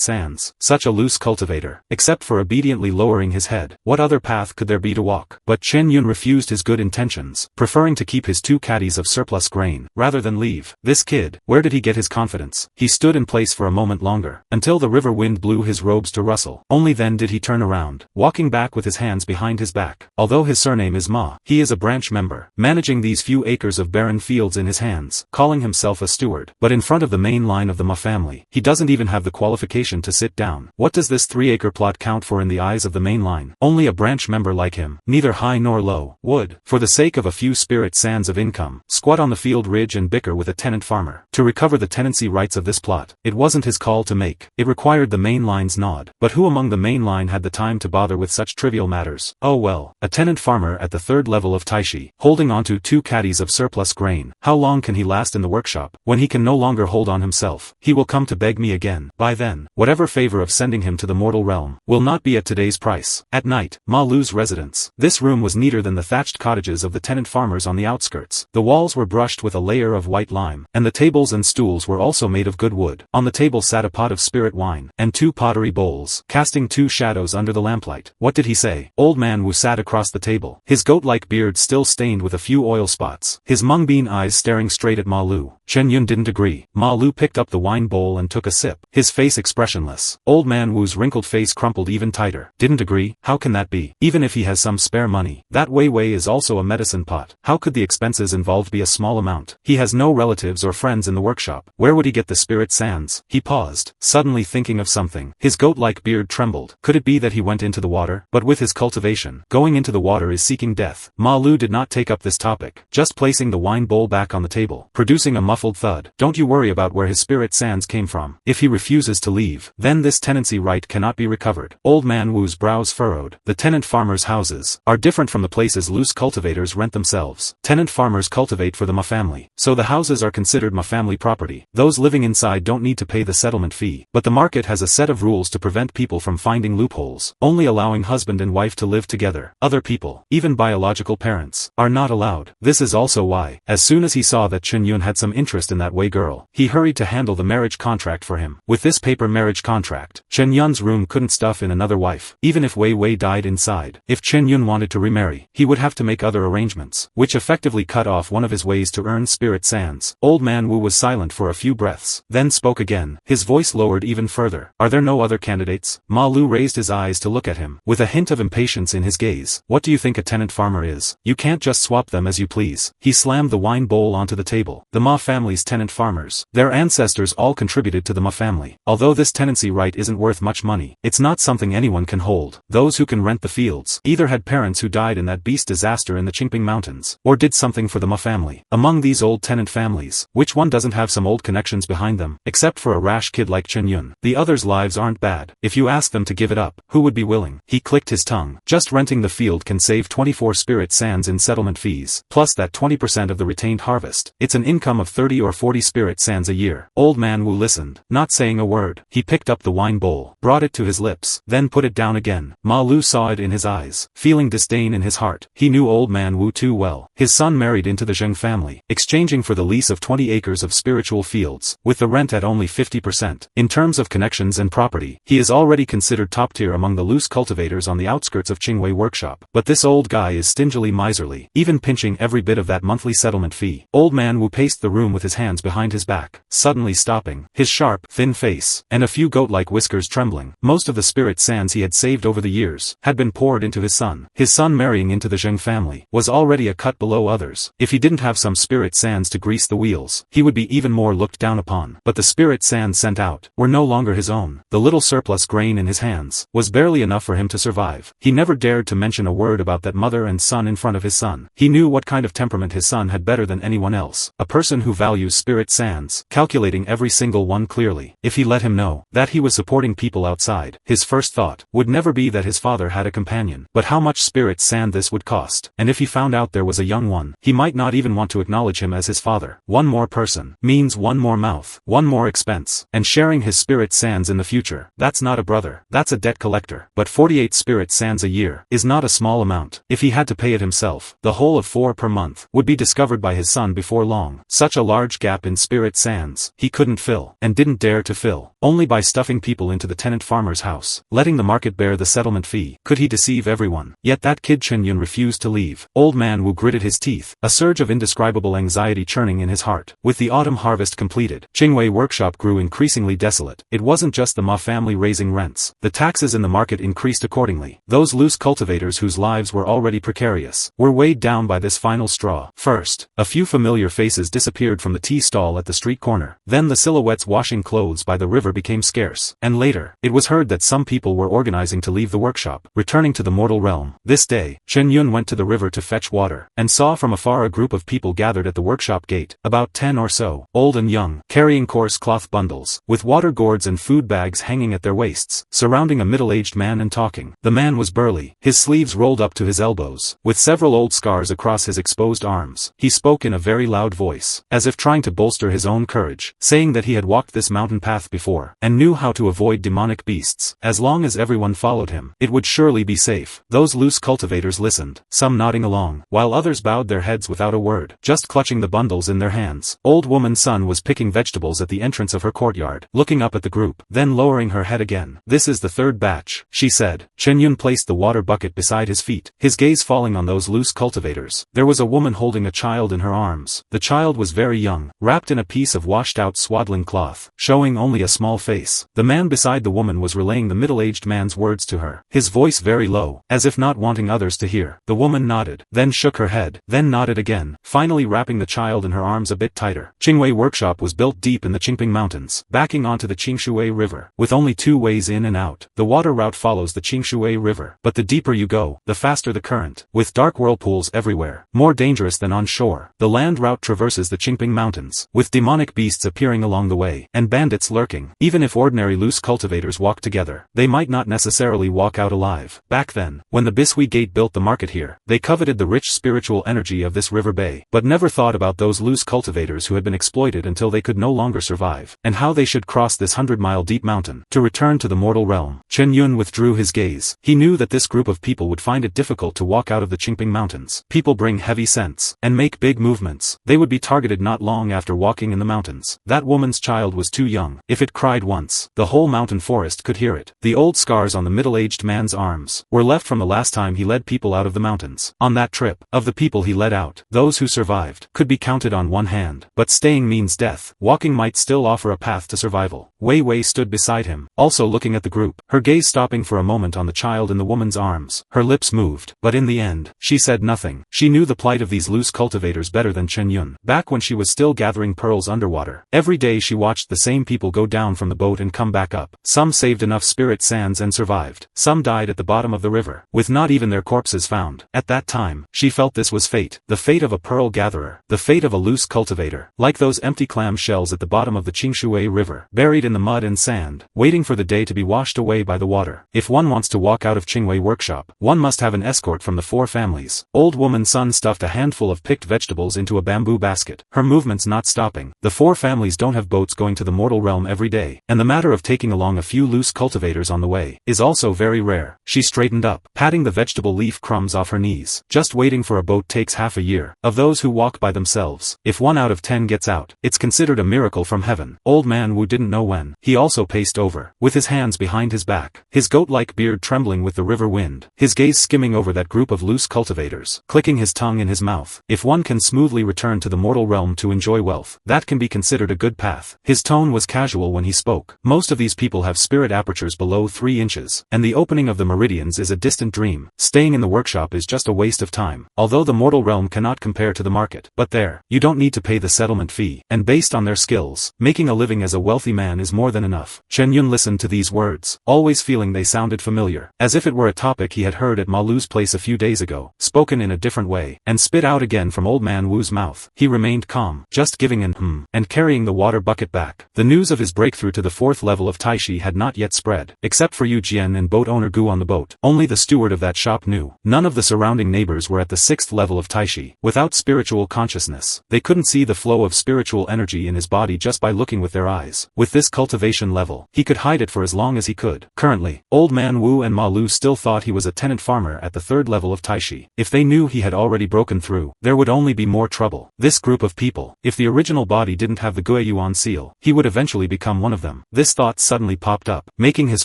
sands. Such a loose cultivator, except for obediently lowering his head, what other path could there be to walk? But Chen Yun refused his good intentions, preferring to keep his 2 caddies of surplus grain, rather than leave. This kid, where did he get his confidence? He stood in place for a moment longer, until the river wind blew his robes to rustle. Only then did he turn around, walking back with his hands behind his back. Although his surname is Ma, he is a branch member, managing these few acres of barren fields in his hands, calling himself a steward. But in front of the main line of the Ma family, he doesn't even have the qualification to sit down. What does this 3-acre plot count for in the eyes of the main line? Only a branch member like him, neither high nor low, would, for the sake of a few spirit sands of income, squat on the field ridge and bicker with a tenant farmer to recover the tenancy rights of this plot. It wasn't his call to make, it required the main line's nod. But who among the main line had the time to bother with such trivial matters? Oh well, a tenant farmer at the 3rd level of Taishi, holding onto 2 caddies of surplus grain. How long can he last in the workshop? When he can no longer hold on himself, he will come to beg me again. By then, whatever favor of sending him to the mortal realm will not be at today's price. At night, Ma Lu's residence. This room was neater than the thatched cottages of the tenant farmers on the outskirts. The walls were brushed with a layer of white lime, and the tables and stools were also made of good wood. On the table sat a pot of spirit wine, and 2 pottery bowls, casting 2 shadows under the lamplight. What did he say? Old man Wu sat across the table, his goat-like beard still stained with a few oil spots, his mung-bean eyes staring straight at Ma Lu. Chen Yun didn't agree. Ma Lu picked up the wine bowl and took a sip, his face expressionless. Old man Wu's wrinkled face crumpled even tighter. Didn't agree? How can that be? Even if he has some spare money, that Wei Wei is also a medicine pot. How could the expenses involved be a small amount? He has no relatives or friends in the workshop. Where would he get the spirit sands? He paused, suddenly thinking of something. His goat-like beard trembled. Could it be that he went into the water? But with his cultivation, going into the water is seeking death. Ma Lu did not take up this topic, just placing the wine bowl back on the table, producing a muffled thud. Don't you worry about where his spirit sands came from. If he refuses to leave, then this tenancy right cannot be recovered. Old man Wu's brows furrowed. The tenant farmers' houses are different from the places loose cultivators rent themselves. Tenant farmers cultivate for the Ma family, so the houses are considered Ma family property. Those living inside don't need to pay the settlement fee. But the market has a set of rules to prevent people from finding loopholes, only allowing husband and wife to live together. Other people, even biological parents, are not allowed. This is also why, as soon as he saw that Chen Yun had some interest in that Wei girl, he hurried to handle the marriage contract for him. With this paper marriage contract, Chen Yun's room couldn't stuff in another wife, even if Wei Wei died inside. If Chen Yun wanted to remarry, he would have to make other arrangements, which effectively cut off one of his ways to earn spirit sands. Old man Wu was silent for a few breaths, then spoke again, his voice lowered even further. Are there no other candidates? Ma Lu raised his eyes to look at him, with a hint of impatience in his gaze. What do you think a tenant farmer is? You can't just swap them as you please. He slammed the wine bowl onto the table. The Ma family's tenant farmers. Their ancestors all contributed to the Ma family. Although this tenancy right isn't worth much money, it's not something anyone can hold. Those who can rent the fields either had parents who died in that beast disaster in the Qingping Mountains, or did something for the Ma family. Among these old tenant families, which one doesn't have some old connections behind them? Except for a rash kid like Chen Yun, the others' lives aren't bad. If you ask them to give it up, who would be willing? He clicked his tongue. Just renting the field can save 24 spirit sands in settlement fees, plus that 20% of the retained harvest. It's an income of 30 or 40 spirit sands a year. Old man Wu listened, not saying a word. He picked up the wine bowl, brought it to his lips, then put it down again. Ma Lu saw it in his eyes, feeling disdain in his heart. He knew old man Wu too well. His son married into the Zheng family, exchanging for the lease of 20 acres of spiritual fields, with the rent at only 50%. In terms of connections and property, he is already considered top tier among the loose cultivators on the outskirts of Qingwei workshop. But this old guy is stingily miserly, even pinching every bit of that monthly settlement fee. Old man Wu paced the room with his hands behind his back, suddenly stopping, his sharp, thin face, and a few goat-like whiskers trembling. Most of the spirit sands he had saved over the years had been poured into his son. His son marrying into the Zheng family was already a cut below others. If he didn't have some spirit sands to grease the wheels, he would be even more looked down upon. But the spirit sands sent out were no longer his own. The little surplus grain in his hands was barely enough for him to survive. He never dared to mention a word about that mother and son in front of his son. He knew what kind of temperament his son had better than anyone else. A person who values spirit sands, calculating every single one clearly. If he let him know that he was supporting people outside, his first thought would never be that his father had a companion, but how much spirit sand this would cost. And if he found out there was a young one, he might not even want to acknowledge him as his father. One more person means one more mouth, one more expense, and sharing his spirit sands in the future. That's not a brother, that's a debt collector. But 48 spirit sands a year is not a small amount. If he had to pay it himself, the whole of 4 per month would be discovered by his son before long. Such a large gap in spirit sands he couldn't fill, and didn't dare to fill. Only by stuffing people into the tenant farmer's house, letting the market bear the settlement fee, could he deceive everyone. Yet that kid Chen Yun refused to leave. Old man Wu gritted his teeth, a surge of indescribable anxiety churning in his heart. With the autumn harvest completed, Qingwei workshop grew increasingly desolate. It wasn't just the Ma family raising rents. The taxes in the market increased accordingly. Those loose cultivators whose lives were already precarious were weighed down by this final straw. First, a few familiar faces disappeared from the tea stall at the street corner. Then the silhouettes washing clothes by the river became scarce. And later, it was heard that some people were organizing to leave the workshop, returning to the mortal realm. This day, Chen Yun went to the river to fetch water, and saw from afar a group of people gathered at the workshop gate, about 10 or so, old and young, carrying coarse cloth bundles, with water gourds and food bags hanging at their waists, surrounding a middle-aged man and talking. The man was burly, his sleeves rolled up to his elbows, with several old scars across his exposed arms. He spoke in a very loud voice, as if trying to bolster his own courage, saying that he had walked this mountain path before, and knew how to avoid demonic beasts. As long as everyone followed him, it would surely be safe. Those loose cultivators listened, some nodding along, while others bowed their heads without a word, just clutching the bundles in their hands. Old woman's son was picking vegetables at the entrance of her courtyard, looking up at the group, then lowering her head again. This is the third batch, she said. Chen Yun placed the water bucket beside his feet, his gaze falling on those loose cultivators. There was a woman holding a child in her arms. The child was very young, wrapped in a piece of washed-out swaddling cloth, showing only a small face. The man beside the woman was relaying the middle-aged man's words to her, his voice very low, as if not wanting others to hear. The woman nodded, then shook her head, then nodded again, finally wrapping the child in her arms a bit tighter. Qingwei workshop was built deep in the Qingping Mountains, backing onto the Qingshui River, with only 2 ways in and out. The water route follows the Qingshui River, but the deeper you go, the faster the current, with dark whirlpools everywhere, more dangerous than on shore. The land route traverses the Qingping Mountains, with demonic beasts appearing along the way, and bandits lurking. Even if ordinary loose cultivators walk together, they might not necessarily walk out alive. Back then, when the Bishui Gate built the market here, they coveted the rich spiritual energy of this river bay, but never thought about those loose cultivators who had been exploited until they could no longer survive, and how they should cross this 100-mile deep mountain to return to the mortal realm. Chen Yun withdrew his gaze. He knew that this group of people would find it difficult to walk out of the Qingping Mountains. People bring heavy scents, and make big movements. They would be targeted not long after walking in the mountains. That woman's child was too young. If it cried once, the whole mountain forest could hear it. The old scars on the middle-aged man's arms were left from the last time he led people out of the mountains. On that trip, of the people he led out, those who survived could be counted on one hand. But staying means death. Walking might still offer a path to survival. Wei Wei stood beside him, also looking at the group, her gaze stopping for a moment on the child in the woman's arms. Her lips moved, but in the end, she said nothing. She knew the plight of these loose cultivators better than Chen Yun. Back when she was still gathering pearls underwater, every day she watched the same people go down from the boat and come back up. Some saved enough spirit sands and survived. Some died at the bottom of the river, with not even their corpses found. At that time, she felt this was fate. The fate of a pearl gatherer. The fate of a loose cultivator. Like those empty clam shells at the bottom of the Qingshui River, buried in the mud and sand, waiting for the day to be washed away by the water. If one wants to walk out of Qingwei workshop, one must have an escort from the 4 families. Old woman's son stuffed a handful of picked vegetables into a bamboo basket, her movements not stopping. The 4 families don't have boats going to the mortal realm every day, and the matter of taking along a few loose cultivators on the way is also very rare. She straightened up, patting the vegetable leaf crumbs off her knees. Just waiting for a boat takes half a year. Of those who walk by themselves, if 1 out of 10 gets out, it's considered a miracle from heaven. Old man Wu didn't know when. He also paced over, with his hands behind his back, his goat-like beard trembling with the river wind, his gaze skimming over that group of loose cultivators, clicking his tongue in his mouth. If one can smoothly return to the mortal realm to enjoy wealth, that can be considered a good path. His tone was casual when he spoke. Most of these people have spirit apertures below 3 inches, and the opening of the meridians is a distant dream. Staying in the workshop is just a waste of time. Although the mortal realm cannot compare to the market, but there, you don't need to pay the settlement settlement fee, and based on their skills, making a living as a wealthy man is more than enough. Chen Yun listened to these words, always feeling they sounded familiar, as if it were a topic he had heard at Ma Lu's place a few days ago, spoken in a different way, and spit out again from old man Wu's mouth. He remained calm, just giving an and carrying the water bucket back. The news of his breakthrough to the 4th level of Taishi had not yet spread, except for Yu Jian and boat owner Gu on the boat. Only the steward of that shop knew. None of the surrounding neighbors were at the 6th level of Taishi. Without spiritual consciousness, they couldn't see the flow of spiritual energy in his body just by looking with their eyes. With this cultivation level, he could hide it for as long as he could. Currently, old man Wu and Ma Lu still thought he was a tenant farmer at the 3rd level of Taishi. If they knew he had already broken through, there would only be more trouble. This group of people, if the original body didn't have the Guiyuan seal, he would eventually become one of them. This thought suddenly popped up, making his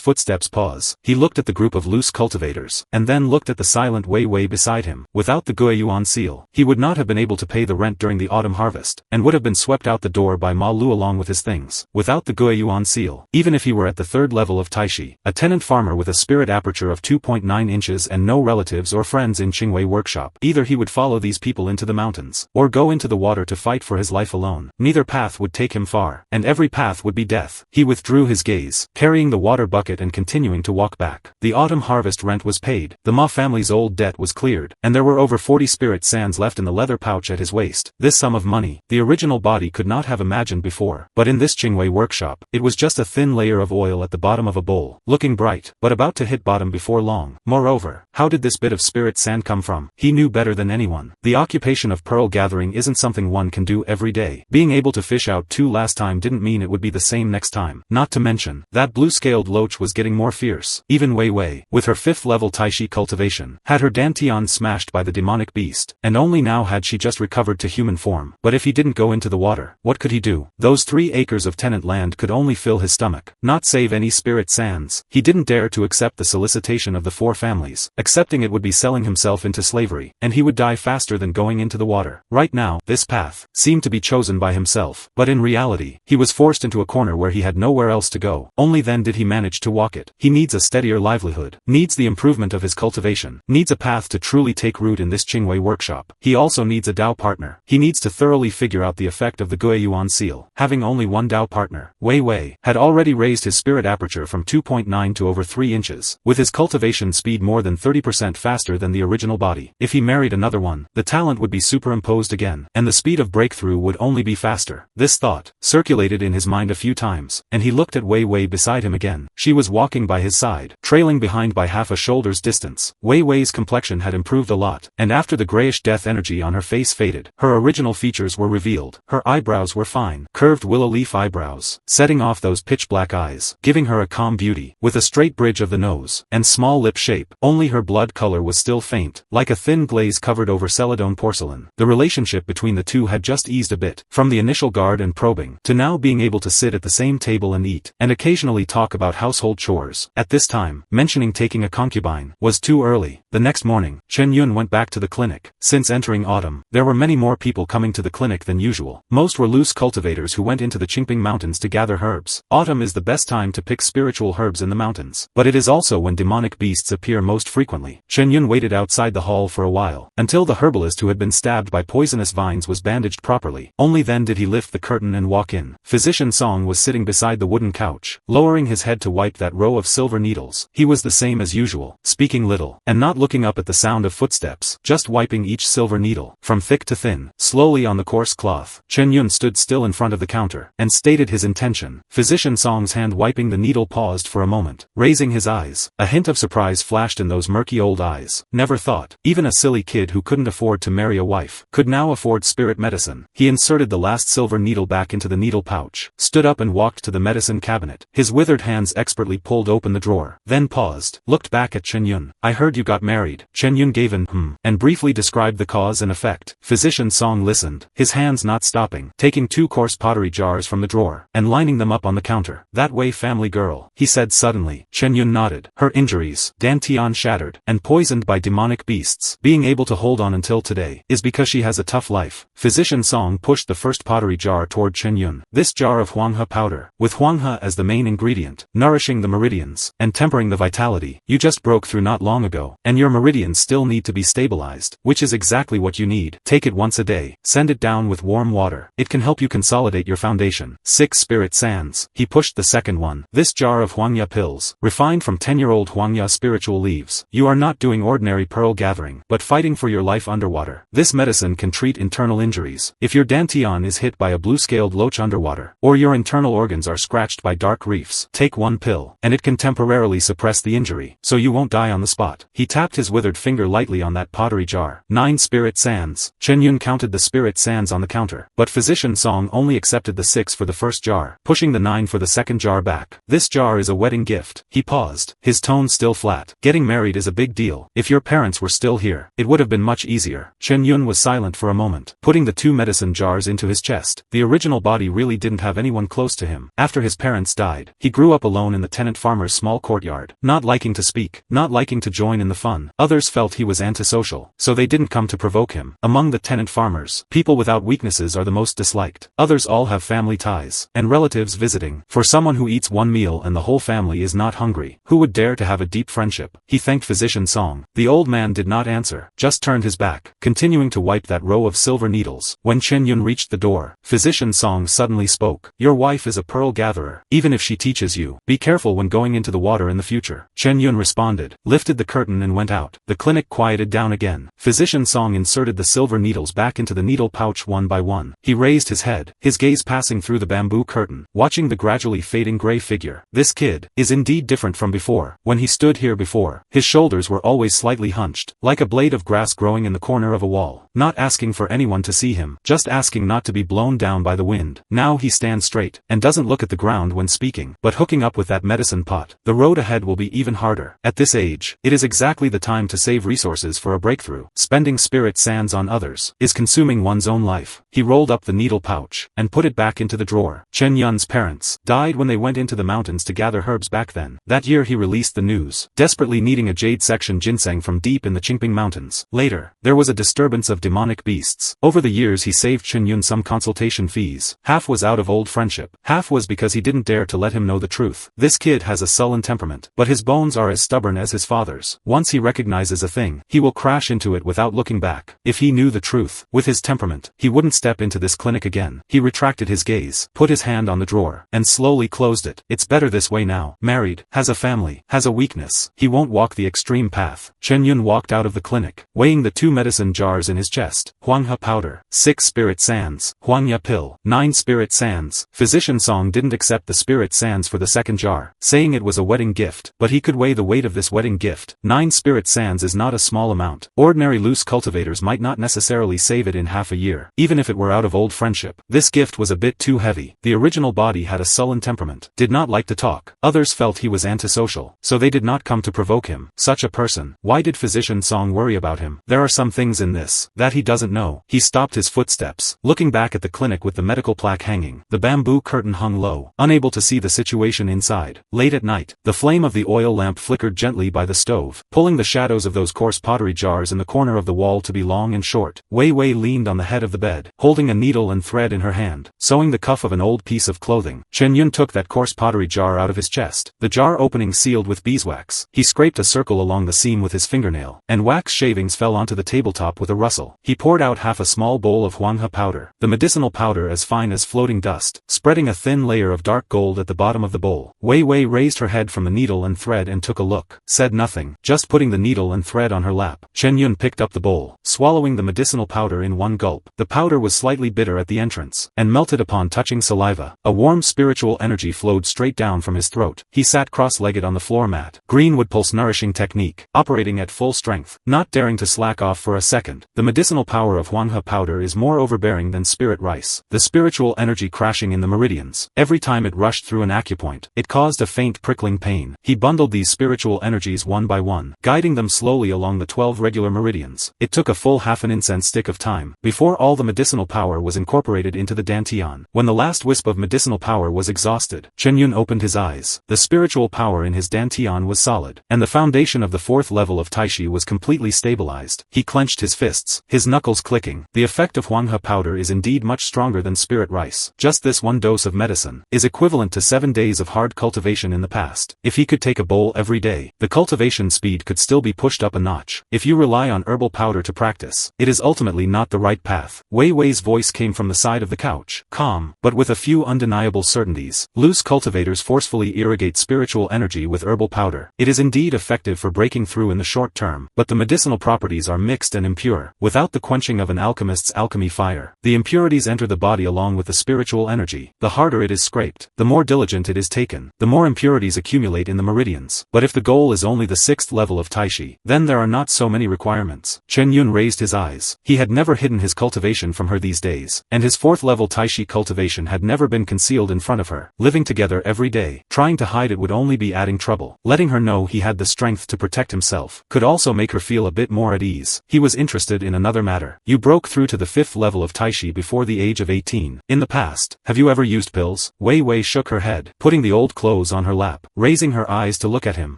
footsteps pause. He looked at the group of loose cultivators, and then looked at the silent Wei Wei beside him. Without the Guiyuan seal, he would not have been able to pay the rent during the autumn harvest, and would have been swept out the door by Ma Lu along with his things. Without the Guiyuan seal, even if he were at the 3rd level of Taishi, a tenant farmer with a spirit aperture of 2.9 inches and no relatives or friends in Qingwei workshop, either he would follow these people into the mountains, or go into the water to fight for his life alone. Neither path would take him far, and every path would be death. He withdrew his gaze, carrying the water bucket and continuing to walk back. The autumn harvest rent was paid, the Ma family's old debt was cleared, and there were over 40 spirit sands left in the leather pouch at his waist. This sum of money, the original body could not have imagined before. But in this Qingwei workshop, it was just a thin layer of oil at the bottom of a bowl, looking bright, but about to hit bottom before long. Moreover, how did this bit of spirit sand come from? He knew better than anyone. The occupation of pearl gathering isn't something one can do every day. Being able to fish out 2 last time didn't mean it would be the same next time. Not to mention, that blue-scaled loach was getting more fierce. Even Wei Wei, with her 5th level Taishi cultivation, had her dantian smashed by the demonic beast, and only now had she just recovered to human form. But if he didn't go into the water, what could he do? Those 3 acres of tenant land could only fill his stomach, not save any spirit sands. He didn't dare to accept the solicitation of the 4 families. Accepting it would be selling himself into slavery, and he would die faster than going into the water. Right now, this path seemed to be chosen by himself, but in reality, he was forced into a corner where he had nowhere else to go. Only then did he manage to walk it. He needs a steadier livelihood, needs the improvement of his cultivation, needs a path to truly take root in this Qingwei workshop. He also needs a Dao partner. He needs to thoroughly figure out the effect of the Guiyuan seal. Having only one Dao partner, Wei Wei had already raised his spirit aperture from 2.9 to over 3 inches, with his cultivation speed more than 30% faster than the original body. If he married another one, the talent would be superimposed again, and the speed of breakthrough would only be faster. This thought circulated in his mind a few times, and he looked at Wei Wei beside him again. She was walking by his side, trailing behind by half a shoulder's distance. Wei Wei's complexion had improved a lot, and after the grayish death energy on her face faded, her original features were revealed. Her eyebrows were fine, curved willow leaf eyebrows, setting off those pitch black eyes, giving her a calm beauty, with a straight bridge of the nose, and small lip shape. Only her blood color was still faint, like a thin glaze covered over celadone porcelain. The relationship between the two had just eased a bit, from the initial guard and probing, to now being able to sit at the same table and eat, and occasionally talk about household chores. At this time, mentioning taking a concubine was too early. The next morning, Chen Yun went back to the clinic. Since entering autumn, there were many more people coming to the clinic than usual. Most were loose cultivators who went into the Qingping mountains to gather herbs. Autumn is the best time to pick spiritual herbs in the mountains, but it is also when demonic beasts appear most frequently. Chen Yun waited outside the hall for a while, until the herbalist who had been stabbed by poisonous vines was bandaged properly. Only then did he lift the curtain and walk in. Physician Song was sitting beside the wooden couch, lowering his head to wipe that row of silver needles. He was the same as usual, speaking little, and not looking up at the sound of footsteps, just wiping each silver needle, from thick to thin, slowly on the coarse cloth. Chen Yun stood still in front of the counter, and stated his intention. Physician Song's hand wiping the needle paused for a moment, raising his eyes. A hint of surprise flashed in those murky old eyes. Never thought, even a silly kid who couldn't afford to marry a wife, could now afford spirit medicine. He inserted the last silver needle back into the needle pouch, stood up and walked to the medicine cabinet. His withered hands expertly pulled open the drawer, then paused, looked back at Chen Yun. I heard you got married. Chen Yun gave an and briefly described the cause and effect. Physician Song listened, his hands not stopping, taking 2 coarse pottery jars from the drawer, and lining them up on the counter. That way, family girl, he said suddenly. Chen Yun nodded. Her injuries, dantian shattered, and poisoned by demonic beasts, being able to hold on until today, is because she has a tough life. Physician Song pushed the first pottery jar toward Chen Yun. This jar of Huanghe powder, with Huanghe as the main ingredient, nourishing the meridians, and tempering restoring the vitality. You just broke through not long ago, and your meridians still need to be stabilized, which is exactly what you need. Take it once a day, send it down with warm water. It can help you consolidate your foundation. 6 Spirit Sands. He pushed the second one. This jar of Huangya pills, refined from 10-year-old Huangya spiritual leaves. You are not doing ordinary pearl gathering, but fighting for your life underwater. This medicine can treat internal injuries. If your dantian is hit by a blue-scaled loach underwater, or your internal organs are scratched by dark reefs, take one pill, and it can temporarily suppress the injury, so you won't die on the spot. He tapped his withered finger lightly on that pottery jar. 9 Spirit Sands. Chen Yun counted the spirit sands on the counter, but Physician Song only accepted the 6 for the first jar, pushing the 9 for the second jar back. This jar is a wedding gift. He paused, his tone still flat. Getting married is a big deal. If your parents were still here, it would have been much easier. Chen Yun was silent for a moment, putting the 2 medicine jars into his chest. The original body really didn't have anyone close to him. After his parents died, he grew up alone in the tenant farmer's small courtyard, not liking to speak, not liking to join in the fun. Others felt he was antisocial, so they didn't come to provoke him. Among the tenant farmers, people without weaknesses are the most disliked. Others all have family ties, and relatives visiting. For someone who eats one meal and the whole family is not hungry, who would dare to have a deep friendship? He thanked Physician Song. The old man did not answer, just turned his back, continuing to wipe that row of silver needles. When Chen Yun reached the door, Physician Song suddenly spoke. Your wife is a pearl gatherer. Even if she teaches you, be careful when going into the water in the future. Chen Yun responded, lifted the curtain and went out. The clinic quieted down again. Physician Song inserted the silver needles back into the needle pouch one by one. He raised his head, his gaze passing through the bamboo curtain, watching the gradually fading gray figure. This kid is indeed different from before. When he stood here before, his shoulders were always slightly hunched, like a blade of grass growing in the corner of a wall, not asking for anyone to see him, just asking not to be blown down by the wind. Now he stands straight, and doesn't look at the ground when speaking, but hooking up with that medicine pot. The road ahead will be even harder. At this age, it is exactly the time to save resources for a breakthrough. Spending spirit sands on others is consuming one's own life. He rolled up the needle pouch, and put it back into the drawer. Chen Yun's parents died when they went into the mountains to gather herbs back then. That year he released the news, desperately needing a jade section ginseng from deep in the Qingping Mountains. Later, there was a disturbance of demonic beasts. Over the years he saved Chen Yun some consultation fees. Half was out of old friendship, half was because he didn't dare to let him know the truth. This kid has a sullen temperament, but his bones are as stubborn as his father's. Once he recognizes a thing, he will crash into it without looking back. If he knew the truth, with his temperament, he wouldn't step into this clinic again. He retracted his gaze, put his hand on the drawer, and slowly closed it. It's better this way now. Married, has a family, has a weakness. He won't walk the extreme path. Chen Yun walked out of the clinic, weighing the 2 medicine jars in his chest. Huanghe powder, 6 spirit sands, Huangya pill, 9 spirit sands. Physician Song didn't accept the spirit sands for the second jar, saying it was a wedding gift, but he could weigh the weight of this wedding gift. 9 spirit sands is not a small amount. Ordinary loose cultivators might not necessarily save it in half a year, even if it were out of old friendship. This gift was a bit too heavy. The original body had a sullen temperament, did not like to talk. Others felt he was antisocial, so they did not come to provoke him. Such a person, why did Physician Song worry about him? There are some things in this that he doesn't know. He stopped his footsteps, looking back at the clinic with the medical plaque hanging. The bamboo curtain hung low, unable to see the situation inside. Late at night, the flame of the oil lamp flickered gently by the stove, pulling the shadows of those coarse pottery jars in the corner of the wall to be long and short. Wei Wei leaned on the head of the bed, holding a needle and thread in her hand, sewing the cuff of an old piece of clothing. Chen Yun took that coarse pottery jar out of his chest, the jar opening sealed with beeswax. He scraped a circle along the seam with his fingernail, and wax shavings fell onto the tabletop with a rustle. He poured out half a small bowl of Huanghe powder, the medicinal powder as fine as floating dust, spreading a thin layer of dark gold at the bottom of the bowl. Wei Wei raised her head from the needle and thread and took a look, said nothing, just putting the needle and thread on her lap. Chen Yun picked up the bowl, swallowing the medicinal powder in one gulp. The powder was slightly bitter at the entrance, and melted upon touching saliva. A warm spiritual energy flowed straight down from his throat. He sat cross-legged on the floor mat. Greenwood pulse nourishing technique, operating at full strength, not daring to slack off for a second. The medicinal power of Huanghe powder is more overbearing than spirit rice. The spiritual energy crashing in the meridians. Every time it rushed through an acupoint, it caused a faint prickling pain. He bundled these spiritual energies one by one, guiding them slowly along the 12 regular meridians. It took a full half an incense stick of time before all the medicinal power was incorporated into the dantian. When the last wisp of medicinal power was exhausted, Chen Yun opened his eyes. The spiritual power in his dantian was solid, and the foundation of the 4th level of Taishi was completely stabilized. He clenched his fists, his knuckles clicking. The effect of Huanghe powder is indeed much stronger than spirit rice. Just this one dose of medicine is equivalent to 7 days of hard cultivation in the past. If he could take a bowl every day, the cultivation speed could still be pushed up a notch. If you rely on herbal powder to practice, it is ultimately not the right path. Wei Wei's voice came from the side of the couch, calm, but with a few undeniable certainties. Loose cultivators forcefully irrigate spiritual energy with herbal powder. It is indeed effective for breaking through in the short term, but the medicinal properties are mixed and impure. Without the quenching of an alchemist's alchemy fire, the impurities enter the body along with the spiritual energy. The harder it is scraped, the more diligent it is taken, the more impurities accumulate in the meridians. But if the goal is only the 6th level of Taishi, then there are not so many requirements. Chen Yun raised his eyes. He had never hidden his cultivation from her these days, and his 4th level Taishi cultivation had never been concealed in front of her. Living together every day, trying to hide it would only be adding trouble. Letting her know he had the strength to protect himself could also make her feel a bit more at ease. He was interested in another matter. You broke through to the 5th level of Taishi before the age of 18. In the past, have you ever used pills? Wei Wei shook her head, putting the old clothes on her lap, raising her eyes to look at him.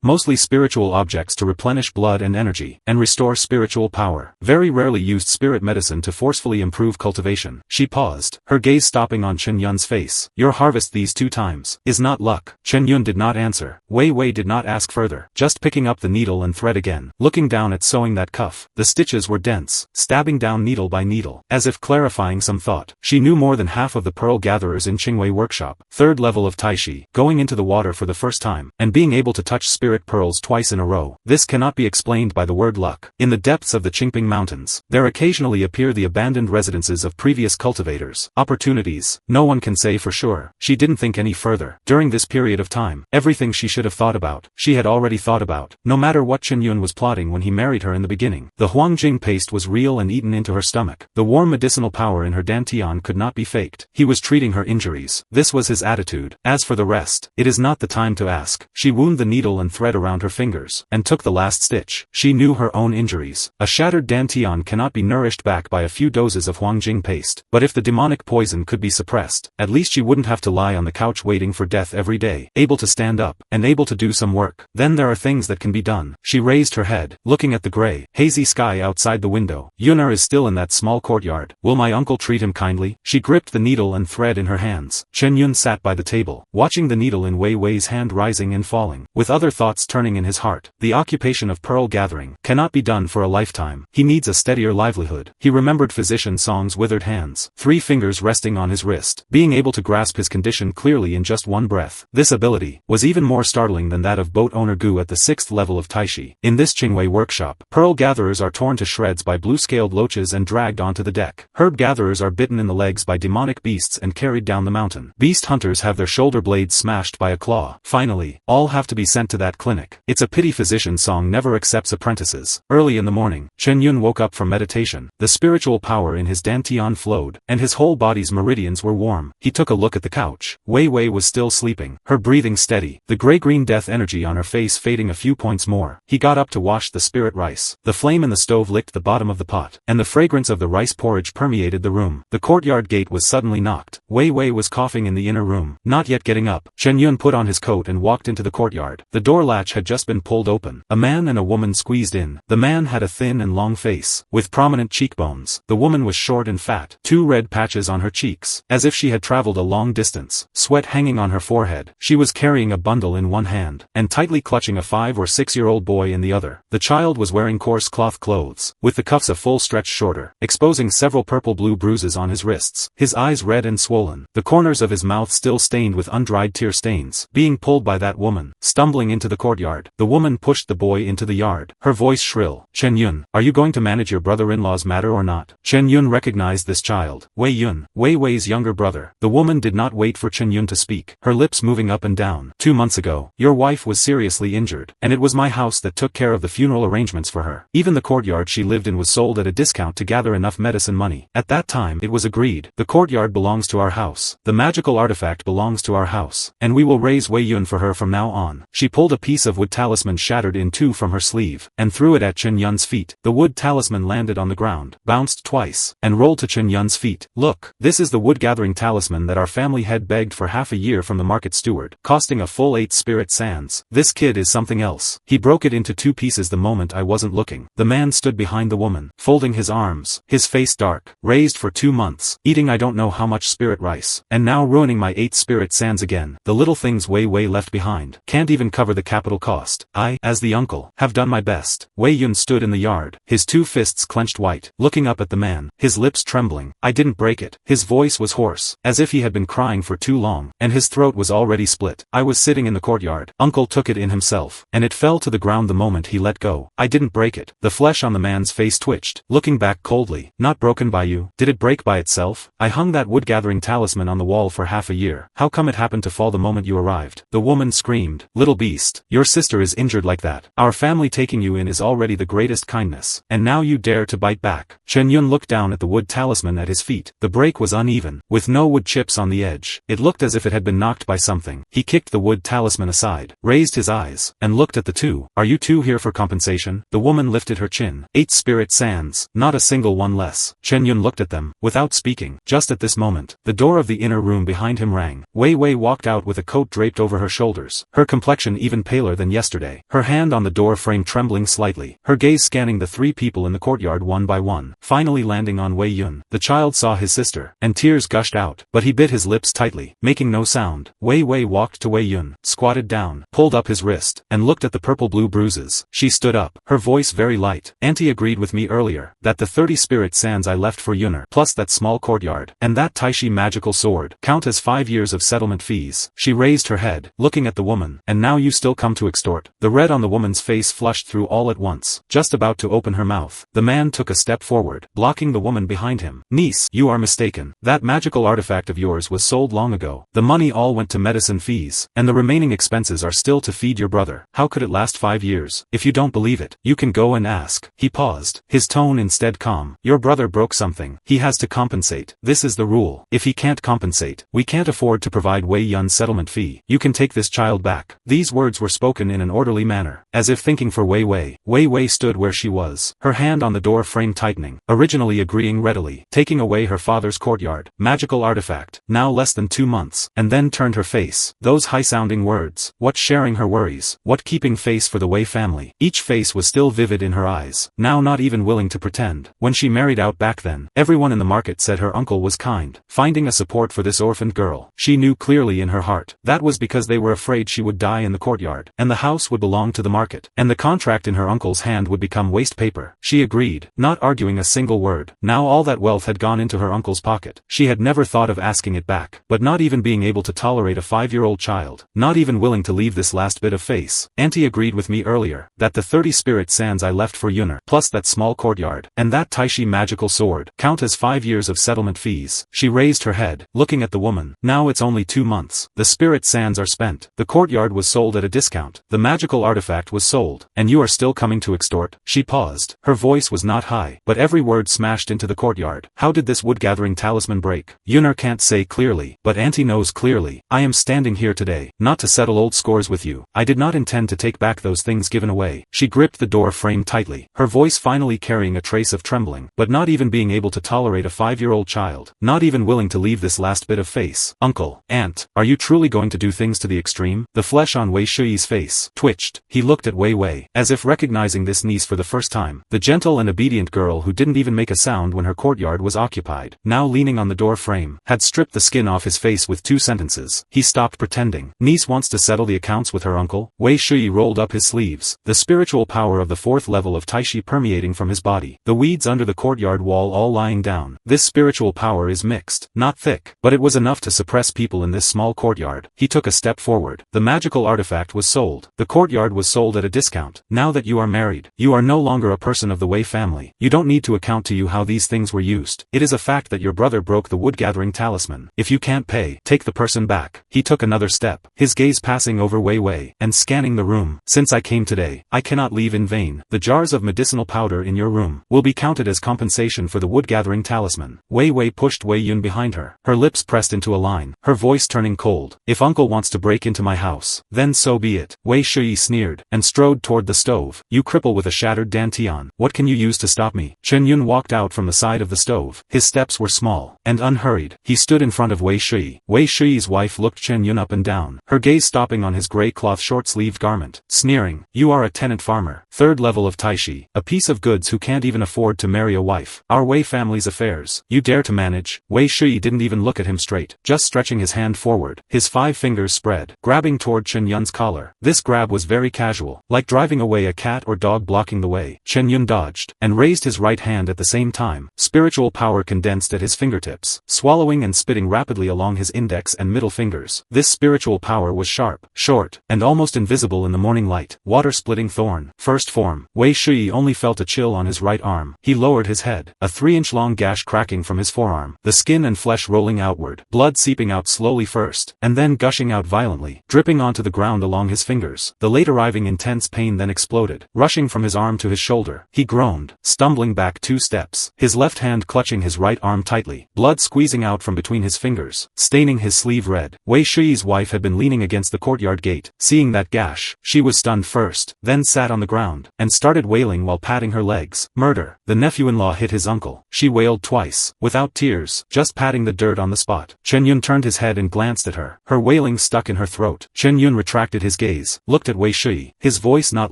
Mostly spiritual objects to replenish blood and energy, and restore spiritual power. Very rarely used spirit medicine to forcefully improve cultivation. She paused, her gaze stopping on Chen Yun's face. Your harvest these 2 times is not luck. Chen Yun did not answer. Wei Wei did not ask further, just picking up the needle and thread again, looking down at sewing that cuff. The stitches were dense, stabbing down needle by needle, as if clarifying some thought. She knew more than half of the pearl gatherers in Qingwei workshop. 3rd level of Taishi, going into the water for the first time, and being able to touch spirit pearls twice in a row. This cannot be explained by the word luck. In the depths of the Qingping Mountains, there occasionally appear the abandoned residences of previous cultivators. Opportunities, no one can say for sure. She didn't think any further. During this period of time, everything she should have thought about, she had already thought about. No matter what Chen Yun was plotting when he married her in the beginning, the Huangjing paste was real and eaten into her stomach. The warm medicinal power in her dantian could not be faked. He was treating her injuries. This was his attitude. As for the rest, it is not the time to ask. She wound the needle and thread around her fingers, and took the last stitch. She knew her own injuries. A shattered dantian cannot be nourished back by a few doses of Huangjing paste. But if the demonic poison could be suppressed, at least she wouldn't have to lie on the couch waiting for death every day, able to stand up, and able to do some work. Then there are things that can be done. She raised her head, looking at the gray, hazy sky outside the window. Yunar is still in that small courtyard. Will my uncle treat him kindly? She gripped the needle and thread in her hands. Chen Yun sat by the table, watching the needle in Wei Wei's hand rising and falling, with other thoughts turning in his heart. The occupation of pearl gathering cannot be done for a lifetime. He needs a steadier livelihood. He remembered physician Song's withered hands, 3 fingers resting on his wrist, being able to grasp his condition clearly in just one breath. This ability was even more startling than that of boat owner Gu at the 6th level of Taishi. In this Qingwei workshop, pearl gatherers are torn to shreds by blue-scaled loaches and dragged onto the deck. Herb gatherers are bitten in the legs by demonic beasts and carried down the mountain. Beast hunters have their shoulder blades smashed by a claw. Finally, all have to be sent to that clinic. It's a pity physician Song never accepts apprentices. Early in the morning, Chen Yun woke up from meditation. The spiritual power in his dantian flowed, and his whole body's meridians were warm. He took a look at the couch. Wei Wei was still sleeping, her breathing steady, the gray-green death energy on her face fading a few points more. He got up to wash the spirit rice. The flame in the stove licked the bottom of the pot, and the fragrance of the rice porridge permeated the room. The courtyard gate was suddenly knocked. Wei Wei was coughing in the inner room, not yet getting up. Chen Yun put on his coat and walked into the courtyard. The door latch had just been pulled open. A man and a woman squeezed in. The man had a thin and long face, with prominent cheekbones. The woman was short and fat, 2 red patches on her cheeks, as if she had traveled a long distance, sweat hanging on her forehead. She was carrying a bundle in one hand, and tightly clutching a 5 or 6-year-old boy in the other. The child was wearing coarse cloth clothes, with the cuffs a full stretch shorter, exposing several purple-blue bruises on his wrists, his eyes red and swollen, the corners of his mouth still stained with undried tear stains. Being pulled by that woman, stumbling into the courtyard, the woman pushed the boy into the yard, her voice shrill. Chen Yun, are you going to manage your brother-in-law's matter or not? Chen Yun recognized this child. Wei Yun, Wei Wei's younger brother. The woman did not wait for Chen Yun to speak, her lips moving up and down. 2 months ago, your wife was seriously injured, and it was my house that took care of the funeral arrangements for her. Even the courtyard she lived in was sold at a discount to gather enough medicine money. At that time it was agreed, the courtyard belongs to our house, the magical artifact belongs to our house, and we will raise Wei Yun for her from now on. She pulled a piece of wood talisman shattered in 2 from her sleeve, and threw it at Chen Yun's feet. The wood talisman landed on the ground, bounced twice, and rolled to Chen Yun's feet. Look, this is the wood gathering talisman that our family had begged for half a year from the market steward, costing a full 8 spirit sands. This kid is something else. He broke it into 2 pieces the moment I wasn't looking. The man stood behind the woman, folding his arms, his face dark, raised for 2 months, eating I don't know how much spirit rice, and now ruining my 8 spirit sands again. The little things Wei Wei left behind can't even cover the capital cost. I, as the uncle, have done my best. Wei Yun stood in the yard, his 2 fists clenched white, looking up at the man, his lips trembling. I didn't break it. His voice was hoarse, as if he had been crying for too long, and his throat was already split. I was sitting in the courtyard. Uncle took it in himself, and it fell to the ground the moment he let go. I didn't break it. The flesh on the man's face twitched, looking back coldly. Not broken by you. Did it break by itself? I hung that wood-gathering talisman on the wall for half a year. How come it happened to fall the moment you arrived? The woman screamed. Little beast, your sister is injured like that. Our family taking you in is already the greatest kindness, and now you dare to bite back. Chen Yun looked down at the wood talisman at his feet. The break was uneven, with no wood chips on the edge. It looked as if it had been knocked by something. He kicked the wood talisman aside, raised his eyes, and looked at the two. Are you two here for compensation? The woman lifted her chin. 8 spirit sands, not a single one less. Chen Yun looked at them, without speaking. Just at this moment, the door of the inner room behind him rang. Wei Wei walked out with a coat draped over her shoulders, her complexion even paler than yesterday, her hand on the door frame trembling slightly, her gaze scanning the 3 people in the courtyard one by one, finally landing on Wei Yun. The child saw his sister, and tears gushed out, but he bit his lips tightly, making no sound. Wei Wei walked to Wei Yun, squatted down, pulled up his wrist, and looked at the purple-blue bruises. She stood up, her voice very light. Auntie agreed with me earlier, that the 30 spirit sands I left for Yuner, plus that small courtyard, and that Taishi magical sword, count as 5 years of settlement fees. She raised her head, looking at the woman. And now you still come to extort? The red on the woman's face flushed through all at once, just about to open her mouth. The man took a step forward, blocking the woman behind him. Niece, you are mistaken. That magical artifact of yours was sold long ago. The money all went to medicine fees, and the remaining expenses are still to feed your brother. How could it last 5 years? If you don't believe it, you can go and ask. He paused, his tone instead calm. Your brother broke something. He has to compensate. This is the rule. If he can't compensate, we can't afford to provide Wei Yun's settlement fee. You can take this child back. These words were spoken in an orderly manner, as if thinking for Wei Wei. Wei Wei stood where she was, her hand on the door frame tightening, originally agreeing readily, taking away her father's courtyard, magical artifact, now less than 2 months, and then turned her face. Those high-sounding words, what sharing her worries, what keeping face for the Wei family. Each face was still vivid in her eyes, now not even willing to pretend. When she married out back then, everyone in the market said her uncle was kind, finding a support for this orphaned girl. She knew clearly in her heart, that was because they were afraid she would die in the courtyard, and the house would belong to the market, and the contract in her uncle's hand would become waste paper. She agreed, not arguing a single word. Now all that wealth had gone into her uncle's pocket. She had never thought of asking it back, but not even being able to tolerate a 5-year-old child, not even willing to leave this last bit of face. Auntie agreed with me earlier, that the 30 spirit sands I left for Yuner, plus that small courtyard, and that Taishi magical sword, count as 5 years of settlement fees. She raised her head, looking at the woman. Now it's only 2 months. The spirit sands are spent. The courtyard was sold at a discount. The magical artifact was sold, and you are still coming to extort? She paused. Her voice was not high, but every word smashed into the courtyard. How did this wood-gathering talisman break? Yuner can't say clearly, but Auntie knows clearly. I am standing here today, not to settle old scores with you. I did not intend to take back those things given away. She gripped the door frame tightly, her voice finally carrying a trace of trembling, but not even being able to tolerate a 5-year-old child, not even willing to leave this last bit of face. Uncle, aunt, are you truly going to do things to the extreme? The flesh on Wei Shui's face twitched. He looked at Wei Wei, as if recognizing this niece for the first time, the gentle and obedient girl who didn't even make a sound when her courtyard was occupied, now leaning on the door frame, had stripped the skin off his face with 2 sentences. He stopped pretending. Niece wants to settle the accounts with her uncle? Wei Shui rolled up his sleeves, the spiritual power of the 4th level of Taishi permeating from his body, the weeds under the courtyard wall all lying down. This spiritual power is mixed, not thick, but it was enough to suppress people in this small courtyard. He took a step forward. The magical artifact was sold. The courtyard was sold at a discount. Now that you are married, you are no longer a person of the Wei family. You don't need to account to you how these things were used. It is a fact that your brother broke the wood-gathering talisman. If you can't pay, take the person back. He took another step, his gaze passing over Wei Wei, and scanning the room. Since I came today, I cannot leave in vain. The jars of medicinal powder in your room will be counted as compensation for the wood-gathering talisman. Wei Wei pushed Wei Yun behind her, her lips pressed into a line, her voice turning cold. If uncle wants to break into my house, then so be it. Wei Shui sneered, and strode toward the stove. You cripple with a shattered dantian. What can you use to stop me? Chen Yun walked out from the side of the stove. His steps were small, and unhurried. He stood in front of Wei Shui. Wei Shui's wife looked Chen Yun up and down, her gaze stopping on his gray cloth short-sleeved garment, sneering. You are a tenant farmer, 3rd level of Taishi, a piece of goods who can't even afford to marry a wife. Our Wei family's affairs. You dare to manage? Wei Shui didn't even look at him straight, just stretching his hand forward, his 5 fingers spread, grabbing toward Chen Yun's collar. This grab was very casual, like driving away a cat or dog blocking the way. Chen Yun dodged, and raised his right hand at the same time, spiritual power condensed at his fingertips, swallowing and spitting rapidly along his index and middle fingers. This spiritual power was sharp, short, and almost invisible in the morning light. Water-splitting thorn. First form. Wei Shui only felt a chill on his right arm. He lowered his head, a 3-inch long gash cracking from his forearm, the skin and flesh rolling outward, blood seeping out slowly first, and then gushing out violently, dripping onto the ground along his fingers. The late arriving intense pain then exploded, rushing from his arm to his shoulder. He groaned, stumbling back 2 steps, his left hand clutching his right arm tightly, blood squeezing out from between his fingers, staining his sleeve red. Wei Shui's wife had been leaning against the courtyard gate. Seeing that gash, she was stunned first, then sat on the ground, and started wailing while patting her legs. Murder. The nephew-in-law hit his uncle. She wailed twice, without tears, just patting the dirt on the spot. Chen Yun turned his head and glanced at her. Her wailing stuck in her throat. Chen Yun retracted his gaze, looked at Wei Shui, his voice not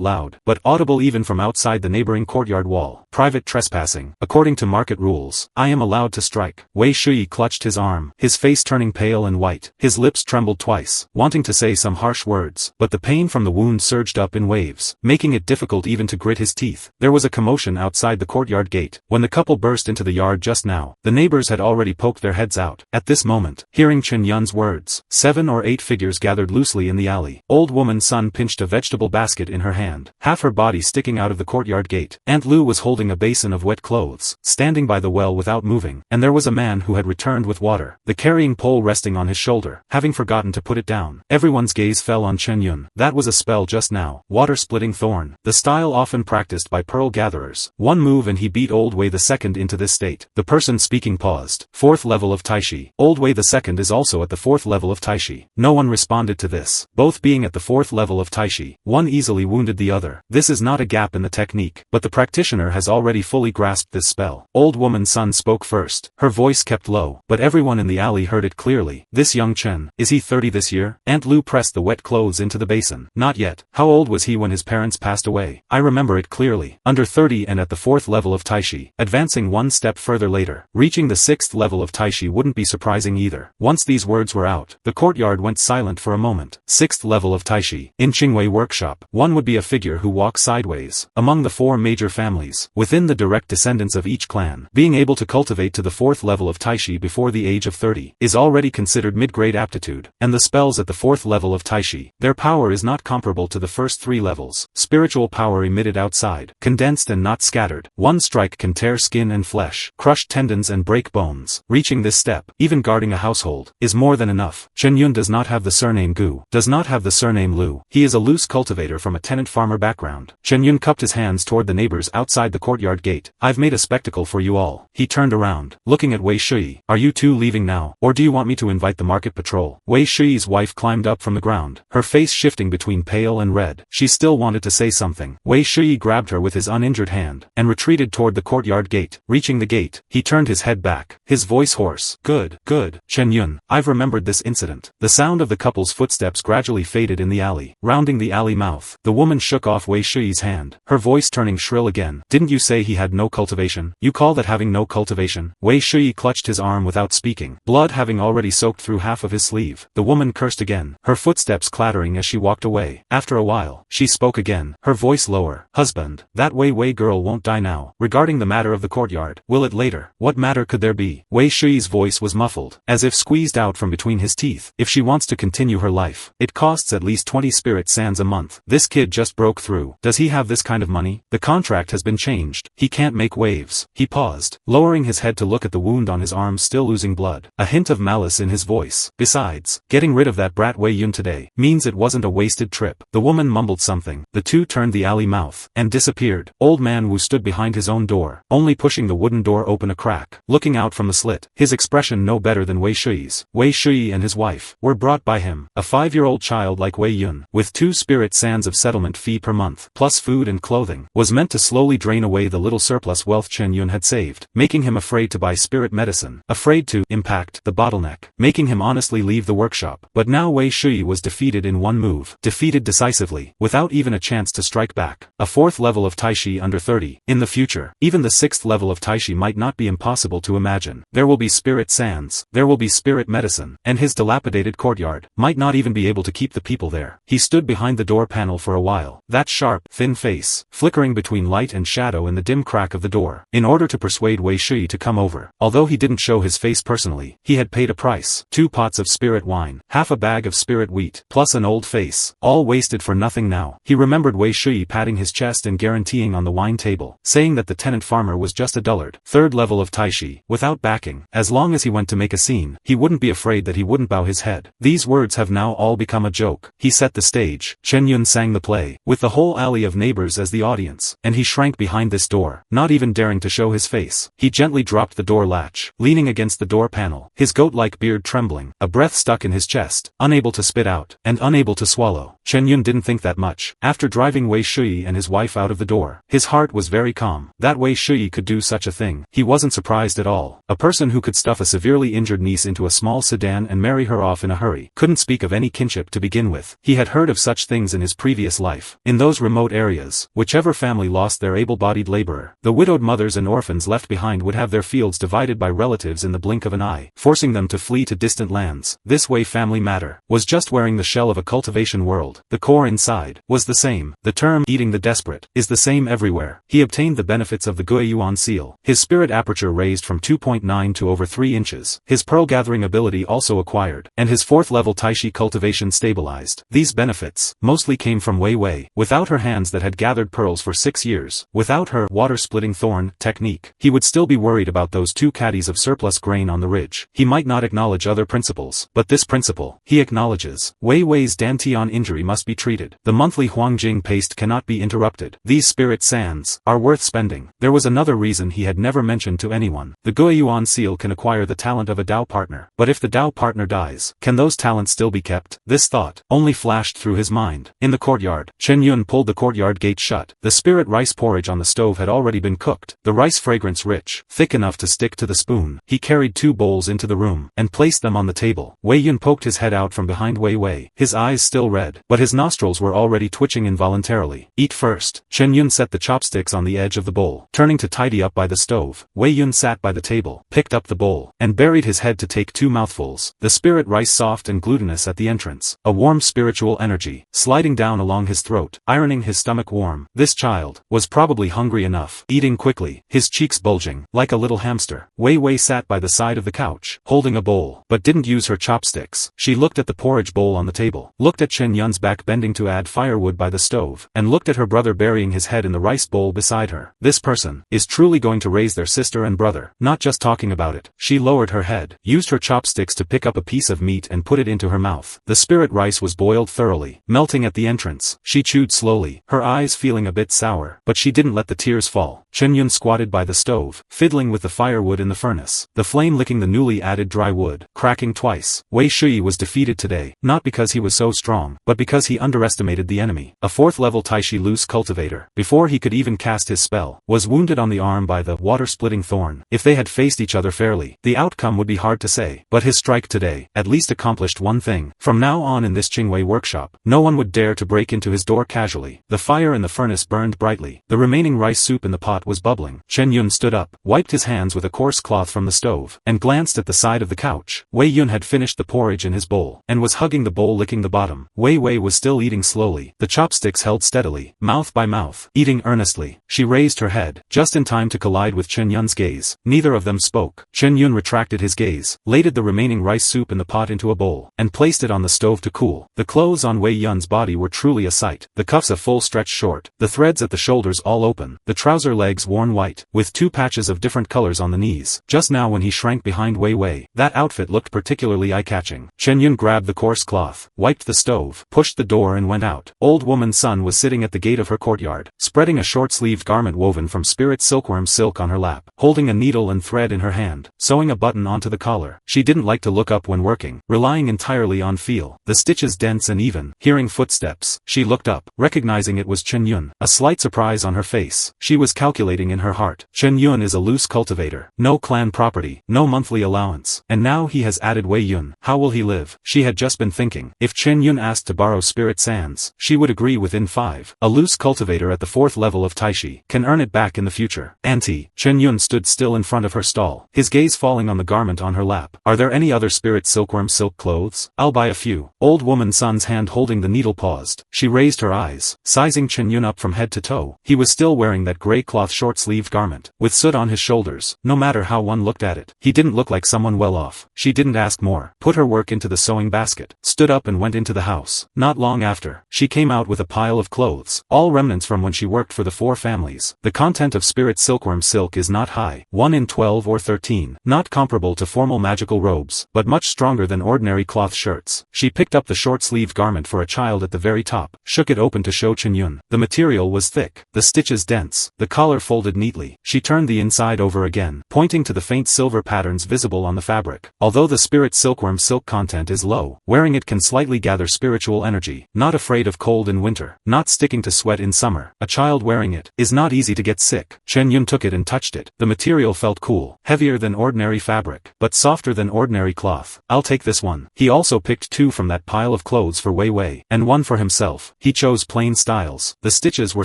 loud, but audible even from outside the neighboring courtyard wall. Private trespassing. According to market rules, I am allowed to strike. Wei Shui clutched his arm, his face turning pale and white. His lips trembled twice, wanting to say some harsh words, but the pain from the wound surged up in waves, making it difficult even to grit his teeth. There was a commotion outside the courtyard gate. When the couple burst into the yard just now, the neighbors had already poked their heads out. At this moment, hearing Chen Yun's words, 7 or 8 figures gathered loosely in the alley. Old woman Sun pinched a vegetable basket in her hand, half her body sticking out of the courtyard gate. Aunt Lu was holding a basin of wet clothes, standing by the well without moving, and there was a man who had returned with water, the carrying pole resting on his shoulder, having forgotten to put it down. Everyone's gaze fell on Chen Yun. That was a spell just now. Water-splitting thorn, the style often practiced by pearl gatherers. One move and he beat Old Wei II into this state. The person speaking paused. 4th level of Taishi. Old Wei II is also at the 4th level of Taishi. No one responded to this. Both being at the 4th level of Taishi, one easily wounded the other. This is not a gap in the technique, but the practitioner has already fully grasped this spell. Old woman Sun spoke first. Her voice kept low, but everyone in the alley heard it clearly. This young Chen, is he 30 this year? Aunt Lu pressed the wet clothes into the basin. Not yet. How old was he when his parents passed away? I remember it clearly. Under 30 and at the 4th level of Taishi. Advancing one step further later, reaching the 6th level of Taishi wouldn't be surprising either. Once these words were out, the courtyard went silent for a moment. 6th level of Taishi. In Qingwei workshop, one would be a figure who walks sideways. Among the 4 major families, within the direct descendants of each clan, being able to cultivate to the 4th level of Taishi before the age of 30, is already considered mid-grade aptitude, and the spells at the 4th level of Taishi, their power is not comparable to the first 3 levels. Spiritual power emitted outside, condensed and not scattered. One strike can tear skin and flesh, crush tendons and break bones. Reaching this step, even guarding a household, is more than enough. Chen Yun does not have the surname Gu, does not have the surname Lu. He is a loose cultivator from a tenant-farmer background. Chen Yun cupped his hands toward the neighbors outside the courtyard gate. I've made a spectacle for you all. He turned around, looking at Wei Shui. Are you two leaving now, or do you want me to invite the market patrol? Wei Shui's wife climbed up from the ground, her face shifting between pale and red. She still wanted to say something. Wei Shui grabbed her with his uninjured hand, and retreated toward the courtyard gate. Reaching the gate, he turned his head back, his voice hoarse. Good, good, Chen Yun, I've remembered this incident. The sound of the couple's footsteps gradually faded in the alley. Rounding the alley mouth, the woman shook off Wei Shui's hand, her voice turning shrill again. Didn't you say he had no cultivation? You call that having no cultivation? Wei Shui clutched his arm without speaking, blood having already soaked through half of his sleeve. The woman cursed again, her footsteps clattering as she walked away. After a while, she spoke again, her voice lower. Husband, that Wei girl won't die now. Regarding the matter of the courtyard, will it later? What matter could there be? Wei Shui's voice was muffled, as if squeezed out from between his teeth. If she wants to continue her life, it costs at least 20 spirit sands a month. This kid just broke through. Does he have this kind of money? The contract has been changed. He can't make waves. He paused, lowering his head to look at the wound on his arm still oozing blood, a hint of malice in his voice. Besides, getting rid of that brat Wei Yun today means it wasn't a wasted trip. The woman mumbled something. The two turned the alley mouth, and disappeared. Old man Wu stood behind his own door, only pushing the wooden door open a crack, looking out from the slit, his expression no better than Wei Shui's. Wei Shui and his wife were brought by him, a 5-year-old child like Wei Yun, with 2 spirit sands of settlement fee per month, plus food and clothing, was meant to slowly drain away the little surplus wealth Chen Yun had saved, making him afraid to buy spirit medicine, afraid to impact the bottleneck, making him honestly leave the workshop. But now Wei Shui was defeated in one move, defeated decisively, without even a chance to strike back. A 4th level of Taishi under 30 30. In the future, even the 6th level of Taishi might not be impossible to imagine. There will be spirit sands, there will be spirit medicine, and his dilapidated courtyard might not even be able to keep the people there. He stood behind the door panel for a while, that sharp, thin face, flickering between light and shadow in the dim crack of the door, in order to persuade Wei Shui to come over. Although he didn't show his face personally, he had paid a price. 2 pots of spirit wine, half a bag of spirit wheat, plus an old face, all wasted for nothing now. He remembered Wei Shui patting his chest and guaranteeing on the wine table, saying that the tenant farmer was just a dullard. 3rd level of Taishi, without backing. As long as he went to make a scene, he wouldn't be afraid that he wouldn't bow his head. These words have now all become a joke. He set the stage. Chen Yun sang the play, with the whole alley of neighbors as the audience, and he shrank behind this door, not even daring to show his face. He gently dropped the door latch, leaning against the door panel, his goat-like beard trembling, a breath stuck in his chest, unable to spit out, and unable to swallow. Chen Yun didn't think that much. After driving Wei Shui and his wife out of the door, his heart was very calm. That Wei Shui could do such a thing, he wasn't surprised at all. A person who could stuff a severely injured niece into a small sedan and marry her off in a hurry couldn't speak of any kinship to begin with. He had heard of such things in his previous life. In those remote areas, whichever family lost their able-bodied laborer, the widowed mothers and orphans left behind would have their fields divided by relatives in the blink of an eye, forcing them to flee to distant lands. This Wei family matter was just wearing the shell of a cultivation world. The core inside was the same. The term eating the desperate is the same everywhere. He obtained the benefits of the Guiyuan seal. His spirit aperture raised from 2.9 to over 3 inches. His pearl gathering ability also acquired, and his 4th level Taishi cultivation stabilized. These benefits mostly came from Wei Wei. Without her hands that had gathered pearls for 6 years, without her water-splitting thorn technique, he would still be worried about those 2 caddies of surplus grain on the ridge. He might not acknowledge other principles, but this principle, he acknowledges. Wei Wei's Dantian injury must be treated. The monthly Huangjing paste cannot be interrupted. These spirit sands are worth spending. There was another reason he had never mentioned to anyone. The Guiyuan seal can acquire the talent of a Dao partner, but if the Dao partner dies, can those talents still be kept? This thought only flashed through his mind. In the courtyard, Chen Yun pulled the courtyard gate shut. The spirit rice porridge on the stove had already been cooked, the rice fragrance rich, thick enough to stick to the spoon. He carried 2 bowls into the room, and placed them on the table. Wei Yun poked his head out from behind Wei Wei, his eyes still red, but his nostrils were already twitching involuntarily. Eat first. Chen Yun set the chopsticks on the edge of the bowl. Turning to tidy up by the stove, Wei Yun sat by the table, picked up the bowl, and buried his head to take 2 mouthfuls. The spirit rice soft and glutinous at the entrance, a warm spiritual energy, sliding down along his throat, ironing his stomach warm. This child was probably hungry enough, eating quickly, his cheeks bulging, like a little hamster. Wei Wei sat by the side of the couch, holding a bowl, but didn't use her chopsticks. She looked at the porridge bowl on the table, looked at Chen Yun's back bending to add firewood by the stove, and looked at her brother burying his head in the rice bowl beside her. This person is truly going to raise their sister and brother, not just talking about it. She lowered her head, used her chopsticks to pick up a piece of meat and put it into her mouth. The spirit rice was boiled thoroughly, melting at the entrance. She chewed slowly, her eyes feeling a bit sour, but she didn't let the tears fall. Chen Yun squatted by the stove, fiddling with the firewood in the furnace, the flame licking the newly added dry wood, cracking twice. Wei Shui was defeated today, not because he was so strong, but because he underestimated the enemy. A 4th level Taishi loose cultivator, before he could even cast his spell, was wounded on the arm by the water-splitting thorn. If they had faced each other fairly, the outcome would be hard to say, but his strike today at least accomplished one thing. From now on in this Qingwei workshop, no one would dare to break into his door casually. The fire in the furnace burned brightly. The remaining rice soup in the pot was bubbling. Chen Yun stood up, wiped his hands with a coarse cloth from the stove, and glanced at the side of the couch. Wei Yun had finished the porridge in his bowl, and was hugging the bowl, licking the bottom. Wei Wei was still eating slowly, the chopsticks held steadily, mouth by mouth, eating earnestly. She raised her head, just in time to collide with Chen Yun's gaze. Neither of them spoke. Chen Yun retracted his gaze, ladled the remaining rice soup in the pot into a bowl, and placed it on the stove to cool. The clothes on Wei Yun's body were truly a sight. The cuffs a full stretch short, the threads at the shoulders all open, the trouser legs worn white, with 2 patches of different colors on the knees. Just now when he shrank behind Wei Wei, that outfit looked particularly eye-catching. Chen Yun grabbed the coarse cloth, wiped the stove, pushed the door and went out. Old woman Sun was sitting at the gate of her courtyard, spreading a short-sleeved garment woven from spirit silkworm silk on her lap, holding a needle and thread in her hand, sewing a button onto the collar. She didn't like to look up when working, relying entirely on feel, the stitches dense and even. Hearing footsteps, she looked up, recognizing it was Chen Yun, a slight surprise on her face. She was calculating in her heart. Chen Yun is a loose cultivator, no clan property, no monthly allowance, and now he has added Wei Yun. How will he live? She had just been thinking, if Chen Yun asked to borrow borrow spirit sands, she would agree within 5. A loose cultivator at the 4th level of Taishi can earn it back in the future. Auntie, Chen Yun stood still in front of her stall, his gaze falling on the garment on her lap. Are there any other spirit silkworm silk clothes? I'll buy a few. Old woman Sun's hand holding the needle paused. She raised her eyes, sizing Chen Yun up from head to toe. He was still wearing that grey cloth short-sleeved garment, with soot on his shoulders. No matter how one looked at it, he didn't look like someone well off. She didn't ask more, put her work into the sewing basket, stood up and went into the house. Not long after, she came out with a pile of clothes, all remnants from when she worked for the 4 families. The content of spirit silkworm silk is not high, 1 in 12 or 13, not comparable to formal magical robes, but much stronger than ordinary cloth shirts. She picked up the short-sleeved garment for a child at the very top, shook it open to show Chen Yun. The material was thick, the stitches dense, the collar folded neatly. She turned the inside over again, pointing to the faint silver patterns visible on the fabric. Although the spirit silkworm silk content is low, wearing it can slightly gather spiritual energy. Not afraid of cold in winter, not sticking to sweat in summer. A child wearing it is not easy to get sick. Chen Yun took it and touched it. The material felt cool, heavier than ordinary fabric, but softer than ordinary cloth. I'll take this one. He also picked 2 from that pile of clothes for Wei Wei, and 1 for himself. He chose plain styles. The stitches were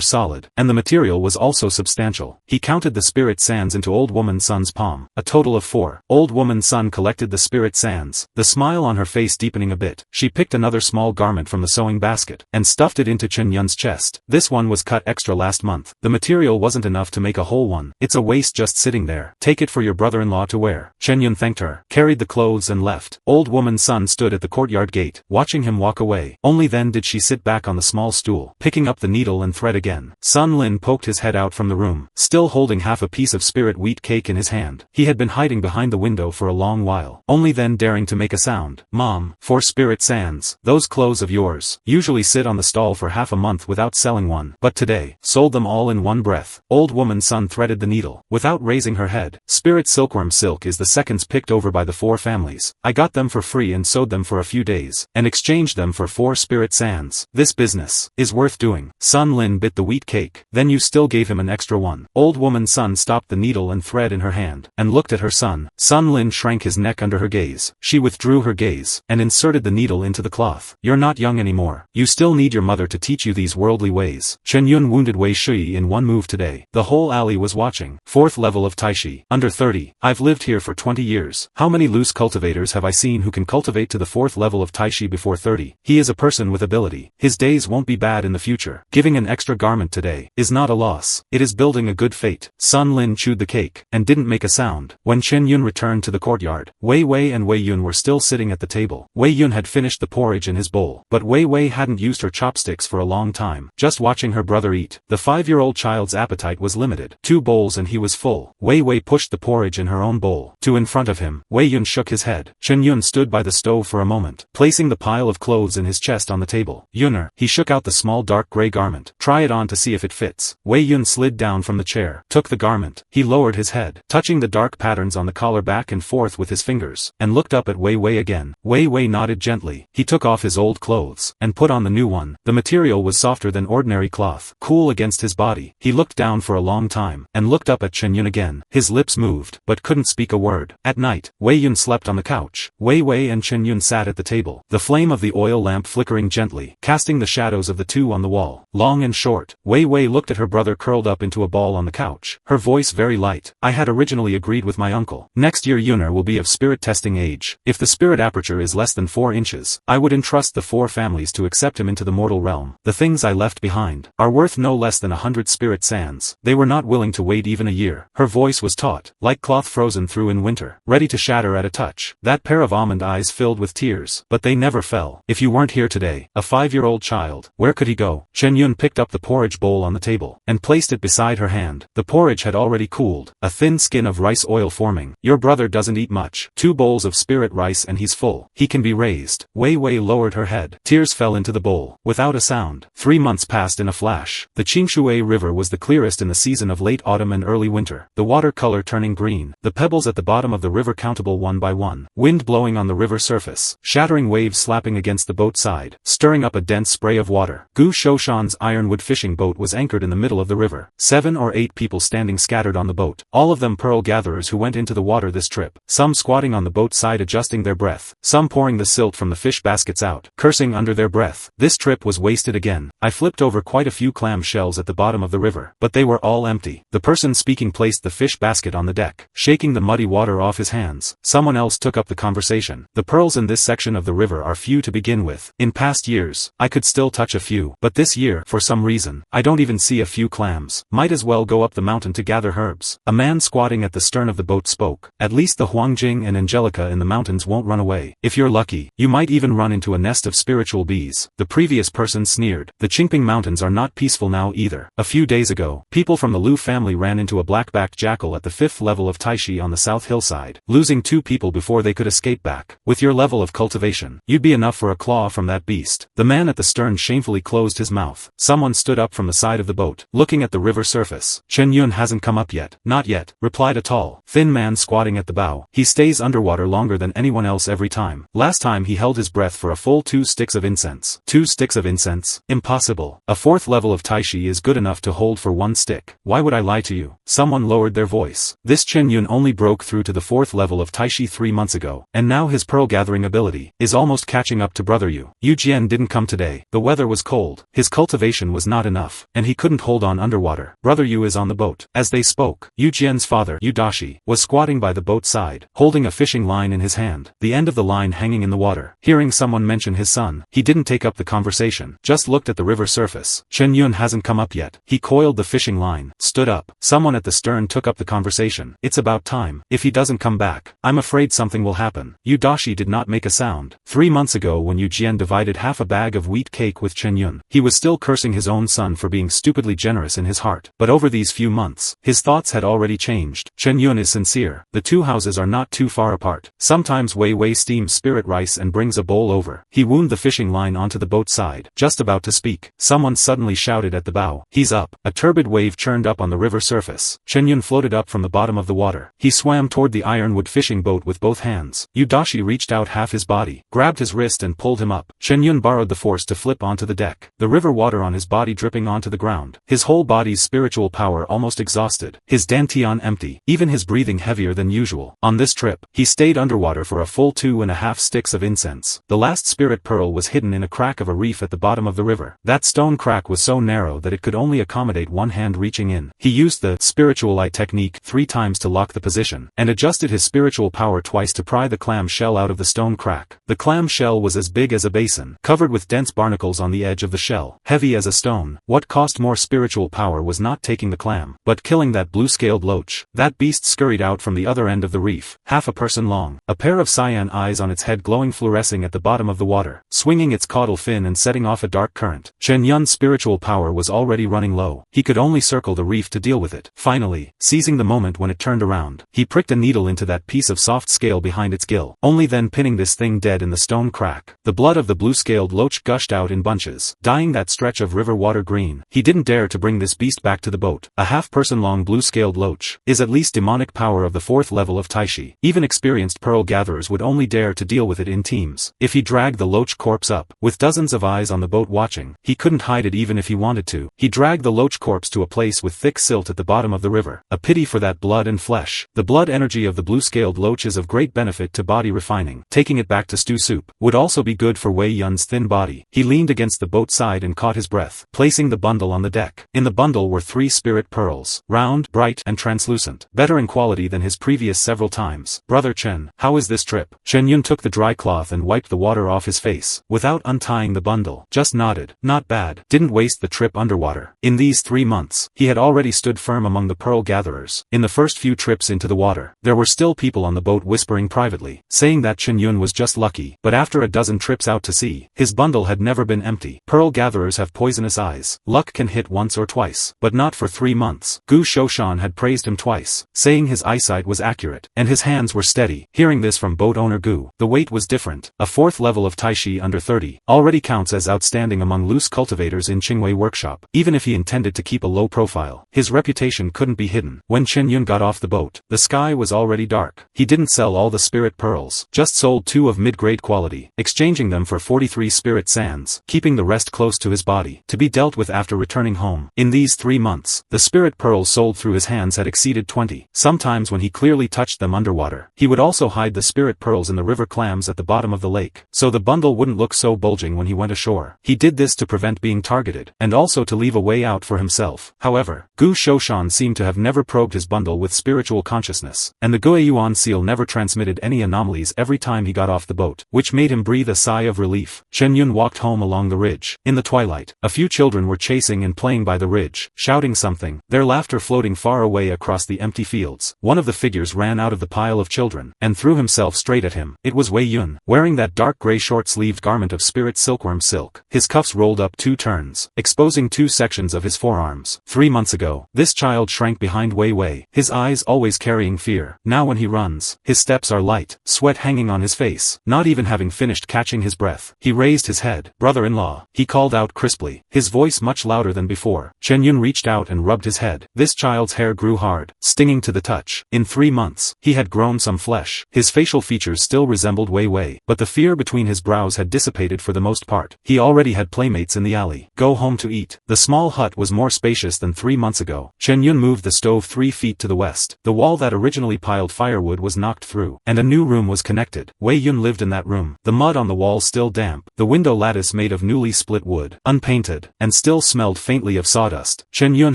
solid, and the material was also substantial. He counted the spirit sands into Old Woman Sun's palm, a total of 4. Old Woman Sun collected the spirit sands, the smile on her face deepening a bit. She picked another small garment from the sewing basket, and stuffed it into Chen Yun's chest. This one was cut extra last month. The material wasn't enough to make a whole one. It's a waste just sitting there. Take it for your brother-in-law to wear. Chen Yun thanked her, carried the clothes and left. Old Woman Sun stood at the courtyard gate, watching him walk away. Only then did she sit back on the small stool, picking up the needle and thread again. Sun Lin poked his head out from the room, still holding half a piece of spirit wheat cake in his hand. He had been hiding behind the window for a long while, only then daring to make a sound. Mom, 4 spirit sands. Those clothes of yours usually sit on the stall for half a month without selling one, but today, sold them all in one breath. Old Woman Sun threaded the needle, without raising her head. Spirit silkworm silk is the seconds picked over by the 4 families. I got them for free and sewed them for a few days, and exchanged them for 4 spirit sands. This business is worth doing. Sun Lin bit the wheat cake. Then you still gave him an extra one. Old Woman Sun stopped the needle and thread in her hand, and looked at her son. Sun Lin shrank his neck under her gaze. She withdrew her gaze, and inserted the needle into the cloth. You're not young anymore. You still need your mother to teach you these worldly ways. Chen Yun wounded Wei Shui in one move today. The whole alley was watching. 4th level of Taishi. Under 30. I've lived here for 20 years. How many loose cultivators have I seen who can cultivate to the 4th level of Taishi before 30? He is a person with ability. His days won't be bad in the future. Giving an extra garment today is not a loss. It is building a good fate. Sun Lin chewed the cake, and didn't make a sound. When Chen Yun returned to the courtyard, Wei Wei and Wei Yun were still sitting at the table. Wei Yun had finished the porridge in his bowl, but Wei Wei hadn't used her chopsticks for a long time. Just watching her brother eat, the 5-year-old child's appetite was limited. 2 bowls and he was full. Wei Wei pushed the porridge in her own bowl, 2 in front of him. Wei Yun shook his head. Chen Yun stood by the stove for a moment, placing the pile of clothes in his chest on the table. Yunner, he shook out the small dark gray garment. Try it on to see if it fits. Wei Yun slid down from the chair, took the garment. He lowered his head, touching the dark patterns on the collar back and forth with his fingers, and looked up at Wei Wei again. Wei Wei nodded gently. He took off his old clothes, and put on the new one. The material was softer than ordinary cloth, cool against his body. He looked down for a long time, and looked up at Chen Yun again. His lips moved, but couldn't speak a word. At night, Wei Yun slept on the couch. Wei Wei and Chen Yun sat at the table, the flame of the oil lamp flickering gently, casting the shadows of the two on the wall. Long and short, Wei Wei looked at her brother curled up into a ball on the couch, her voice very light. I had originally agreed with my uncle. Next year Yunner will be of spirit testing age. If the spirit aperture is less than 4 inches, I would entrust the 4 families to accept him into the mortal realm. The things I left behind are worth no less than 100 spirit sands. They were not willing to wait even a year. Her voice was taut, like cloth frozen through in winter, ready to shatter at a touch. That pair of almond eyes filled with tears, but they never fell. If you weren't here today, a 5-year-old child, where could he go? Chen Yun picked up the porridge bowl on the table, and placed it beside her hand. The porridge had already cooled, a thin skin of rice oil forming. Your brother doesn't eat much. 2 bowls of spirit rice and he's full. He can be raised. Wei Wei lowered her head. Tears fell into the bowl, without a sound. 3 months passed in a flash. The Qingshui River was the clearest in the season of late autumn and early winter, the water color turning green, the pebbles at the bottom of the river countable one by one, wind blowing on the river surface, shattering waves slapping against the boat side, stirring up a dense spray of water. Gu Shoshan's ironwood fishing boat was anchored in the middle of the river. 7 or 8 people standing scattered on the boat, all of them pearl gatherers who went into the water this trip, some squatting on the boat side adjusting their breath, some pouring the silt from the fish baskets out, cursing under their breath. This trip was wasted again. I flipped over quite a few clam shells at the bottom of the river, but they were all empty. The person speaking placed the fish basket on the deck, shaking the muddy water off his hands. Someone else took up the conversation. The pearls in this section of the river are few to begin with. In past years, I could still touch a few, but this year, for some reason, I don't even see a few clams. Might as well go up the mountain to gather herbs. A man squatting at the stern of the boat spoke. At least the Huangjing and Angelica in the mountains won't run away. If you're lucky, you might even run into a nest of spiritual bees. The previous person sneered. The Qingping Mountains are not peaceful now either. A few days ago, people from the Liu family ran into a black-backed jackal at the 5th level of Taishi on the south hillside, losing 2 people before they could escape back. With your level of cultivation, you'd be enough for a claw from that beast. The man at the stern shamefully closed his mouth. Someone stood up from the side of the boat, looking at the river surface. Chen Yun hasn't come up yet. Not yet, replied a tall, thin man squatting at the bow. He stays underwater longer than anyone else every time. Last time he held his breath for a full 2 sticks of incense. 2 sticks of incense? Impossible. A 4th level of Taishi is good enough to hold for 1 stick. Why would I lie to you? Someone lowered their voice. This Chen Yun only broke through to the 4th level of Taishi 3 months ago, and now his pearl gathering ability is almost catching up to brother Yu. Yu Jian didn't come today. The weather was cold. His cultivation was not enough, and he couldn't hold on underwater. Brother Yu is on the boat. As they spoke, Yu Jian's father, Yu Dashi, was squatting by the boat's side, holding a fishing line in his hand, the end of the line hanging in the water. Hearing someone mention his son, he didn't take up the conversation, just looked at the river surface. Chen Yun hasn't come up yet. He coiled the fishing line, stood up. Someone at the stern took up the conversation. It's about time. If he doesn't come back, I'm afraid something will happen. Yu Dashi did not make a sound. 3 months ago when Yu Jian divided half a bag of wheat cake with Chen Yun, he was still cursing his own son for being stupidly generous in his heart. But over these few months, his thoughts had already changed. Chen Yun is sincere. The 2 houses are not too far apart. Sometimes Wei Wei steams spirit rice and brings a bowl over. He wound the fishing line onto the boat side. Just about to speak, someone suddenly shouted at the bow. He's up. A turbid wave churned up on the river surface. Chen Yun floated up from the bottom of the water. He swam toward the ironwood fishing boat with both hands. Yu Dashi reached out half his body, grabbed his wrist and pulled him up. Chen Yun borrowed the force to flip onto the deck, the river water on his body dripping onto the ground. His whole body's spiritual power almost exhausted. His dantian empty, even his breathing heavier than usual. On this trip, he stayed underwater for a full 2.5 sticks of incense. The last spirit pearl was hidden in a crack of a reef at the bottom of the river. That stone crack was so narrow that it could only accommodate one hand reaching in. He used the spiritual eye technique 3 times to lock the position, and adjusted his spiritual power twice to pry the clam shell out of the stone crack. The clam shell was as big as a basin, covered with dense barnacles on the edge of the shell, heavy as a stone. What cost more spiritual power was not taking the clam, but killing that blue-scaled loach. That beast scurried out from the other end of the reef, half a person long, a pair of cyan eyes on its head glowing fluorescing at the bottom of the water, swinging its caudal fin and setting off a dark current. Chen Yun's spiritual power was already running low. He could only circle the reef to deal with it. Finally, seizing the moment when it turned around, he pricked a needle into that piece of soft scale behind its gill, only then pinning this thing dead in the stone crack. The blood of the blue-scaled loach gushed out in bunches, dyeing that stretch of river water green. He didn't dare to bring this beast back to the boat. A half-person long blue-scaled loach is at least demonic power of the 4th level of Taishi. Even experienced pearl gatherers would only dare to deal with it in teams. If he dragged the loach corpse up, with dozens of eyes on the boat watching, he couldn't hide it even if he wanted to. He dragged the loach corpse to a place with thick silt at the bottom of the river. A pity for that blood and flesh. The blood energy of the blue-scaled loach is of great benefit to body refining. Taking it back to stew soup would also be good for Wei Yun's thin body. He leaned against the boat side and caught his breath, placing the bundle on the deck. In the bundle were 3 spirit pearls, round, bright, and translucent, better in quality than his previous several times. Brother Chen, how is this trip? Chen Yun took the dry cloth and wiped the water off his face, without untying the bundle. Just nodded. Not bad. Didn't waste the trip underwater. In these 3 months, he had already stood firm among the pearl gatherers. In the first few trips into the water, there were still people on the boat whispering privately, saying that Chen Yun was just lucky. But after a dozen trips out to sea, his bundle had never been empty. Pearl gatherers have poisonous eyes. Luck can hit once or twice, but not for 3 months. Gu Shoshan had praised him twice, saying his eyesight was accurate, and his hands were steady. Hearing this from boat owner Gu, the weight was different. A 4th level of Taishi under 30 already counts as outstanding among loose cultivators in Qingwei workshop. Even if he intended to keep a low profile, his reputation couldn't be hidden. When Chen Yun got off the boat, the sky was already dark. He didn't sell all the spirit pearls, just sold 2 of mid-grade quality, exchanging them for 43 spirit sands, keeping the rest close to his body, to be dealt with after returning home. In these 3 months, the spirit pearls sold through his hands had exceeded 20. Sometimes when he clearly touched them underwater, he would also hide the spirit pearls in the river clams at the bottom of the lake, so the bundle wouldn't look so bulging when he went ashore. He did this to prevent being targeted, and also to leave a way out for himself. However, Gu Shoshan seemed to have never probed his bundle with spiritual consciousness, and the Guiyuan seal never transmitted any anomalies every time he got off the boat, which made him breathe a sigh of relief. Chen Yun walked home along the ridge. In the twilight, a few children were chasing and playing by the ridge, shouting something, their laughter floating far away across the empty fields. One of the figures ran out of the pile of children, and threw himself straight at him. It was Wei Yun, wearing that dark gray short-sleeved garment of spirit silkworm silk. His cuffs rolled up 2 turns, exposing 2 sections of his forearms. 3 months ago, this child shrank behind Wei Wei, his eyes always carrying fear. Now when he runs, his steps are light, sweat hanging on his face. Not even having finished catching his breath, he raised his head. "Brother-in-law," he called out crisply, his voice much louder than before. Chen Yun reached out and rubbed his head. This child's hair grew hard, stinging to the touch. In 3 months, he had grown some flesh. His facial features still resembled Wei Wei, but the fear between his brows had dissipated for the most part. He already had playmates in the alley. Go home to eat. The small hut was more spacious than 3 months ago. Chen Yun moved the stove 3 feet to the west. The wall that originally piled firewood was knocked through, and a new room was connected. Wei Yun lived in that room. The mud on the wall still damp, the window lattice made of newly split wood, unpainted, and still smelled faintly of sawdust. Chen Yun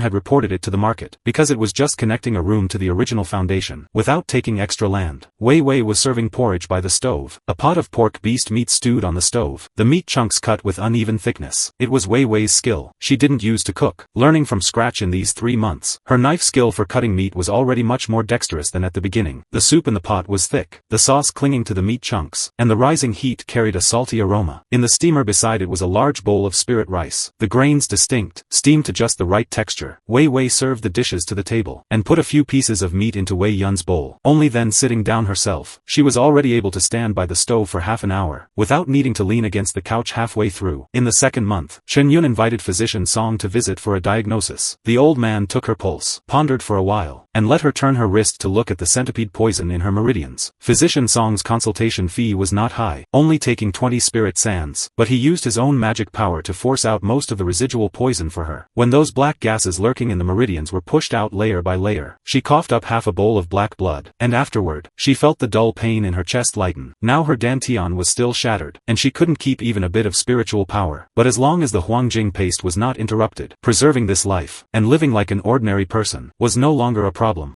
had reported it to the market, because it was just connecting a room to the original foundation, without taking extra land. Wei Wei was serving porridge by the stove. A pot of pork beast meat stewed on the stove, the meat chunks cut with uneven thickness. It was Wei Wei's skill. She didn't use to cook, learning from scratch in these 3 months. Her knife skill for cutting meat was already much more dexterous than at the beginning. The soup in the pot was thick, the sauce clinging to the meat chunks, and the rising heat carried a salty aroma. In the steamer beside it was a large bowl of spirit rice, the grains distinct, steamed to just the right texture. Wei Wei served the dishes to the table, and put a few pieces of meat into Wei Yun's bowl. Only then sitting down herself, she was already able to stand by the stove for half an hour, without needing to lean against the couch halfway through. In the 2nd month, Chen Yun invited physician Song to visit for a diagnosis. The old man took her pulse, pondered for a while, and let her turn her wrist to look at the centipede poison in her meridians. Physician Song's consultation fee was not high, only taking 20 spirit sands, but he used his own magic power to force out most of the residual poison for her. When those black gases lurking in the meridians were pushed out layer by layer, she coughed up half a bowl of black blood, and afterward, she felt the dull pain in her chest lighten. Now her dantian was still shattered, and she couldn't keep even a bit of spiritual power. But as long as the Huangjing paste was not interrupted, preserving this life, and living like an ordinary person, was no longer a problem.